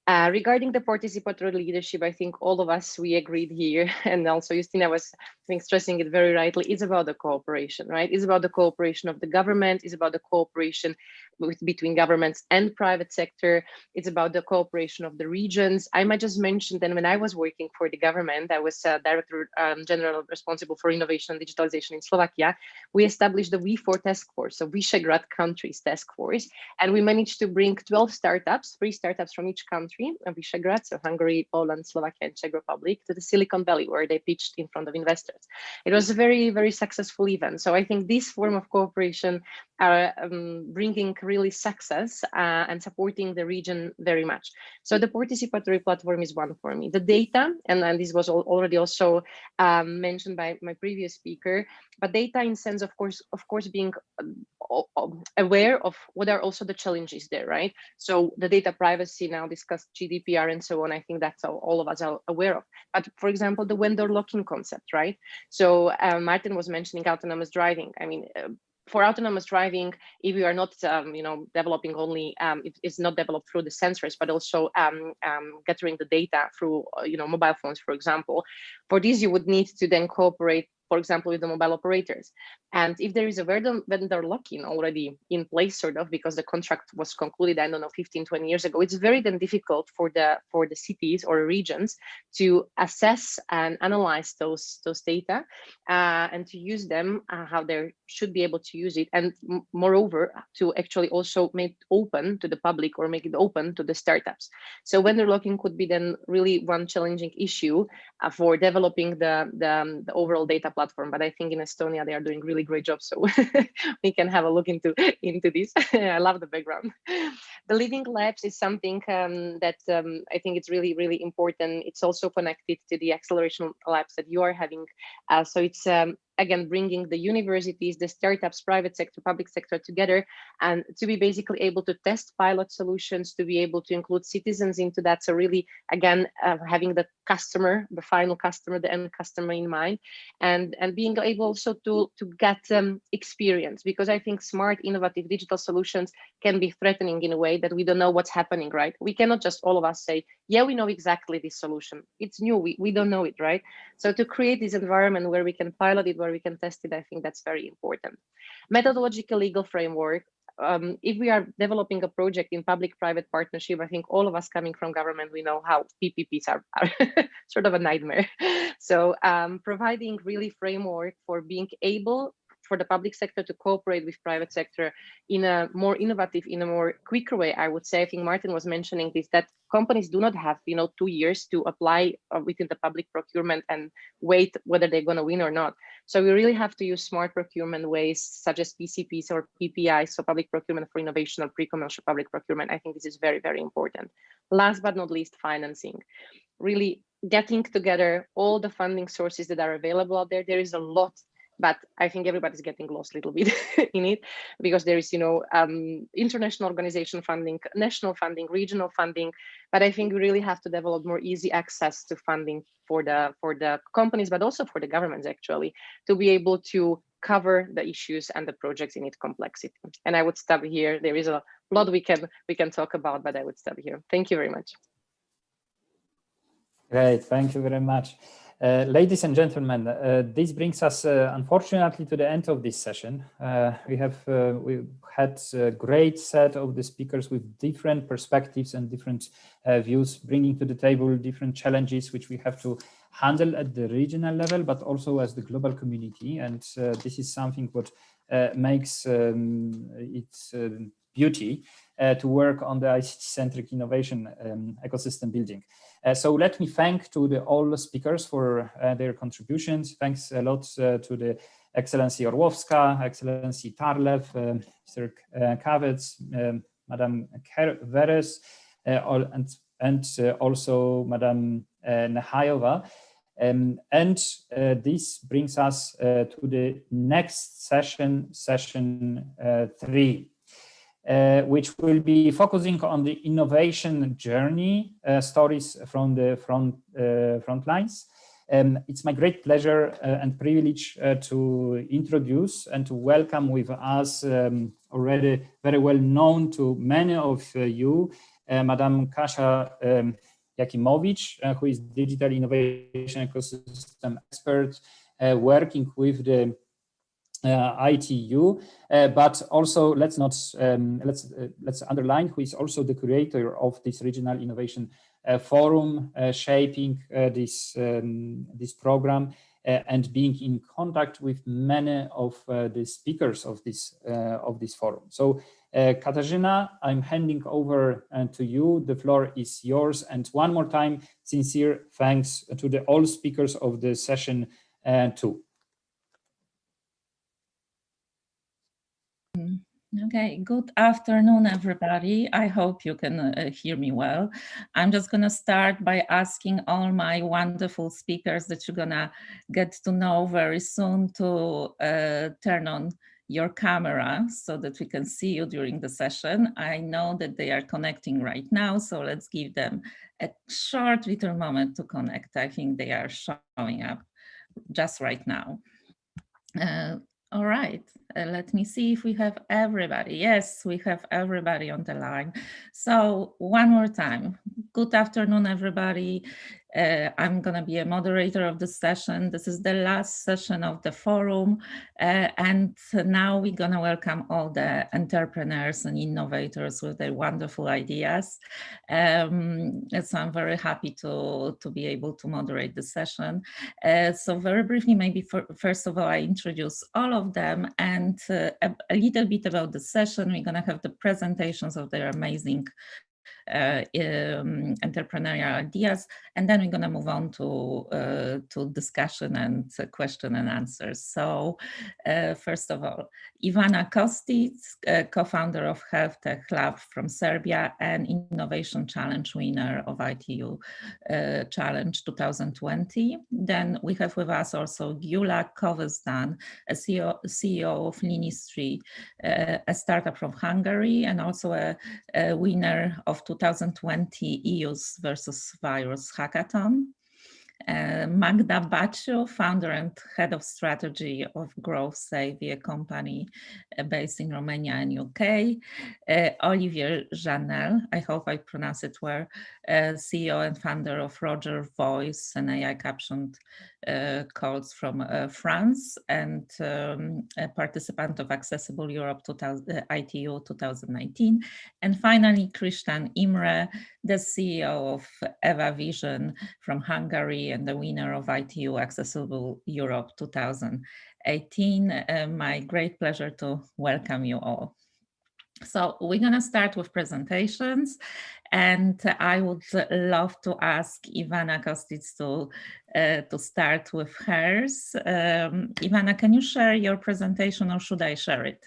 Regarding the participatory leadership, I think all of us, we agreed here, and also Justina was think stressing it very rightly, it's about the cooperation, right? It's about the cooperation of the government, it's about the cooperation between governments and private sector. It's about the cooperation of the regions. I might just mention that when I was working for the government, I was Director General responsible for innovation and digitalization in Slovakia. We established the V4 task force, so Visegrad countries task force, and we managed to bring 12 startups, 3 startups from each country, Visegrad, so Hungary, Poland, Slovakia, and Czech Republic, to the Silicon Valley, where they pitched in front of investors. It was a very, very successful event. So I think this form of cooperation are bringing really success and supporting the region very much. So the participatory platform is one for me. The data, and this was already also mentioned by my previous speaker, but data in sense, of course, being aware of what are also the challenges there, right? So the data privacy, now discussed GDPR and so on, I think that's all of us are aware of. But for example, the vendor lock-in concept, right? So Martin was mentioning autonomous driving. I mean, for autonomous driving, if you are not, developing only, it's not developed through the sensors, but also gathering the data through, mobile phones, for example. For this, you would need to then cooperate, for example, with the mobile operators. And if there is a vendor lock-in already in place, sort of, because the contract was concluded, I don't know, 15, 20 years ago, it's very then difficult for the cities or regions to assess and analyze those data and to use them how they should be able to use it. And moreover, to actually also make it open to the public or make it open to the startups. So vendor lock-in could be then really one challenging issue for developing the overall data platform. But I think in Estonia, they are doing really great job. So we can have a look into this. I love the background. The living labs is something that I think it's really, really important. It's also connected to the acceleration labs that you are having. So it's again, bringing the universities, the startups, private sector, public sector together, and to be basically able to test pilot solutions, to be able to include citizens into that. So really, again, having the customer, the final customer, the end customer in mind, and being able also to get experience, because I think smart, innovative digital solutions can be threatening in a way that we don't know what's happening, right? We cannot just all of us say, yeah, we know exactly this solution. It's new, we don't know it, right? So to create this environment where we can pilot it, where we can test it, I think that's very important. Methodological legal framework. If we are developing a project in public-private partnership, I think all of us coming from government, we know how PPPs are sort of a nightmare. So providing really framework for being able for the public sector to cooperate with private sector in a more innovative, in a more quicker way, I would say. I think Martin was mentioning this, that companies do not have 2 years to apply within the public procurement and wait whether they're going to win or not. So we really have to use smart procurement ways such as PCPs or PPIs, so public procurement for innovation or pre-commercial public procurement. I think this is very, very important. Last but not least, financing. Really getting together all the funding sources that are available out there. There is a lot, but I think everybody's getting lost a little bit in it, because there is, international organization funding, national funding, regional funding. But I think we really have to develop more easy access to funding for the companies, but also for the governments, actually, to be able to cover the issues and the projects in its complexity. And I would stop here. There is a lot we can talk about, but I would stop here. Thank you very much. Great, thank you very much. Ladies and gentlemen, this brings us, unfortunately, to the end of this session. We had a great set of the speakers with different perspectives and different views, bringing to the table different challenges which we have to handle at the regional level, but also as the global community. And this is something what makes its beauty to work on the ICT-centric innovation ecosystem building. So let me thank to all the speakers for their contributions. Thanks a lot to the Excellency Orłowska, Excellency Tarlew, Mr. Kawec, Madam Veres, and also Madam Nehayova. And this brings us to the next session, session 3. Which will be focusing on the innovation journey, stories from the front lines. It's my great pleasure and privilege to introduce and to welcome with us already very well known to many of you, Madam Kasia Jakimowicz, who is digital innovation ecosystem expert working with the ITU, but also let's underline who is also the creator of this regional innovation forum, shaping this program and being in contact with many of the speakers of this forum. So Katarzyna, I'm handing over to you. The floor is yours. And one more time, sincere thanks to all speakers of the session too. Okay, good afternoon, everybody. I hope you can hear me well. I'm just going to start by asking all my wonderful speakers that you're going to get to know very soon to turn on your camera so that we can see you during the session. I know that they are connecting right now, so let's give them a short little moment to connect. I think they are showing up just right now. All right, let me see if we have everybody. Yes, we have everybody on the line. So one more time, good afternoon, everybody. I'm gonna be a moderator of the session. This is the last session of the forum. And now we're gonna welcome all the entrepreneurs and innovators with their wonderful ideas. So I'm very happy to be able to moderate the session. So very briefly, maybe first of all, I introduce all of them and a little bit about the session. We're gonna have the presentations of their amazing entrepreneurial ideas, and then we're going to move on to discussion and question and answers. So first of all, Ivana Kostic, co-founder of Health Tech Lab from Serbia and Innovation Challenge winner of ITU Challenge 2020. Then we have with us also Gyula Kovesdan, a CEO of Linistry, a startup from Hungary, and also a winner of 2020 EU's versus Virus Hackathon. Magda Baciu, founder and head of strategy of Growth Savvy, a company based in Romania and UK. Olivier Janel, I hope I pronounce it well, CEO and founder of Roger Voice, an AI captioned calls from France, and a participant of Accessible Europe ITU 2019. And finally, Christian Imre, the CEO of Eva Vision from Hungary and the winner of ITU Accessible Europe 2018. My great pleasure to welcome you all. So we're going to start with presentations, and I would love to ask Ivana Kostic to start with hers. Ivana, can you share your presentation, or should I share it?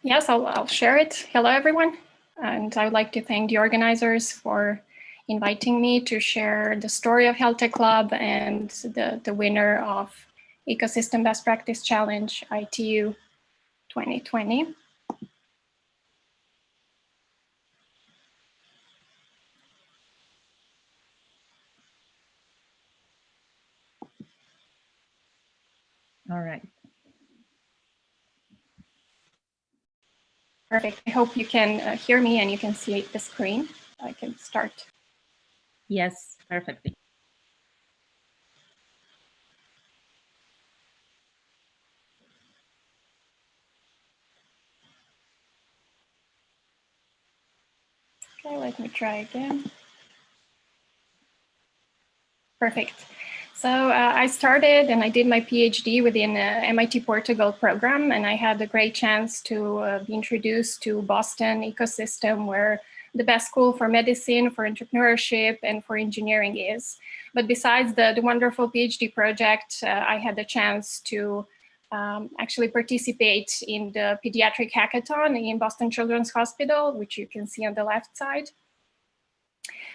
Yes, I'll share it. Hello, everyone. And I would like to thank the organizers for inviting me to share the story of Health Tech Lab and the winner of Ecosystem Best Practice Challenge ITU 2020. All right. Perfect. I hope you can hear me and you can see the screen. I can start. Yes, perfectly. Okay, let me try again. Perfect. So I started and I did my PhD within MIT Portugal program, and I had the great chance to be introduced to Boston ecosystem, where the best school for medicine, for entrepreneurship, and for engineering is. But besides the wonderful PhD project, I had the chance to actually participate in the pediatric hackathon in Boston Children's Hospital, which you can see on the left side.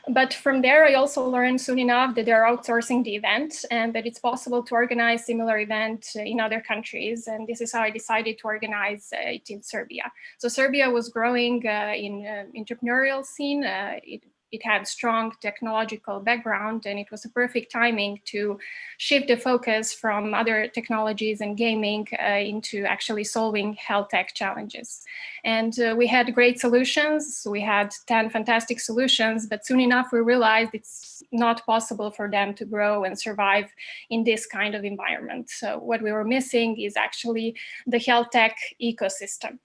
But from there, I also learned soon enough that they're outsourcing the event and that it's possible to organize similar events in other countries. And this is how I decided to organize it in Serbia. So Serbia was growing in entrepreneurial scene. It it had strong technological background, and it was a perfect timing to shift the focus from other technologies and gaming into actually solving health tech challenges. And we had great solutions. We had 10 fantastic solutions, but soon enough we realized it's not possible for them to grow and survive in this kind of environment. So what we were missing is actually the health tech ecosystem.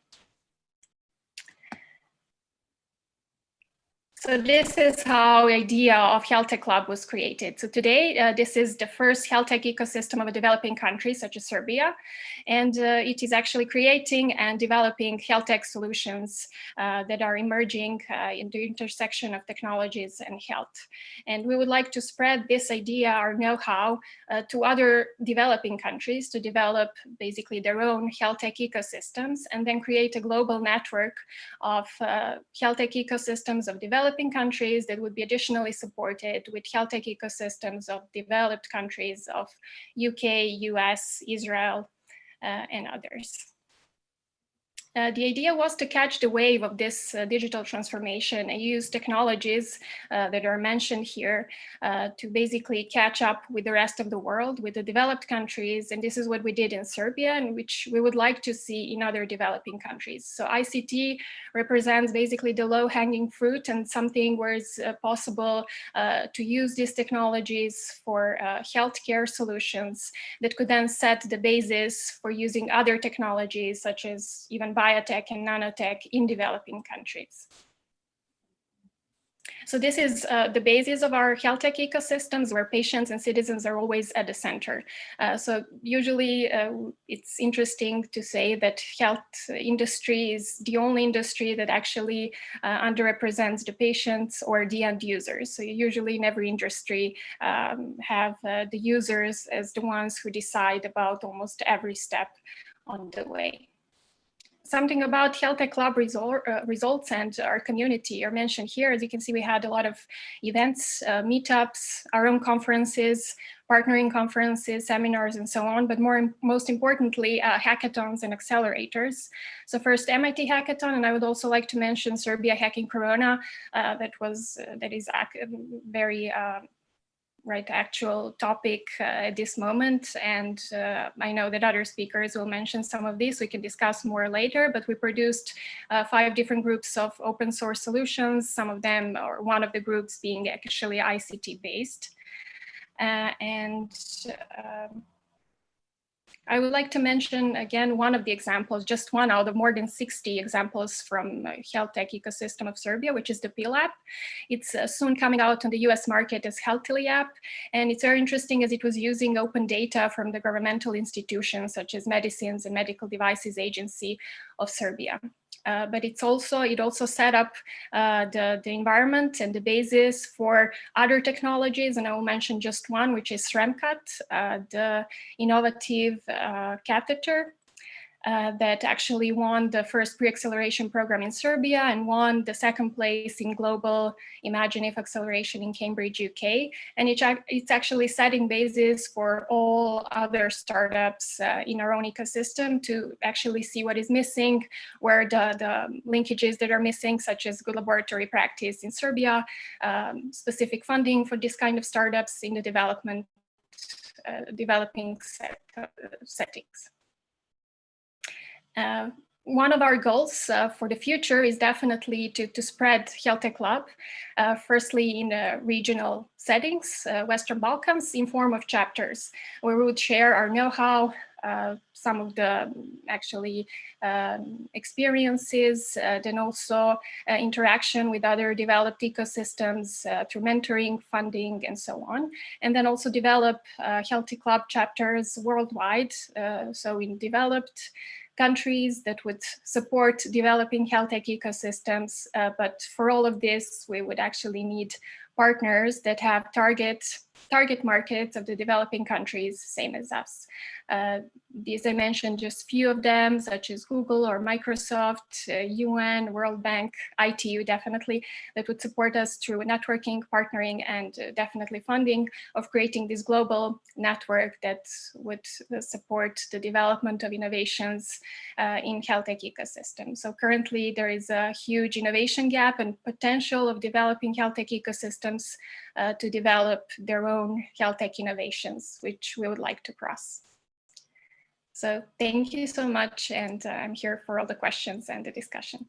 So this is how the idea of Health Tech Club was created. So today, this is the first health tech ecosystem of a developing country such as Serbia. And it is actually creating and developing health tech solutions that are emerging in the intersection of technologies and health. And we would like to spread this idea, our know-how, to other developing countries to develop basically their own health tech ecosystems, and then create a global network of health tech ecosystems of developing countries that would be additionally supported with health tech ecosystems of developed countries of UK, US, Israel, and others. The idea was to catch the wave of this digital transformation and use technologies that are mentioned here to basically catch up with the rest of the world, with the developed countries. And this is what we did in Serbia, and which we would like to see in other developing countries. So ICT represents basically the low-hanging fruit and something where it's possible to use these technologies for healthcare solutions that could then set the basis for using other technologies such as even biotech and nanotech in developing countries. So this is the basis of our health tech ecosystems, where patients and citizens are always at the center. So usually it's interesting to say that health industry is the only industry that actually underrepresents the patients or the end users. So usually in every industry have the users as the ones who decide about almost every step on the way. Something about Health Tech Club results and our community are mentioned here. As you can see, we had a lot of events, meetups, our own conferences, partnering conferences, seminars, and so on, but most importantly, hackathons and accelerators. So first MIT hackathon, and I would also like to mention Serbia Hacking Corona, that is very actual topic at this moment. And I know that other speakers will mention some of these. We can discuss more later, but we produced 5 different groups of open source solutions, some of them, or one of the groups being actually ICT based. I would like to mention again one of the examples, just one out of more than 60 examples from health tech ecosystem of Serbia, which is the PIL app. It's soon coming out on the US market as Healthily app. And it's very interesting as it was using open data from the governmental institutions such as Medicines and Medical Devices Agency of Serbia. But it also set up the environment and the basis for other technologies. And I will mention just one, which is SREMCAT, the innovative catheter that actually won the first pre-acceleration program in Serbia and won the 2nd place in global Imagine If acceleration in Cambridge, UK. And it's actually setting basis for all other startups in our own ecosystem to actually see what is missing, where the linkages that are missing, such as good laboratory practice in Serbia, specific funding for this kind of startups in the developing settings. One of our goals for the future is definitely to spread Health Tech Club, firstly in regional settings, Western Balkans, in form of chapters, where we would share our know-how, some of the actually experiences, then also interaction with other developed ecosystems through mentoring, funding, and so on. And then also develop Health Tech Club chapters worldwide, so in developed countries that would support developing health tech ecosystems. But for all of this, we would actually need partners that have target markets of the developing countries, same as us. These I mentioned just few of them, such as Google or Microsoft, UN, World Bank, ITU definitely, that would support us through networking, partnering, and definitely funding of creating this global network that would support the development of innovations in health tech ecosystem. So currently there is a huge innovation gap and potential of developing health tech ecosystems to develop their own health tech innovations, which we would like to cross. So thank you so much, and I'm here for all the questions and the discussion.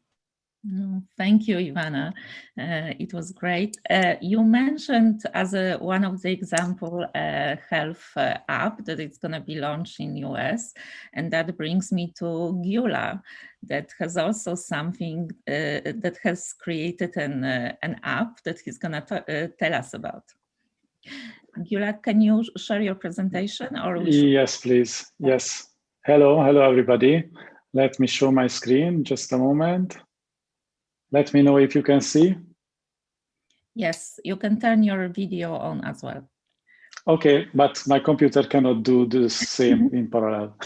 Thank you, Ivana. It was great. You mentioned as one of the example health app that it's going to be launched in US, and that brings me to Gyula, that has also something that has created an app that he's going to tell us about. Gyula, can you share your presentation? Or yes, please. Yes. Hello, everybody. Let me show my screen. Just a moment. Let me know if you can see. Yes, you can turn your video on as well. Okay, but my computer cannot do the same in parallel.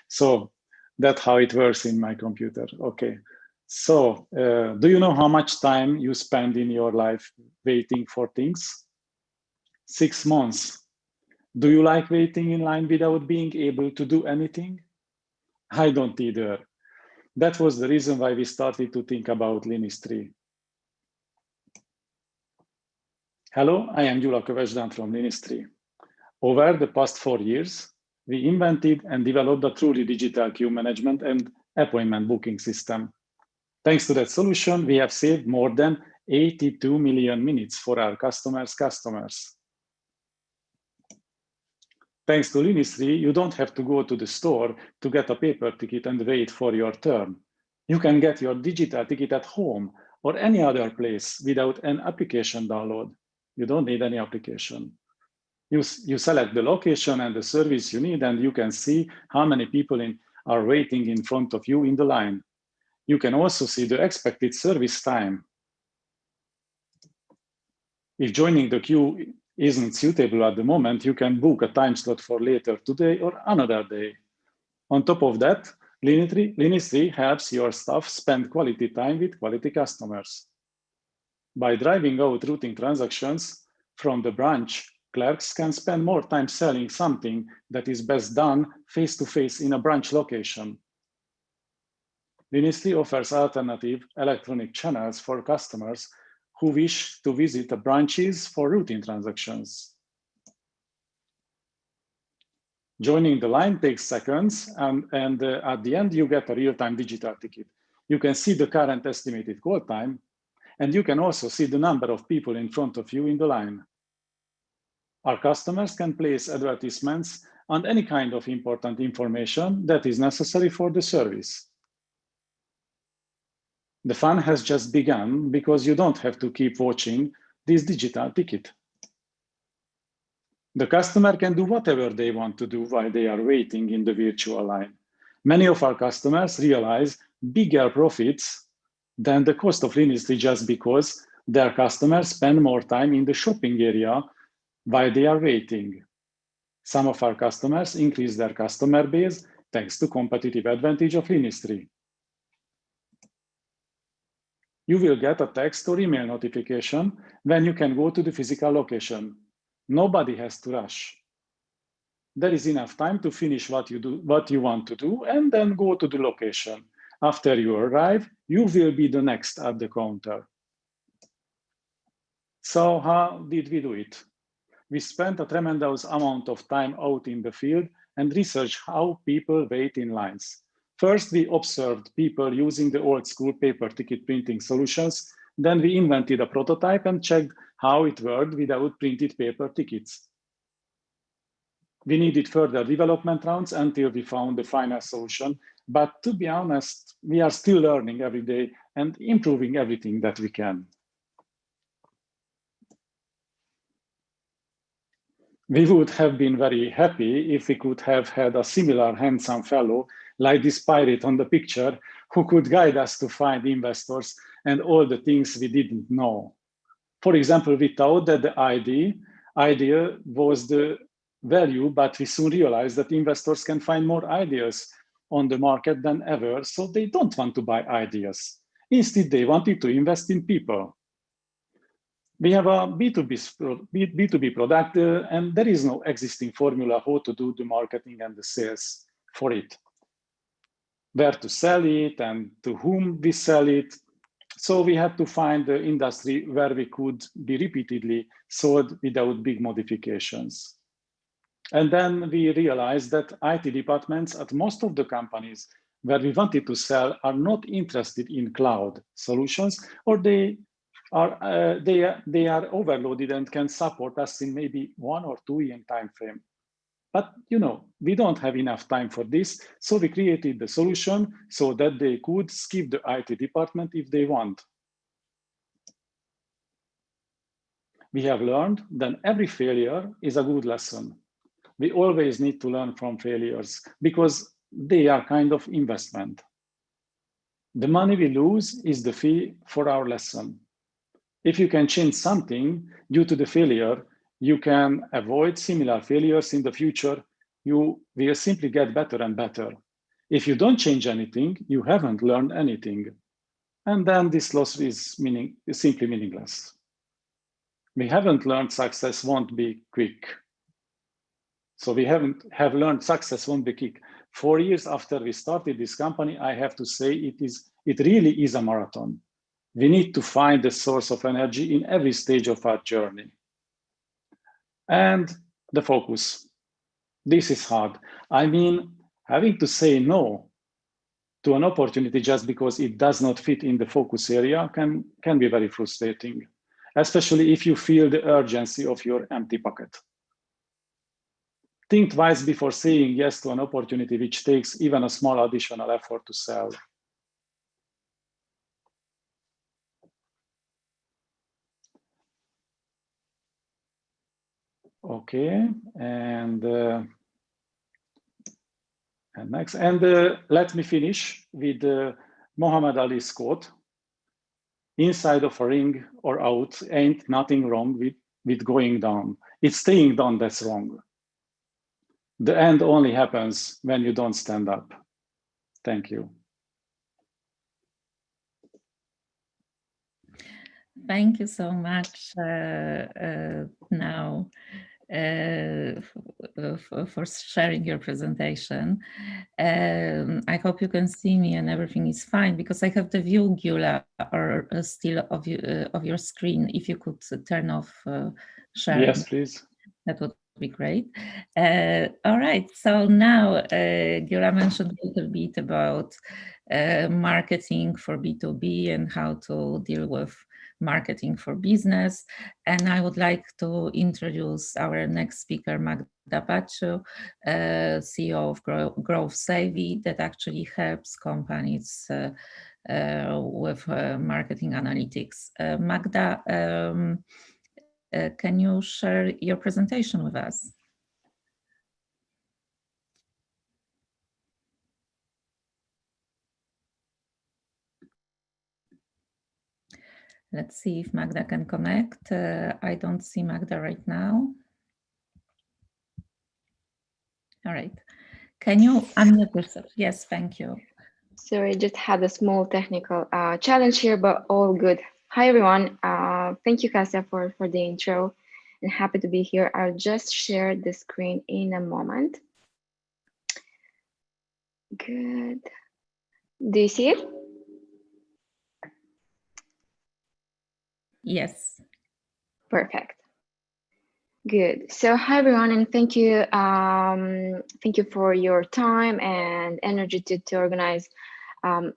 So that's how it works in my computer. Okay. So do you know how much time you spend in your life waiting for things? 6 months. Do you like waiting in line without being able to do anything? I don't either. That was the reason why we started to think about Linistry. Hello, I am Gyula Kövesdán from Linistry. Over the past 4 years, we invented and developed a truly digital queue management and appointment booking system. Thanks to that solution, we have saved more than 82 million minutes for our customers. Thanks to Linistry, you don't have to go to the store to get a paper ticket and wait for your turn. You can get your digital ticket at home or any other place without an application download. You don't need any application. You select the location and the service you need, and you can see how many people are waiting in front of you in the line. You can also see the expected service time. If joining the queue isn't suitable at the moment, you can book a time slot for later today or another day. On top of that, Linistry helps your staff spend quality time with quality customers. By driving out routing transactions from the branch, clerks can spend more time selling something that is best done face-to-face in a branch location. Linistry offers alternative electronic channels for customers who wish to visit the branches for routine transactions. Joining the line takes seconds, and at the end, you get a real-time digital ticket. You can see the current estimated call time, and you can also see the number of people in front of you in the line. Our customers can place advertisements on any kind of important information that is necessary for the service. The fun has just begun because you don't have to keep watching this digital ticket. The customer can do whatever they want to do while they are waiting in the virtual line. Many of our customers realize bigger profits than the cost of Linistry just because their customers spend more time in the shopping area while they are waiting. Some of our customers increase their customer base thanks to competitive advantage of Linistry. You will get a text or email notification when you can go to the physical location. Nobody has to rush. There is enough time to finish what you want to do, and then go to the location. After you arrive, you will be the next at the counter. So how did we do it? We spent a tremendous amount of time out in the field and researched how people wait in lines. First, we observed people using the old school paper ticket printing solutions. Then we invented a prototype and checked how it worked without printed paper tickets. We needed further development rounds until we found the final solution. But to be honest, we are still learning every day and improving everything that we can. We would have been very happy if we could have had a similar handsome fellow like this pirate on the picture who could guide us to find investors and all the things we didn't know. For example, we thought that the idea was the value, but we soon realized that investors can find more ideas on the market than ever, so they don't want to buy ideas. Instead, they wanted to invest in people. We have a B2B product, and there is no existing formula how to do the marketing and the sales for it. Where to sell it and to whom we sell it. So we had to find the industry where we could be repeatedly sold without big modifications. And then we realized that IT departments at most of the companies where we wanted to sell are not interested in cloud solutions, or they are overloaded and can support us in maybe 1 or 2 year time frame. But we don't have enough time for this, so we created the solution so that they could skip the IT department if they want. We have learned that every failure is a good lesson. We always need to learn from failures because they are kind of investment. The money we lose is the fee for our lesson. If you can change something due to the failure, you can avoid similar failures in the future. You will simply get better and better. If you don't change anything, you haven't learned anything. And then this loss is simply meaningless. We haven't learned success won't be quick. So we have learned success won't be quick. 4 years after we started this company, I have to say it really is a marathon. We need to find the source of energy in every stage of our journey. And the focus. This is hard. I mean, having to say no to an opportunity just because it does not fit in the focus area can be very frustrating, especially if you feel the urgency of your empty pocket. Think twice before saying yes to an opportunity which takes even a small additional effort to sell. Okay, and next, and let me finish with Muhammad Ali's quote: "Inside of a ring or out, ain't nothing wrong with going down. It's staying down that's wrong. The end only happens when you don't stand up." Thank you. Thank you so much now for sharing your presentation. I hope you can see me and everything is fine, because I have the view, Gyula, or still of your screen. If you could turn off sharing. Yes, please. That would be great. All right, so now Gyula mentioned a little bit about marketing for B2B and how to deal with marketing for business. And I would like to introduce our next speaker, Magda Baciu, CEO of Growth Savvy, that actually helps companies with marketing analytics. Magda, can you share your presentation with us? Let's see if Magda can connect. I don't see Magda right now. All right. Can you unmute yourself? Yes, thank you. Sorry, just had a small technical challenge here, but all good. Hi, everyone. Thank you, Kasia, for the intro, and happy to be here. I'll just share the screen in a moment. Good. Do you see it? Yes. Perfect. Good. So hi, everyone, and thank you. Thank you for your time and energy to organize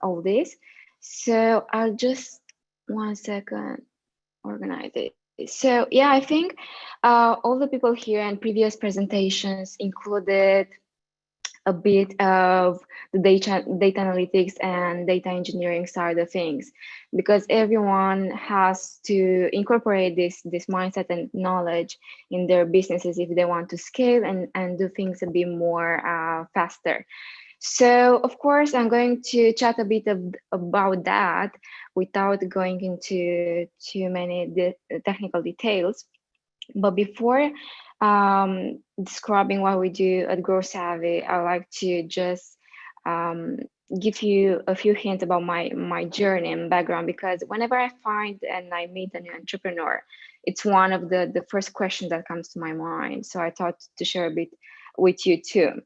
all this. So I'll just 1 second organize it. So yeah, I think all the people here and previous presentations included a bit of the data analytics and data engineering side of things, because everyone has to incorporate this mindset and knowledge in their businesses if they want to scale and do things a bit more faster. So of course, I'm going to chat a bit about that without going into too many technical details. But before describing what we do at Grow Savvy, I like to just give you a few hints about my journey and background, because whenever I find and I meet a new entrepreneur, it's one of the first questions that comes to my mind. So I thought to share a bit with you too.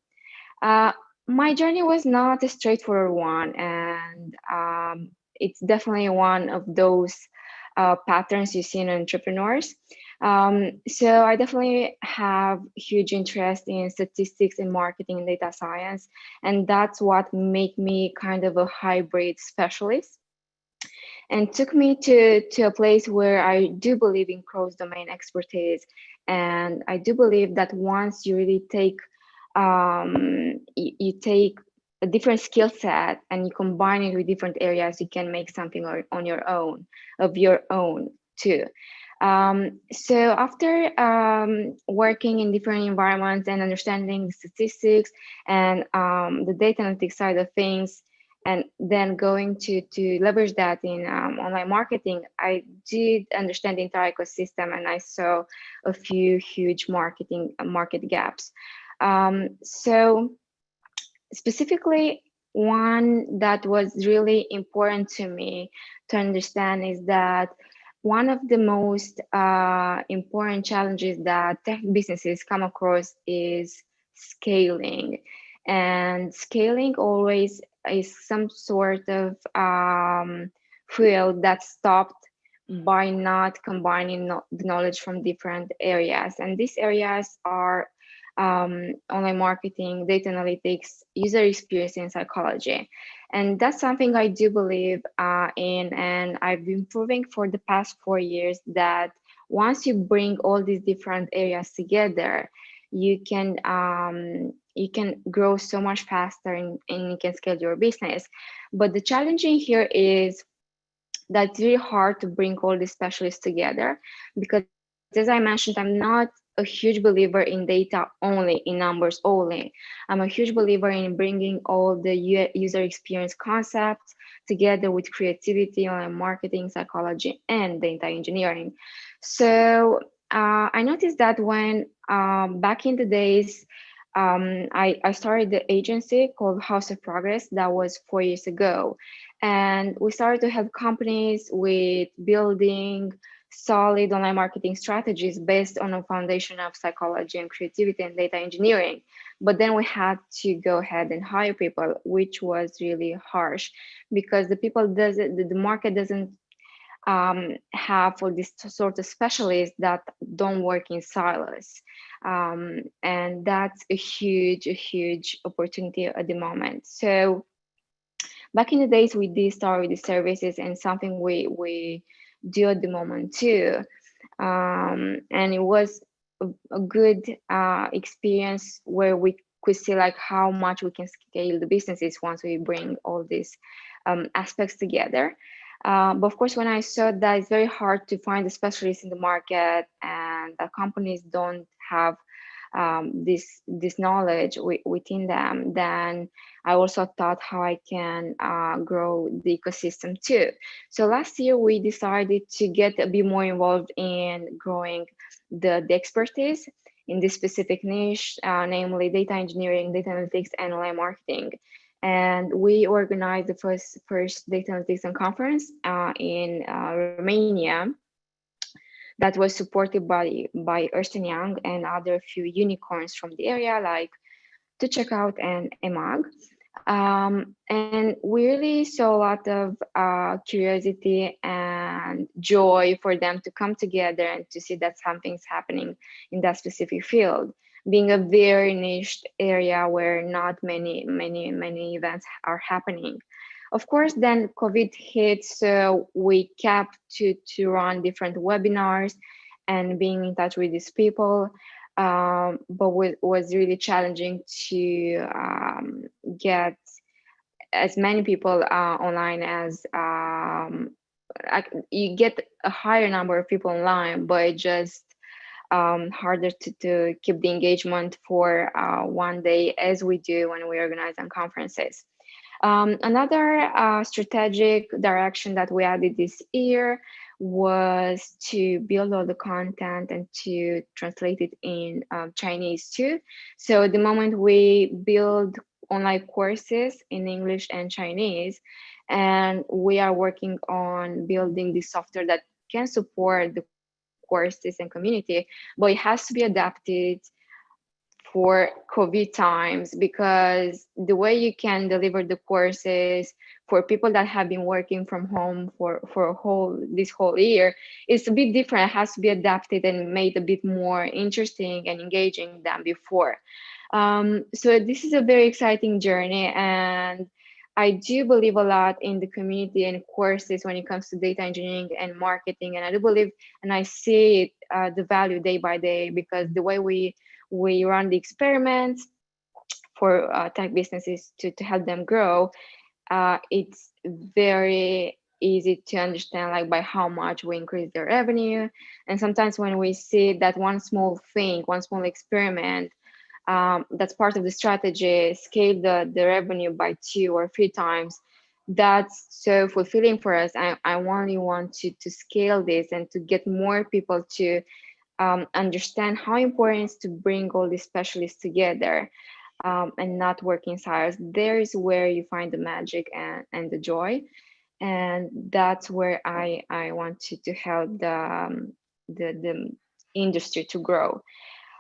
My journey was not a straightforward one, and it's definitely one of those patterns you see in entrepreneurs. So I definitely have huge interest in statistics and marketing and data science, and that's what made me kind of a hybrid specialist and took me to a place where I do believe in cross-domain expertise. And I do believe that once you really take you take a different skill set and you combine it with different areas, you can make something on your own, of your own too. So after working in different environments and understanding the statistics and the data analytics side of things, and then going to leverage that in online marketing, I did understand the entire ecosystem, and I saw a few huge market gaps. So specifically, one that was really important to me to understand is that one of the most important challenges that tech businesses come across is scaling. And scaling always is some sort of field that's stopped by not combining the knowledge from different areas. And these areas are online marketing, data analytics, user experience, and psychology. And that's something I do believe in, and I've been proving for the past 4 years that once you bring all these different areas together, you can grow so much faster and you can scale your business. But the challenging here is that it's really hard to bring all these specialists together, because as I mentioned, I'm not a huge believer in data only, in numbers only. I'm a huge believer in bringing all the user experience concepts together with creativity, online marketing, psychology, and data engineering. So I noticed that when back in the days, I started the agency called House of Progress. That was 4 years ago. And we started to help companies with building solid online marketing strategies based on a foundation of psychology and creativity and data engineering. But then we had to go ahead and hire people, which was really harsh because the market doesn't have for this sort of specialists that don't work in silos. And that's a huge opportunity at the moment. So back in the days, we did start with the services, and something we do at the moment too. And it was a good experience where we could see like how much we can scale the businesses once we bring all these aspects together. But of course, when I saw that it's very hard to find the specialists in the market and that companies don't have this knowledge within them, then I also thought how I can grow the ecosystem too. So last year we decided to get a bit more involved in growing the expertise in this specific niche, namely data engineering, data analytics, and online marketing. And we organized the first data analytics and conference in Romania that was supported by Ernst & Young and other few unicorns from the area like To Checkout and EMAG. And we really saw a lot of curiosity and joy for them to come together and to see that something's happening in that specific field, being a very niche area where not many events are happening. Of course, then COVID hit, so we kept to run different webinars and being in touch with these people. But was really challenging to get as many people online as you get a higher number of people online, but just harder to keep the engagement for one day as we do when we organize on conferences. Another strategic direction that we added this year was to build all the content and to translate it in Chinese too. So the moment we build online courses in English and Chinese, and we are working on building the software that can support the courses and community, but it has to be adapted for COVID times, because the way you can deliver the courses for people that have been working from home for this whole year is a bit different. It has to be adapted and made a bit more interesting and engaging than before. So this is a very exciting journey, and I do believe a lot in the community and courses when it comes to data engineering and marketing. And I do believe, and I see it, the value day by day, because the way we run the experiments for tech businesses to help them grow, it's very easy to understand, like, by how much we increase their revenue. And sometimes when we see that one small thing, one small experiment, that's part of the strategy, scale the revenue by 2 or 3 times, that's so fulfilling for us. I only want to scale this and to get more people to understand how important it is to bring all these specialists together and not work in silos. There is where you find the magic and the joy. And that's where I want to help the industry to grow.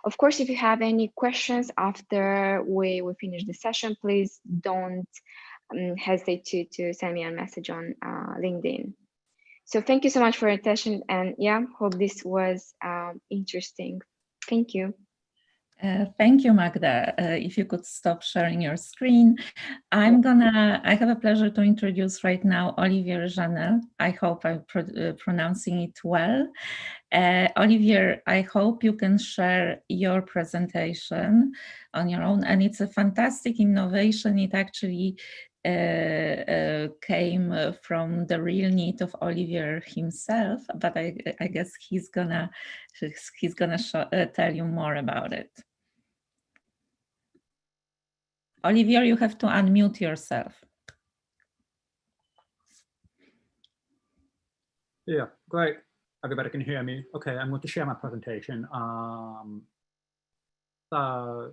Of course, if you have any questions after we finish the session, please don't hesitate to send me a message on LinkedIn. So thank you so much for your attention, and yeah, hope this was interesting. Thank you. Thank you, Magda. If you could stop sharing your screen. I have a pleasure to introduce right now Olivier Janel. I hope I'm pronouncing it well. Olivier, I hope you can share your presentation on your own. And it's a fantastic innovation. It actually came from the real need of Olivier himself, but I guess he's gonna tell you more about it. Olivier, you have to unmute yourself. Yeah, great. Everybody can hear me. Okay, I'm going to share my presentation. So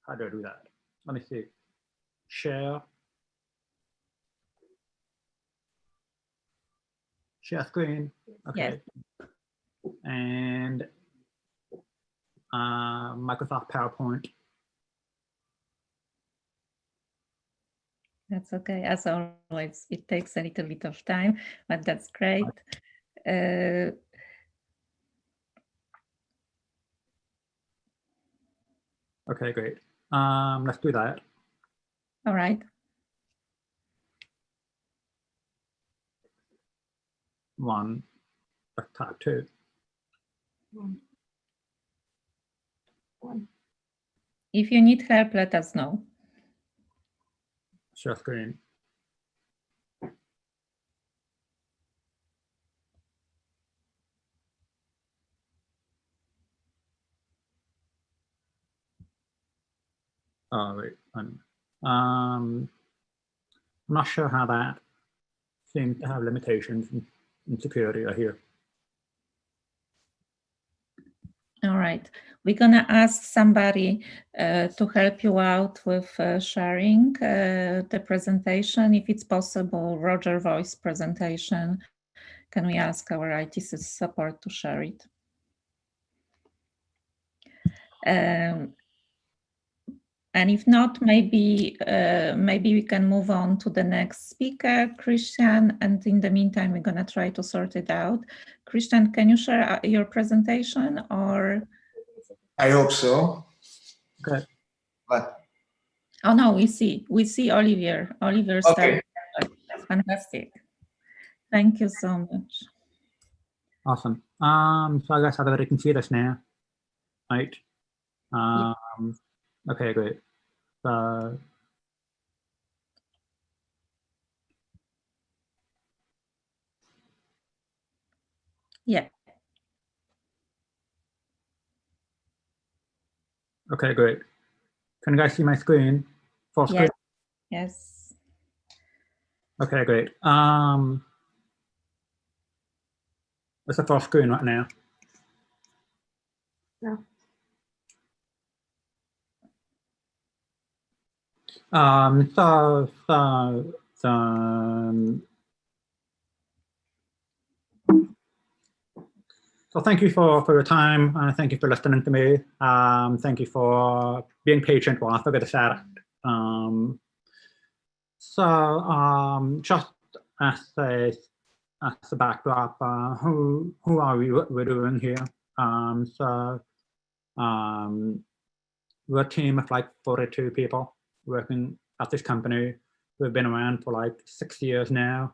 how do I do that? Let me see. Share screen. Okay. Yes. And Microsoft PowerPoint. That's okay. As always, it takes a little bit of time, but that's great. Okay, great. Let's do that. All right. One, let's type 2. If you need help, let us know. Share screen. Oh, wait. I'm not sure how that seems to have limitations in security here. All right, we're gonna ask somebody to help you out with sharing the presentation, if it's possible. Roger voice presentation. Can we ask our IT support to share it? And if not, maybe we can move on to the next speaker, Christian. And in the meantime, we're gonna try to sort it out. Christian, can you share your presentation, or? I hope so. Okay. But oh no, we see Olivier. Olivier started. Okay. Fantastic. Thank you so much. Awesome. So I guess everybody can see this now, right? Okay, great. Yeah. Okay, great. Can you guys see my screen? Full screen? Yes. Okay, great. It's a full screen right now. No. So thank you for your time. Thank you for listening to me. Thank you for being patient while I figure this out. Just as a backdrop, who are we? What we're doing here? We're a team of like 42 people working at this company. We've been around for like 6 years now.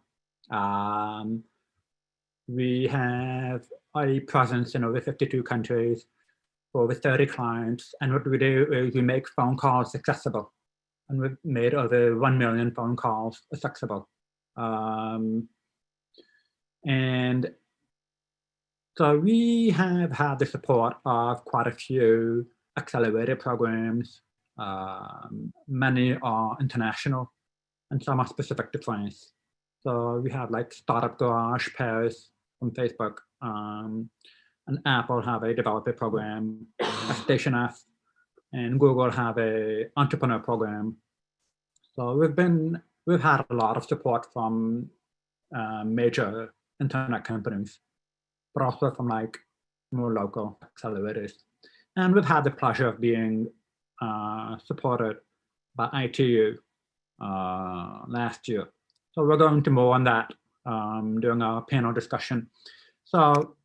We have a presence in over 52 countries, for over 30 clients. And what we do is we make phone calls accessible. And we've made over 1 million phone calls accessible. And so we have had the support of quite a few accelerator programs. Many are international and some are specific to France. So we have like Startup Garage Paris from Facebook, and Apple have a developer program, Station F, and Google have a entrepreneur program. So we've had a lot of support from major internet companies, but also from like more local accelerators. And we've had the pleasure of being supported by ITU last year. So we're going to more on that during our panel discussion. So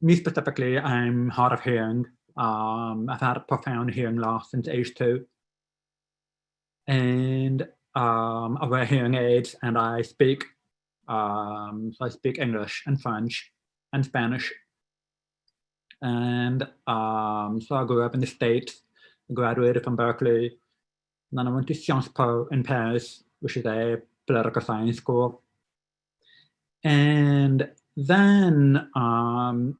me specifically, I'm hard of hearing. I've had a profound hearing loss since age 2. And I wear hearing aids and I speak. So I speak English and French and Spanish. And so I grew up in the States, graduated from Berkeley. And then I went to Sciences Po in Paris, which is a political science school. And then,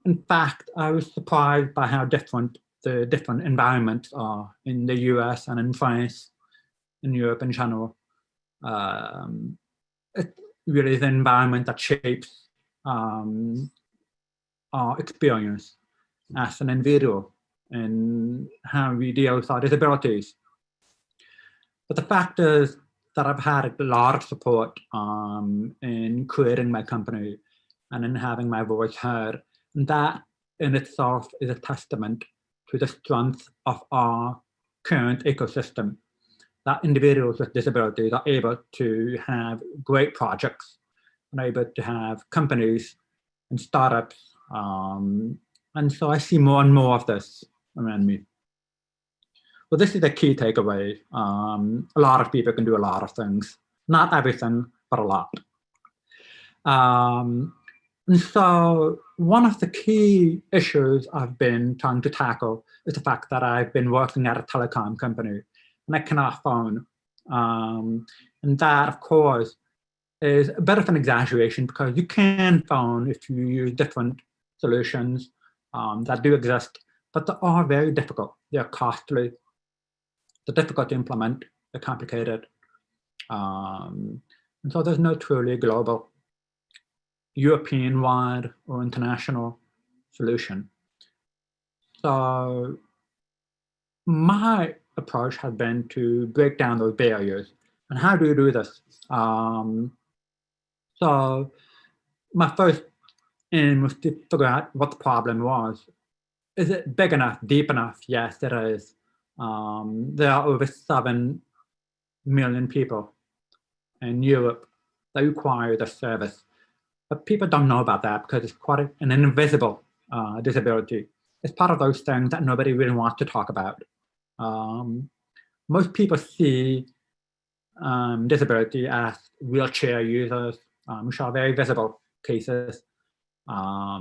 in fact, I was surprised by how different the different environments are in the US and in France, in Europe in general. It's really the environment that shapes our experience as an individual and how we deal with our disabilities. But the fact is that I've had a lot of support in creating my company and in having my voice heard. And that in itself is a testament to the strength of our current ecosystem, that individuals with disabilities are able to have great projects and able to have companies and startups. And so I see more and more of this around me. Well, this is the key takeaway. A lot of people can do a lot of things. Not everything, but a lot. And so one of the key issues I've been trying to tackle is the fact that I've been working at a telecom company and I cannot phone. And that, of course, is a bit of an exaggeration because you can phone if you use different solutions that do exist, but they are very difficult. They're costly. They're difficult to implement. They're complicated. And so there's no truly global, European-wide or international solution. So my approach has been to break down those barriers. And how do you do this? So my first aim was to figure out what the problem was. Is it big enough, deep enough? Yes, it is. There are over 7 million people in Europe that require the service. But people don't know about that because it's quite an invisible disability. It's part of those things that nobody really wants to talk about. Most people see disability as wheelchair users, which are very visible cases. There are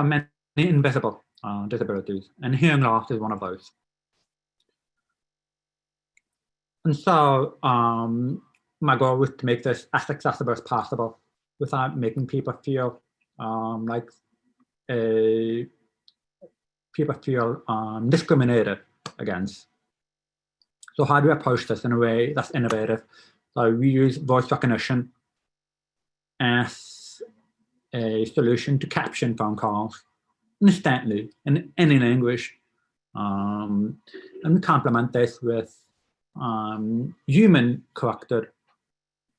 many invisible disabilities, and hearing loss is one of those. And so my goal was to make this as accessible as possible without making people feel like a people feel discriminated against. So how do we approach this in a way that's innovative? So we use voice recognition as a solution to caption phone calls instantly in any language. And we complement this with human corrected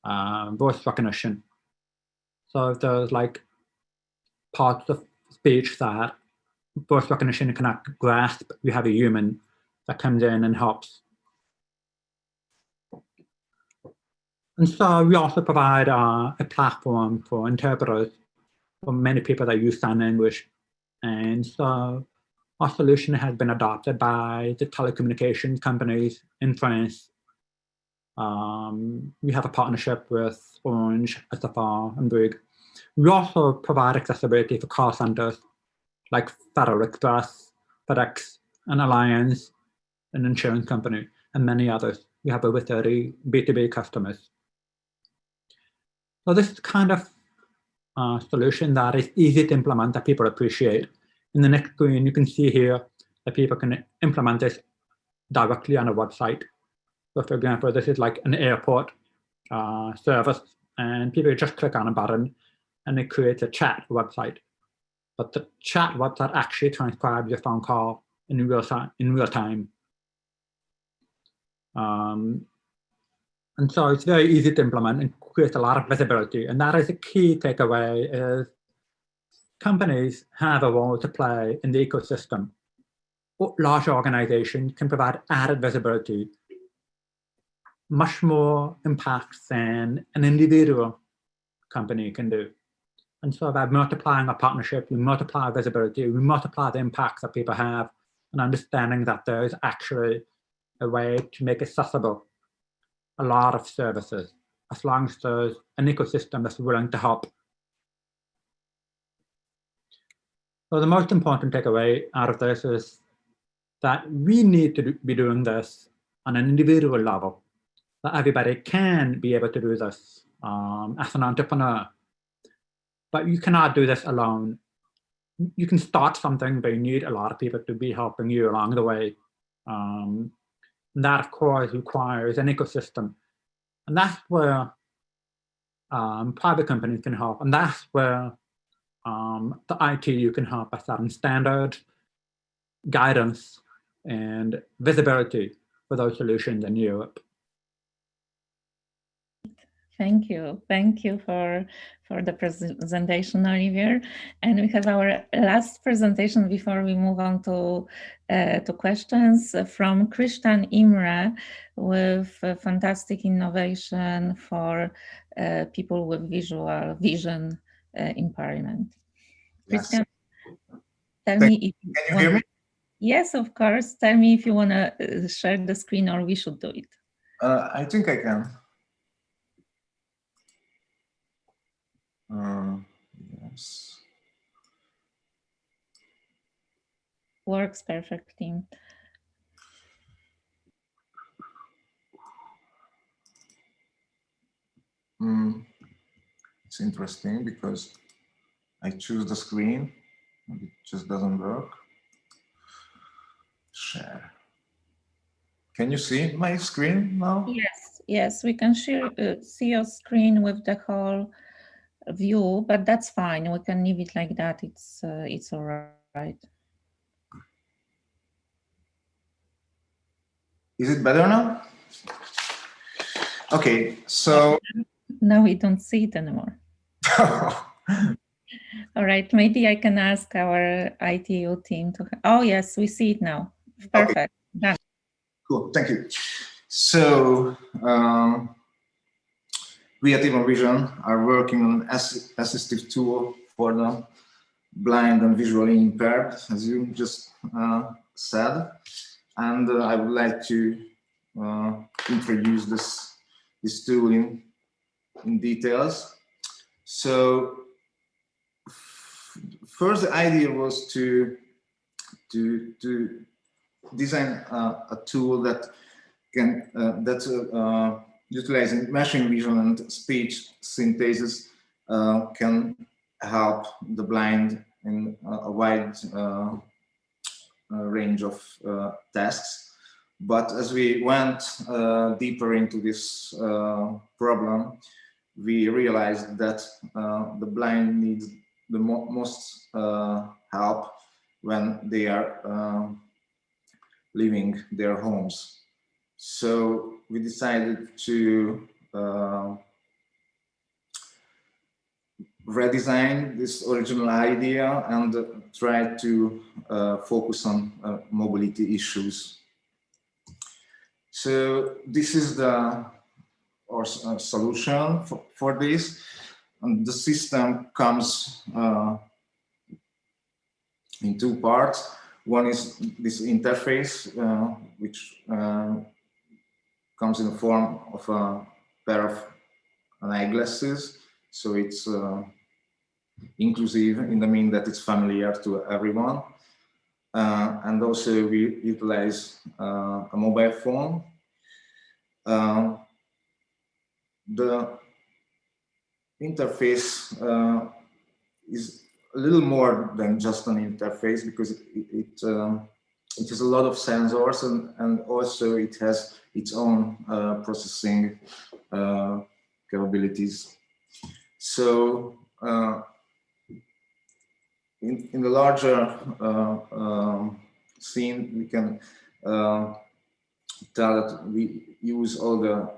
voice recognition. So if there's like parts of speech that voice recognition cannot grasp, we have a human that comes in and helps. And so we also provide a platform for interpreters for many people that use sign language. And so our solution has been adopted by the telecommunications companies in France. We have a partnership with Orange, SFR, and Bouygues. We also provide accessibility for call centers like Federal Express, FedEx, and Allianz, an insurance company, and many others. We have over 30 B2B customers. So this is kind of solution that is easy to implement, that people appreciate. In the next screen, you can see here that people can implement this directly on a website. So for example, this is like an airport service, and people just click on a button and it creates a chat website. But the chat website actually transcribes your phone call in real time. And so it's very easy to implement and creates a lot of visibility. And that is a key takeaway, is companies have a role to play in the ecosystem. Large organizations can provide added visibility, much more impact than an individual company can do. And so by multiplying a partnership, we multiply visibility, we multiply the impacts that people have, and understanding that there is actually a way to make accessible a lot of services, as long as there's an ecosystem that's willing to help. So the most important takeaway out of this is that we need to be doing this on an individual level, that everybody can be able to do this as an entrepreneur. But you cannot do this alone. You can start something, but you need a lot of people to be helping you along the way. And that, of course, requires an ecosystem. And that's where private companies can help. And that's where the ITU can help by setting standards, guidance, and visibility for those solutions in Europe. Thank you. Thank you for the presentation, Olivier. And we have our last presentation before we move on to questions from Christian Imre with fantastic innovation for people with visual vision impairment. Yes. Christian, tell me if you can you hear me? Yes, of course. Tell me if you want to share the screen or we should do it. I think I can. Yes. Works perfectly. It's interesting because I choose the screen and it just doesn't work. Share. Can you see my screen now? Yes, yes, we can share, see your screen with the whole view, but that's fine. We can leave it like that. It's all right. Is it better now? Okay, so now we don't see it anymore. All right, maybe I can ask our ITU team to. Oh yes, we see it now. Perfect. Okay. Done. Cool, thank you. So we at Even Vision are working on an assistive tool for the blind and visually impaired, as you just said. And I would like to introduce this tool in details. So first, the idea was to design a tool that can utilizing machine vision and speech synthesis can help the blind in a wide range of tasks. But as we went deeper into this problem, we realized that the blind need the most help when they are leaving their homes. So we decided to redesign this original idea and try to focus on mobility issues. So this is the solution for this. And the system comes in two parts. One is this interface, which comes in the form of a pair of eyeglasses. So it's inclusive in the mean that it's familiar to everyone. And also we utilize a mobile phone. The interface is a little more than just an interface, because it has a lot of sensors, and also it has its own processing capabilities. So in the larger scene, we can tell that we use all the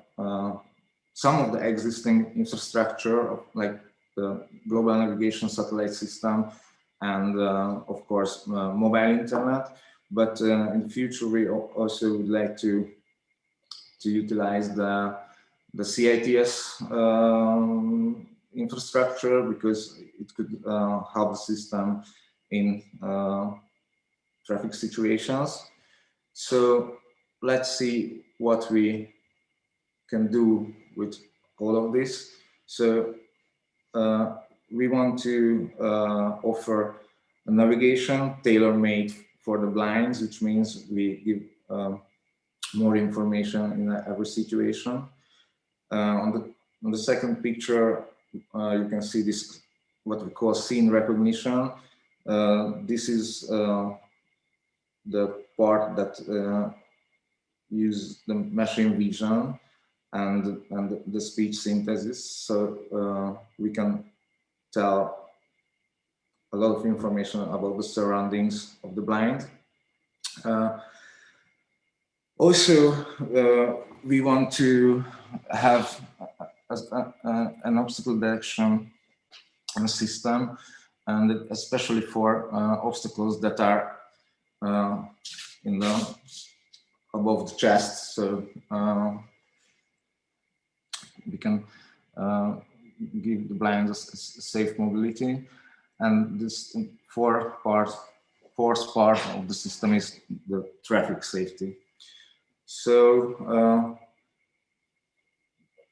some of the existing infrastructure of like the global navigation satellite system and of course mobile internet, but in the future we also would like to utilize the CITS infrastructure, because it could help the system in traffic situations. So let's see what we can do with all of this. So we want to offer a navigation tailor-made for the blinds, which means we give more information in every situation. On the second picture, you can see this, what we call scene recognition. This is the part that use the machine vision and the speech synthesis. So we can tell a lot of information about the surroundings of the blind. Also, we want to have an obstacle detection system, and especially for obstacles that are in the above the chest. So we can give the blind a safe mobility. And this fourth part of the system is the traffic safety. So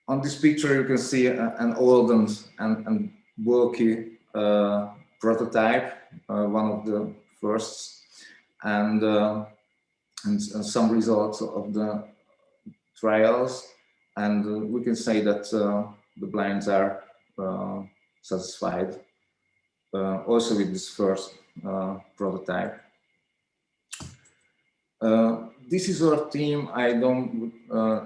on this picture, you can see an old and bulky prototype, one of the first, and some results of the trials. And we can say that the blinds are satisfied also with this first prototype. This is our team. I don't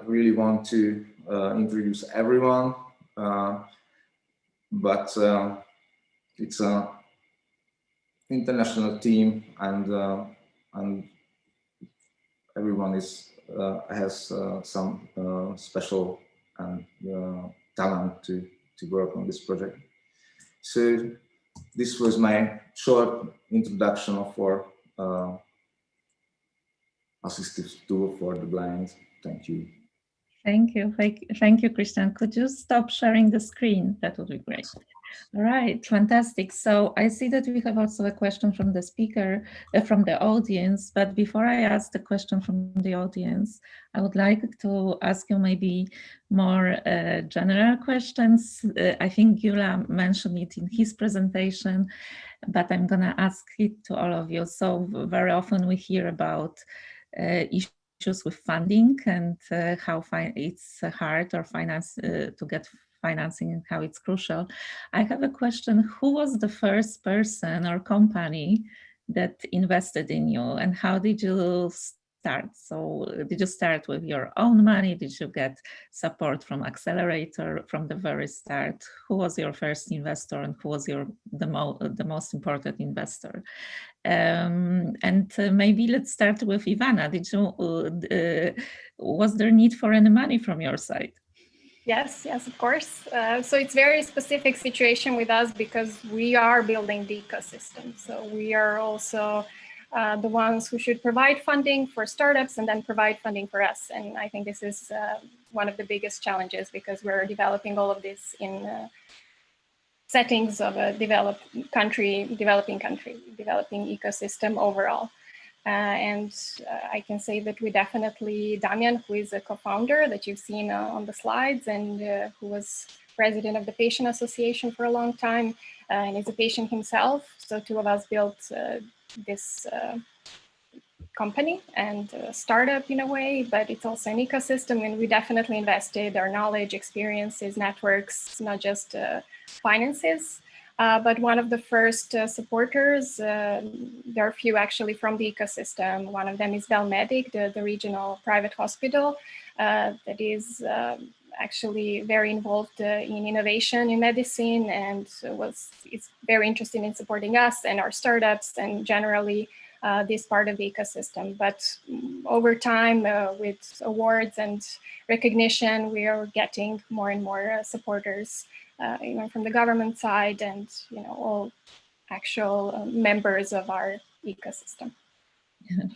really want to introduce everyone, but it's an international team, and everyone has some special talent to work on this project. So this was my short introduction for assistive tool for the blind. Thank you. Thank you. Thank you, Christian. Could you stop sharing the screen? That would be great. All right, fantastic. So I see that we have also a question from the speaker, from the audience. But before I ask the question from the audience, I would like to ask you maybe more general questions. I think Gyula mentioned it in his presentation, but I'm going to ask it to all of you. So very often we hear about issues with funding and how it's hard or to get financing and how it's crucial. I have a question. Who was the first person or company that invested in you, and how did you start? So did you start with your own money? Did you get support from accelerator from the very start? Who was your first investor, and who was the most important investor? And maybe let's start with Ivana. Was there need for any money from your side? Yes, of course. So it's very specific situation with us because we are building the ecosystem. So we are also the ones who should provide funding for startups and then provide funding for us. And I think this is one of the biggest challenges because we're developing all of this in settings of a developing ecosystem overall. And I can say that we definitely, Damian, who is a co-founder that you've seen on the slides and who was president of the Patient Association for a long time and is a patient himself. So two of us built this company and startup in a way, but it's also an ecosystem, and we definitely invested our knowledge, experiences, networks, not just finances. But one of the first supporters, there are a few actually from the ecosystem. One of them is Belmedic, the regional private hospital that is actually very involved in innovation in medicine and is very interested in supporting us and our startups and generally this part of the ecosystem. But over time, with awards and recognition, we are getting more and more supporters. Even from the government side and all actual members of our ecosystem.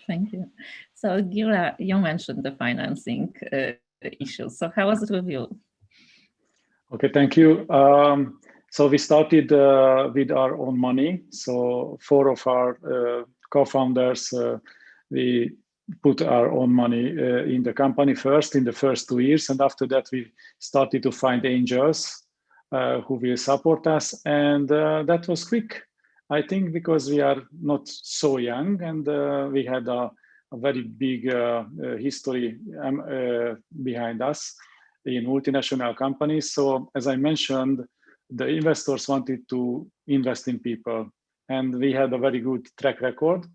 Thank you. So Gira, you mentioned the financing issues. So how was it with you? Okay, thank you. So we started with our own money. So 4 of our co-founders, we put our own money in the company first in the first 2 years. And after that, we started to find angels who will support us. And that was quick, I think, because we are not so young and we had a very big history behind us in multinational companies. So as I mentioned, the investors wanted to invest in people and we had a very good track record.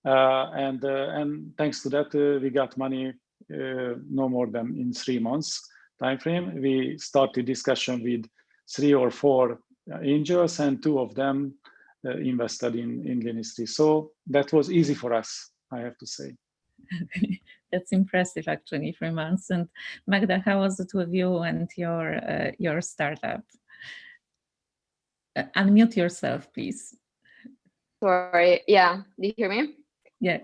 And thanks to that, we got money no more than in 3 months timeframe. We started discussion with 3 or 4 angels, and 2 of them invested in Linistry. So that was easy for us, I have to say. That's impressive, actually, 3 months. And Magda, how was it with you and your startup? Unmute yourself, please. Sorry. Yeah. Do you hear me? Yeah.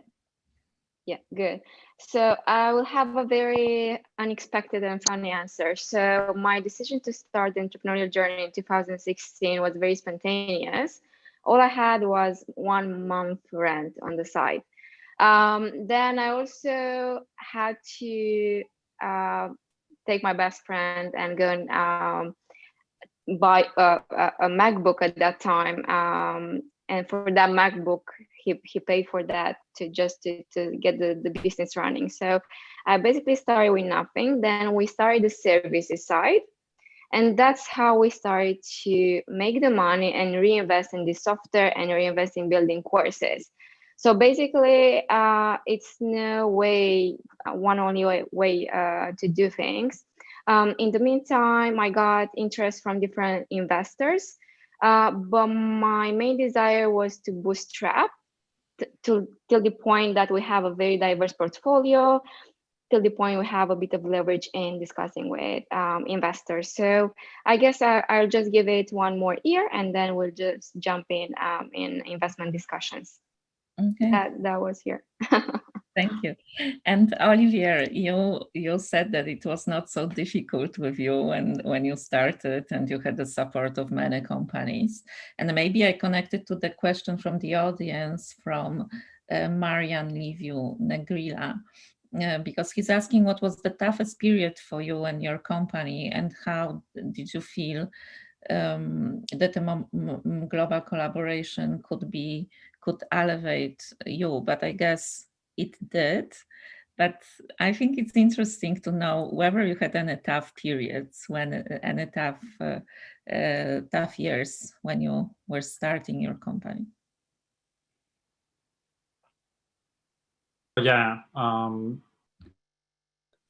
Yeah, good. So I will have a very unexpected and funny answer. So my decision to start the entrepreneurial journey in 2016 was very spontaneous. All I had was 1 month rent on the side. Then I also had to take my best friend and go and buy a MacBook at that time. And for that MacBook, he paid for that to get the business running. So I basically started with nothing. Then we started the services side. And that's how we started to make the money and reinvest in the software and reinvest in building courses. So basically, it's no way, one only way to do things. In the meantime, I got interest from different investors, but my main desire was to bootstrap till the point that we have a very diverse portfolio, till the point we have a bit of leverage in discussing with investors. So I guess I'll just give it 1 more year and then we'll just jump in investment discussions. Okay. That was here. Thank you. And Olivier, you said that it was not so difficult with you when you started and you had the support of many companies. And maybe I connected to the question from the audience from Marian Liviu Negrila, because he's asking what was the toughest period for you and your company, and how did you feel that a global collaboration could elevate you? But I guess it did. But I think it's interesting to know whether you had any tough periods, any tough years when you were starting your company. yeah,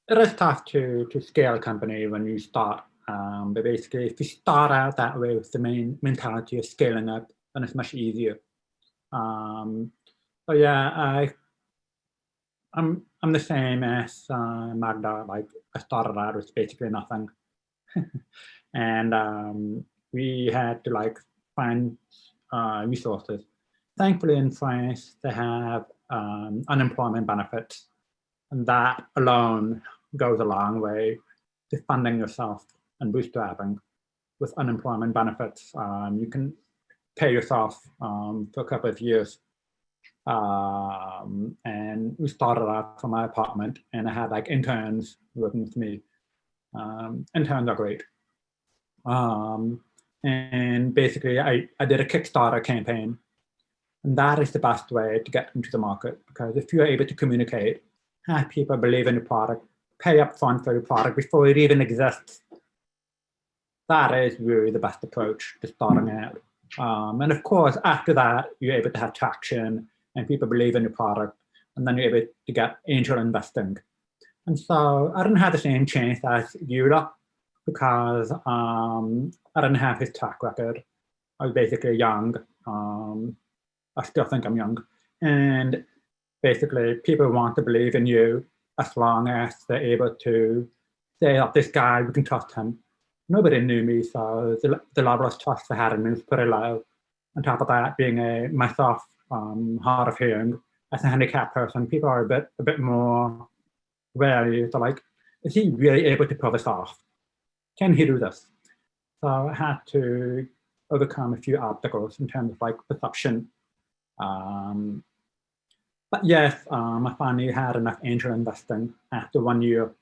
it is tough to scale a company when you start. But basically, if you start out that way with the main mentality of scaling up, then it's much easier. So yeah, I'm the same as Magda. Like I started out with basically nothing, and we had to like find resources. Thankfully, in France, they have unemployment benefits, and that alone goes a long way to funding yourself and bootstrapping. With unemployment benefits, you can pay yourself for a couple of years. And we started out from my apartment, and I had like interns working with me. Interns are great. And basically, I did a Kickstarter campaign, and that is the best way to get into the market, because if you're able to communicate, have people believe in the product, pay up front for the product before it even exists, that is really the best approach to starting out. And of course, after that, you're able to have traction and people believe in the product, and then you're able to get angel investing. And so I didn't have the same chance as EUR because I didn't have his track record. I was basically young. I still think I'm young. And basically, people want to believe in you as long as they're able to say that this guy, we can trust him. Nobody knew me, so the level of trust I had in me was pretty low. On top of that, being myself hard of hearing, as a handicapped person, people are a bit more wary. So like, is he really able to pull this off? Can he do this? So I had to overcome a few obstacles in terms of like perception. But yes, I finally had enough angel investing after 1 year.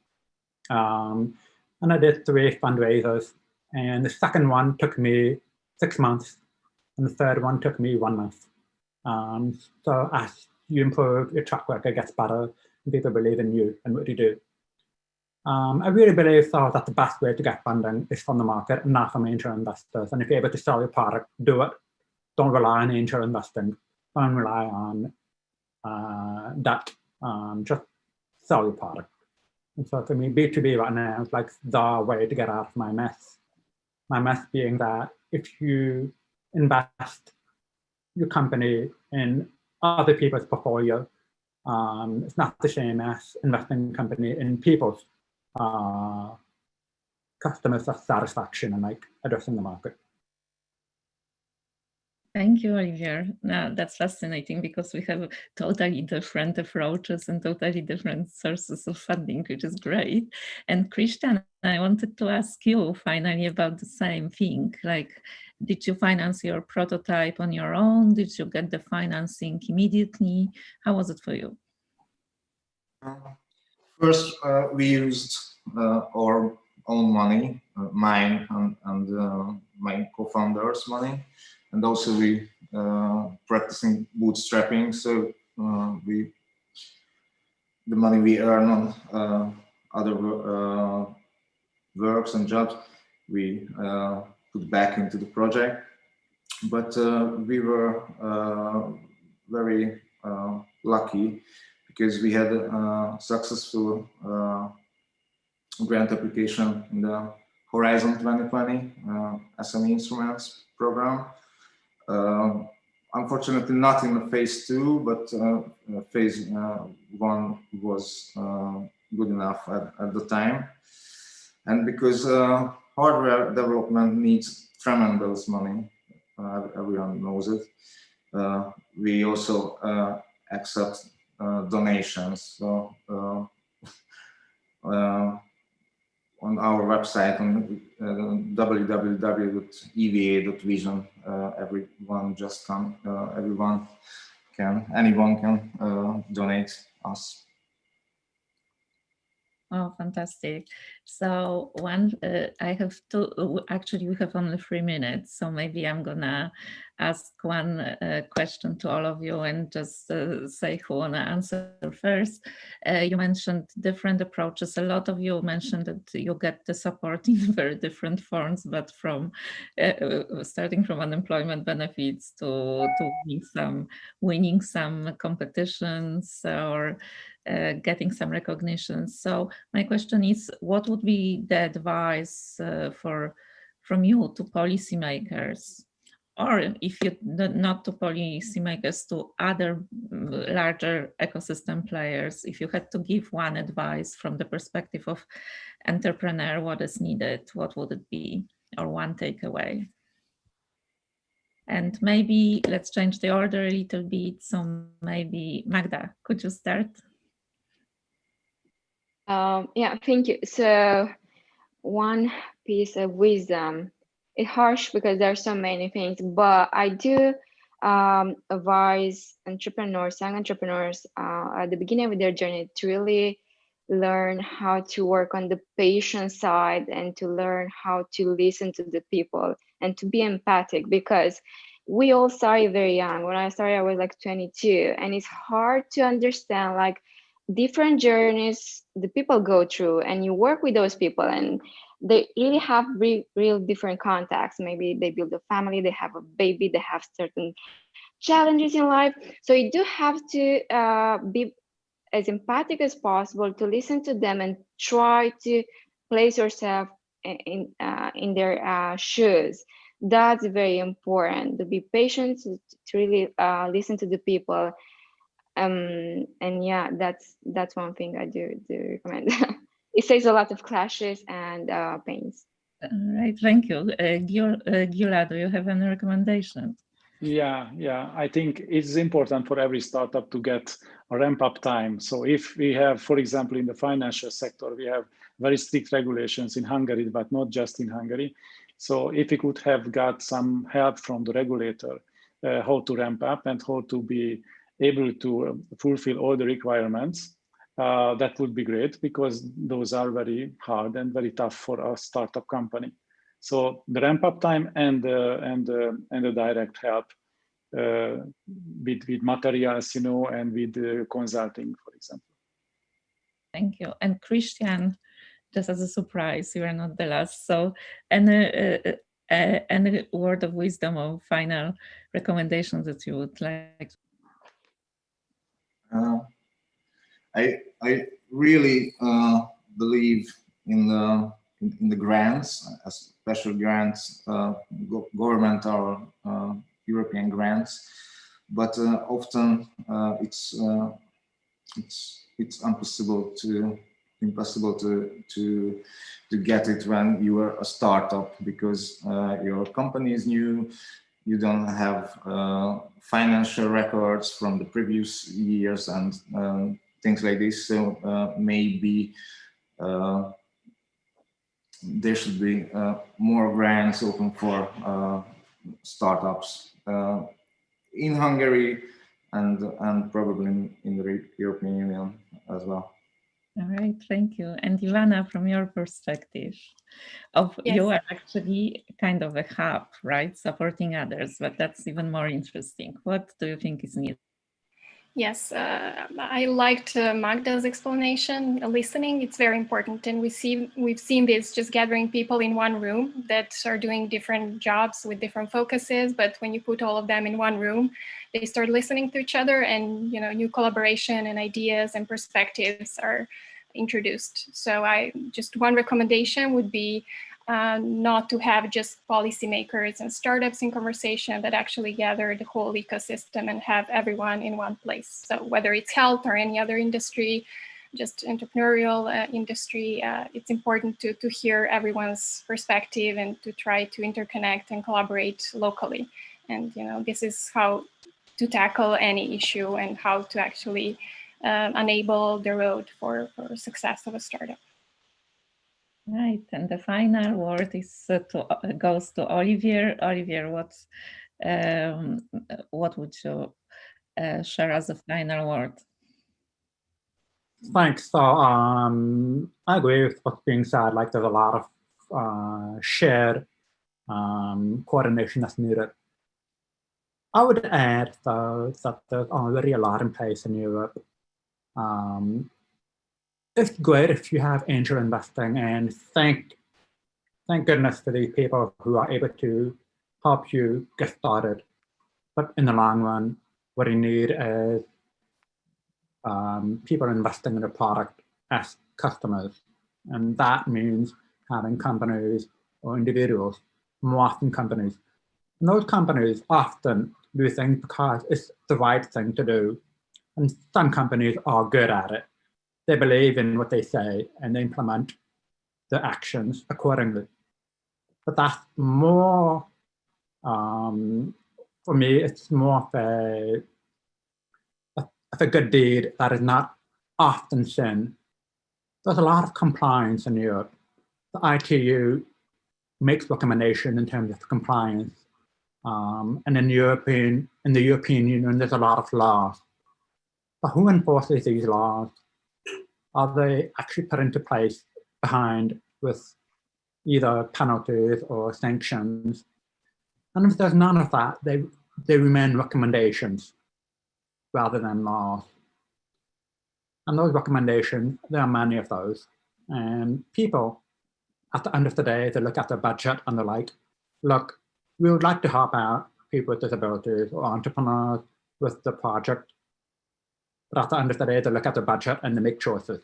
And I did 3 fundraisers, and the second one took me 6 months, and the third one took me 1 month. So as you improve, your track record gets better, and people believe in you and what you do. I really believe so that the best way to get funding is from the market and not from angel investors. And if you're able to sell your product, do it. Don't rely on angel investing. Don't rely on that. Just sell your product. And so for me, B2B right now is like the way to get out of my mess. My mess being that if you invest your company in other people's portfolio, it's not the same as investing company in people's customer satisfaction and like addressing the market. Thank you, Olivier. No, that's fascinating because we have totally different approaches and totally different sources of funding, which is great. And Christian, I wanted to ask you finally about the same thing. Like, did you finance your prototype on your own? Did you get the financing immediately? How was it for you? First, we used our own money, mine and my co-founder's money. And also we practicing bootstrapping. So the money we earn on other works and jobs, we put back into the project. But we were very lucky because we had a successful grant application in the Horizon 2020 SME Instruments program. Unfortunately, not in the phase 2, but phase 1 was good enough at the time. And because hardware development needs tremendous money, everyone knows it, we also accept donations. So on our website on www.eva.vision, anyone can donate us. Oh, fantastic. So I have to, actually we have only 3 minutes, so maybe I'm gonna ask one question to all of you and just say who wanna answer first. You mentioned different approaches. A lot of you mentioned that you get the support in very different forms, but from starting from unemployment benefits to winning some competitions or getting some recognition. So my question is, what would be the advice from you to policymakers, or if you not to policymakers, to other larger ecosystem players? If you had to give one advice from the perspective of entrepreneur, what is needed, what would it be, or one takeaway? And maybe let's change the order a little bit. So maybe Magda, could you start? Yeah, thank you. So one piece of wisdom, it's harsh because there are so many things, but I do advise entrepreneurs, young entrepreneurs at the beginning of their journey to really learn how to work on the patient side and to learn how to listen to the people and to be empathic, because we all started very young. When I started, I was like 22, and it's hard to understand like different journeys the people go through, and you work with those people and they really have real different contexts. Maybe they build a family, they have a baby, they have certain challenges in life. So you do have to be as empathic as possible to listen to them and try to place yourself in their shoes. That's very important, to be patient, to really listen to the people. And yeah, that's one thing I do recommend. It saves a lot of clashes and pains. All right, thank you. Gyula, do you have any recommendation? Yeah, I think it's important for every startup to get a ramp-up time. So if we have, for example, in the financial sector, we have very strict regulations in Hungary, but not just in Hungary. So if we could have got some help from the regulator, how to ramp up and how to be able to fulfill all the requirements, that would be great, because those are very hard and very tough for a startup company. So the ramp-up time and the direct help with materials, and with consulting, for example. Thank you. And Christian, just as a surprise, you are not the last. So any word of wisdom or final recommendations that you would like? I really believe in the grants, special grants, government or European grants, but often it's impossible to get it when you are a startup, because your company is new. You don't have financial records from the previous years and things like this. So maybe there should be more grants open for startups in Hungary and probably in the European Union as well. All right, thank you. And Ivana, from your perspective, Yes. You are actually kind of a hub, right? Supporting others, but that's even more interesting. What do you think is needed? Yes, I liked Magda's explanation. Listening, it's very important, and we've seen this just gathering people in one room that are doing different jobs with different focuses. But when you put all of them in one room, they start listening to each other, and new collaboration and ideas and perspectives are introduced. So just one recommendation would be not to have just policymakers and startups in conversation, but actually gather the whole ecosystem and have everyone in one place. So whether it's health or any other industry, just entrepreneurial industry, it's important to hear everyone's perspective and to try to interconnect and collaborate locally. And this is how to tackle any issue and how to actually enable the road for success of a startup. Right, and the final word is goes to Olivier. Olivier, what would you share as a final word? Thanks. So I agree with what's being said. Like there's a lot of shared coordination that's needed. I would add, though, that there's already a lot in place in Europe. It's great if you have angel investing, and thank goodness for the people who are able to help you get started. But in the long run, what you need is people investing in the product as customers. And that means having companies or individuals, more often companies. And those companies often do things because it's the right thing to do. And some companies are good at it. They believe in what they say and they implement the actions accordingly. But that's more, for me, it's more of a good deed that is not often seen. There's a lot of compliance in Europe. The ITU makes recommendation in terms of compliance. And in the European Union, there's a lot of laws. But who enforces these laws? Are they actually put into place behind with either penalties or sanctions? And if there's none of that, they remain recommendations rather than laws. And those recommendations, there are many of those. And people, at the end of the day, they look at the budget and they're like, look, we would like to help out people with disabilities or entrepreneurs with the project. But at the end of the day, they look at the budget and they make choices.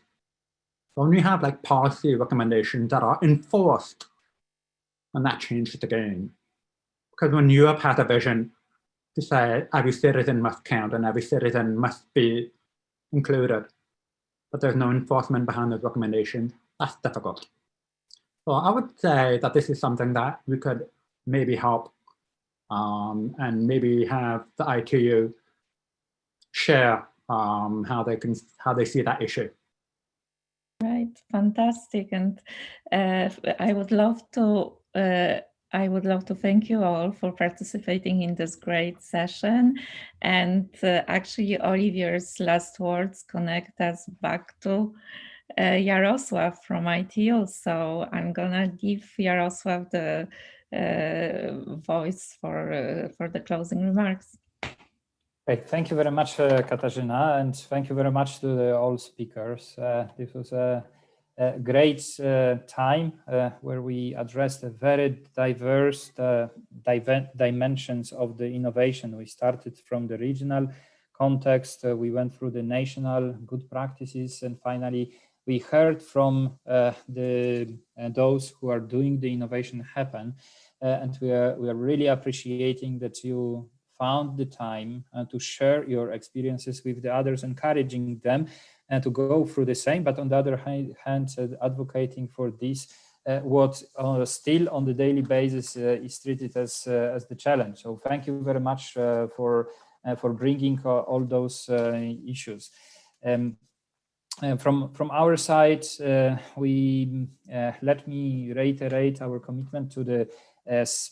So when you have like policy recommendations that are enforced, and that changes the game. Because when Europe has a vision to say every citizen must count and every citizen must be included, but there's no enforcement behind those recommendations, that's difficult. So I would say that this is something that we could maybe help and maybe have the ITU share how they see that issue. Right, fantastic, and I would love to thank you all for participating in this great session. And actually, Olivier's last words connect us back to Jarosław from ITU. So I'm gonna give Jarosław the voice for the closing remarks. Great. Thank you very much, Katarzyna, and thank you very much to all speakers. This was a great time where we addressed a very diverse dimensions of the innovation. We started from the regional context, we went through the national good practices, and finally we heard from those who are doing the innovation happen. And we are really appreciating that you found the time to share your experiences with the others, encouraging them to go through the same, but on the other hand, advocating for this, what still on the daily basis is treated as the challenge. So thank you very much for bringing all those issues. From our side, let me reiterate our commitment to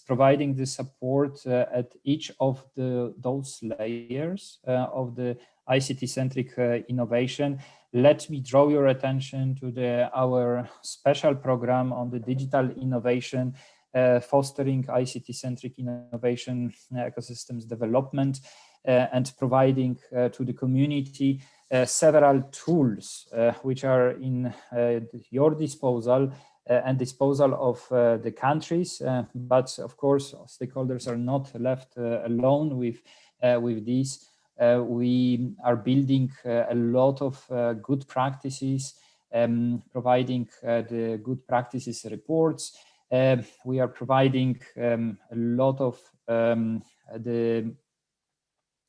providing the support at each of those layers of the ICT-centric innovation. Let me draw your attention to our special program on the digital innovation, fostering ICT-centric innovation ecosystems development, and providing to the community several tools which are in your disposal and disposal of the countries, but of course stakeholders are not left alone with this. We are building a lot of good practices, providing the good practices reports. We are providing a lot of the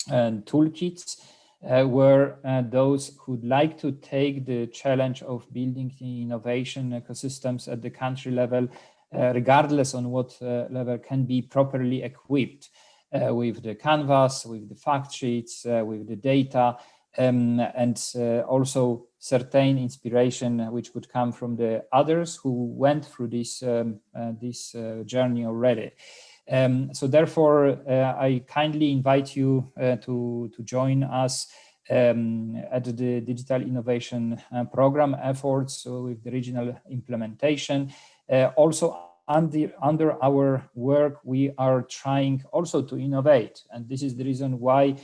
toolkits where those who'd like to take the challenge of building the innovation ecosystems at the country level, regardless on what level, can be properly equipped with the canvas, with the fact sheets, with the data, and also certain inspiration which would come from the others who went through this journey already. So therefore, I kindly invite you to join us at the digital innovation program efforts with the regional implementation. Also under our work, we are trying also to innovate, and this is the reason why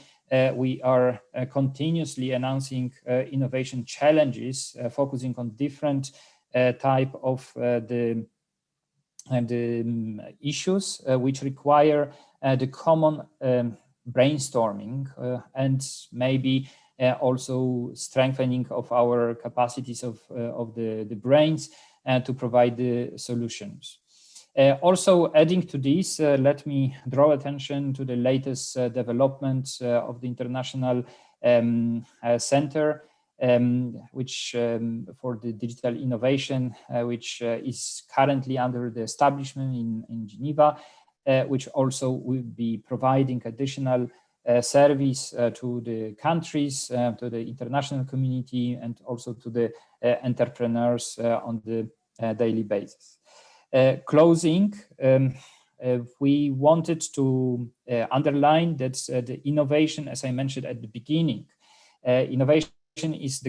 we are continuously announcing innovation challenges, focusing on different type of the issues which require the common brainstorming and maybe also strengthening of our capacities of the brains to provide the solutions. Also adding to this, let me draw attention to the latest development of the International Center, which for the digital innovation, which is currently under the establishment in Geneva, which also will be providing additional service to the countries, to the international community, and also to the entrepreneurs on the daily basis. Closing, we wanted to underline that the innovation, as I mentioned at the beginning, innovation is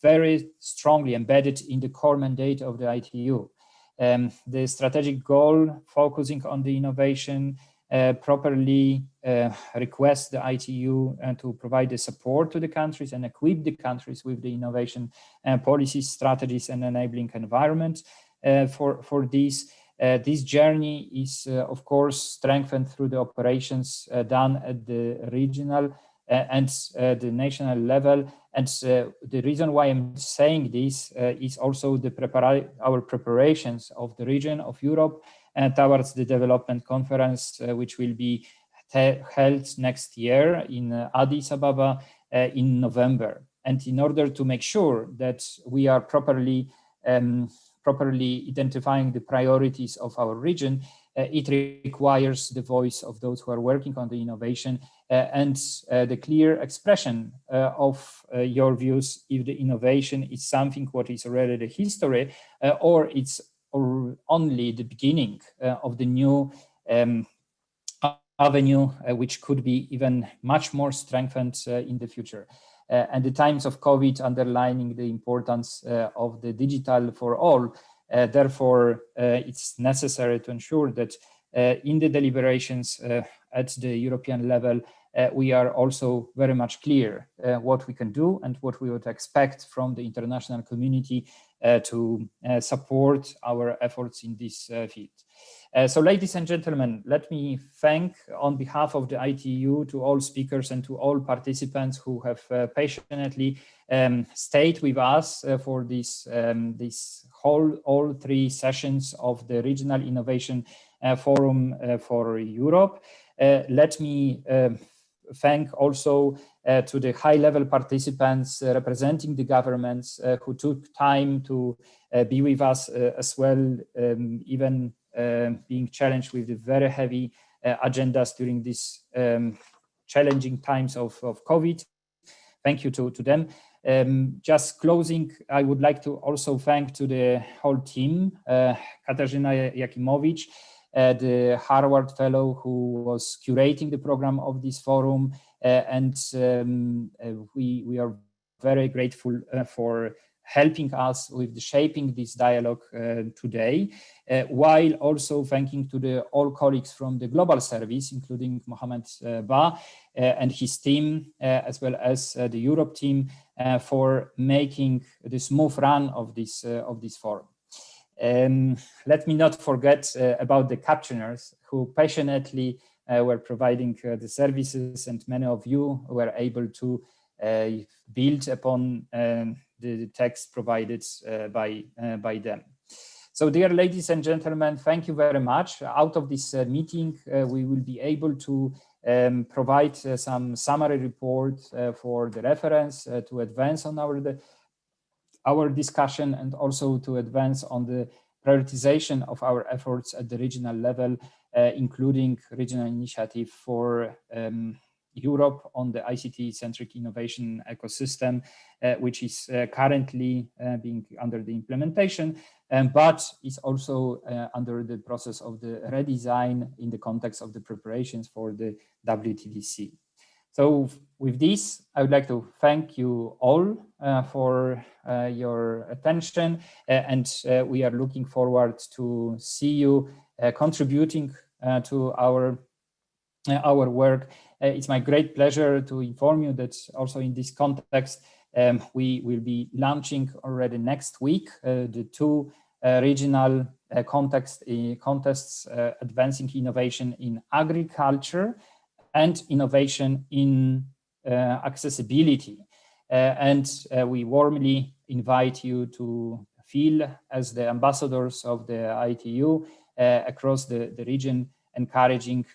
very strongly embedded in the core mandate of the ITU. The strategic goal focusing on the innovation properly requests the ITU to provide the support to the countries and equip the countries with the innovation policies, strategies, and enabling environment for this. This journey is, of course, strengthened through the operations done at the regional and the national level. And the reason why I'm saying this is also our preparations of the region of Europe towards the development conference, which will be held next year in Addis Ababa in November. And in order to make sure that we are properly identifying the priorities of our region, it requires the voice of those who are working on the innovation and the clear expression of your views if the innovation is something what is already the history or it's only the beginning of the new avenue, which could be even much more strengthened in the future. And the times of COVID underlining the importance of the digital for all. Therefore, it's necessary to ensure that in the deliberations at the European level, we are also very much clear what we can do and what we would expect from the international community to support our efforts in this field. So ladies and gentlemen, let me thank on behalf of the ITU to all speakers and to all participants who have patiently stayed with us for this all three sessions of the Regional Innovation Forum for Europe. Let me thank also to the high-level participants representing the governments who took time to be with us as well, even being challenged with the very heavy agendas during these challenging times of COVID. Thank you to them. Just closing, I would like to also thank to the whole team, Katarzyna Jakimowicz, the Harvard fellow who was curating the program of this forum, and we are very grateful for helping us with the shaping this dialogue today, while also thanking to the all colleagues from the global service, including Mohamed Ba and his team, as well as the Europe team, for making the smooth run of this forum. Let me not forget about the captioners who passionately were providing the services, and many of you were able to build upon the text provided by them. So dear ladies and gentlemen, thank you very much. Out of this meeting, we will be able to provide some summary report for the reference to advance on our discussion, and also to advance on the prioritization of our efforts at the regional level, including regional initiative for Europe on the ICT-centric innovation ecosystem, which is currently being under the implementation, but is also under the process of the redesign in the context of the preparations for the WTDC. So with this, I would like to thank you all for your attention, and we are looking forward to see you contributing to our work. It's my great pleasure to inform you that also in this context, we will be launching already next week the two regional contests advancing innovation in agriculture and innovation in accessibility. And we warmly invite you to feel as the ambassadors of the ITU across the region, encouraging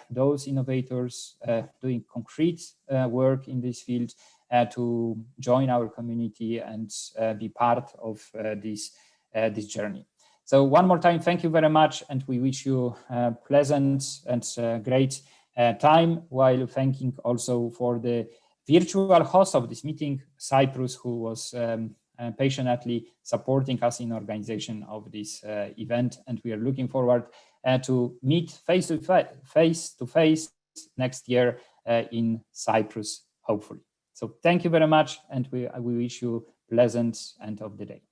those innovators doing concrete work in this field to join our community and be part of this journey. So one more time, thank you very much, and we wish you a pleasant and great time, while thanking also for the virtual host of this meeting, Cyprus, who was patiently supporting us in organization of this event. And we are looking forward to meet face to face next year in Cyprus, hopefully. So thank you very much, and we wish you pleasant end of the day.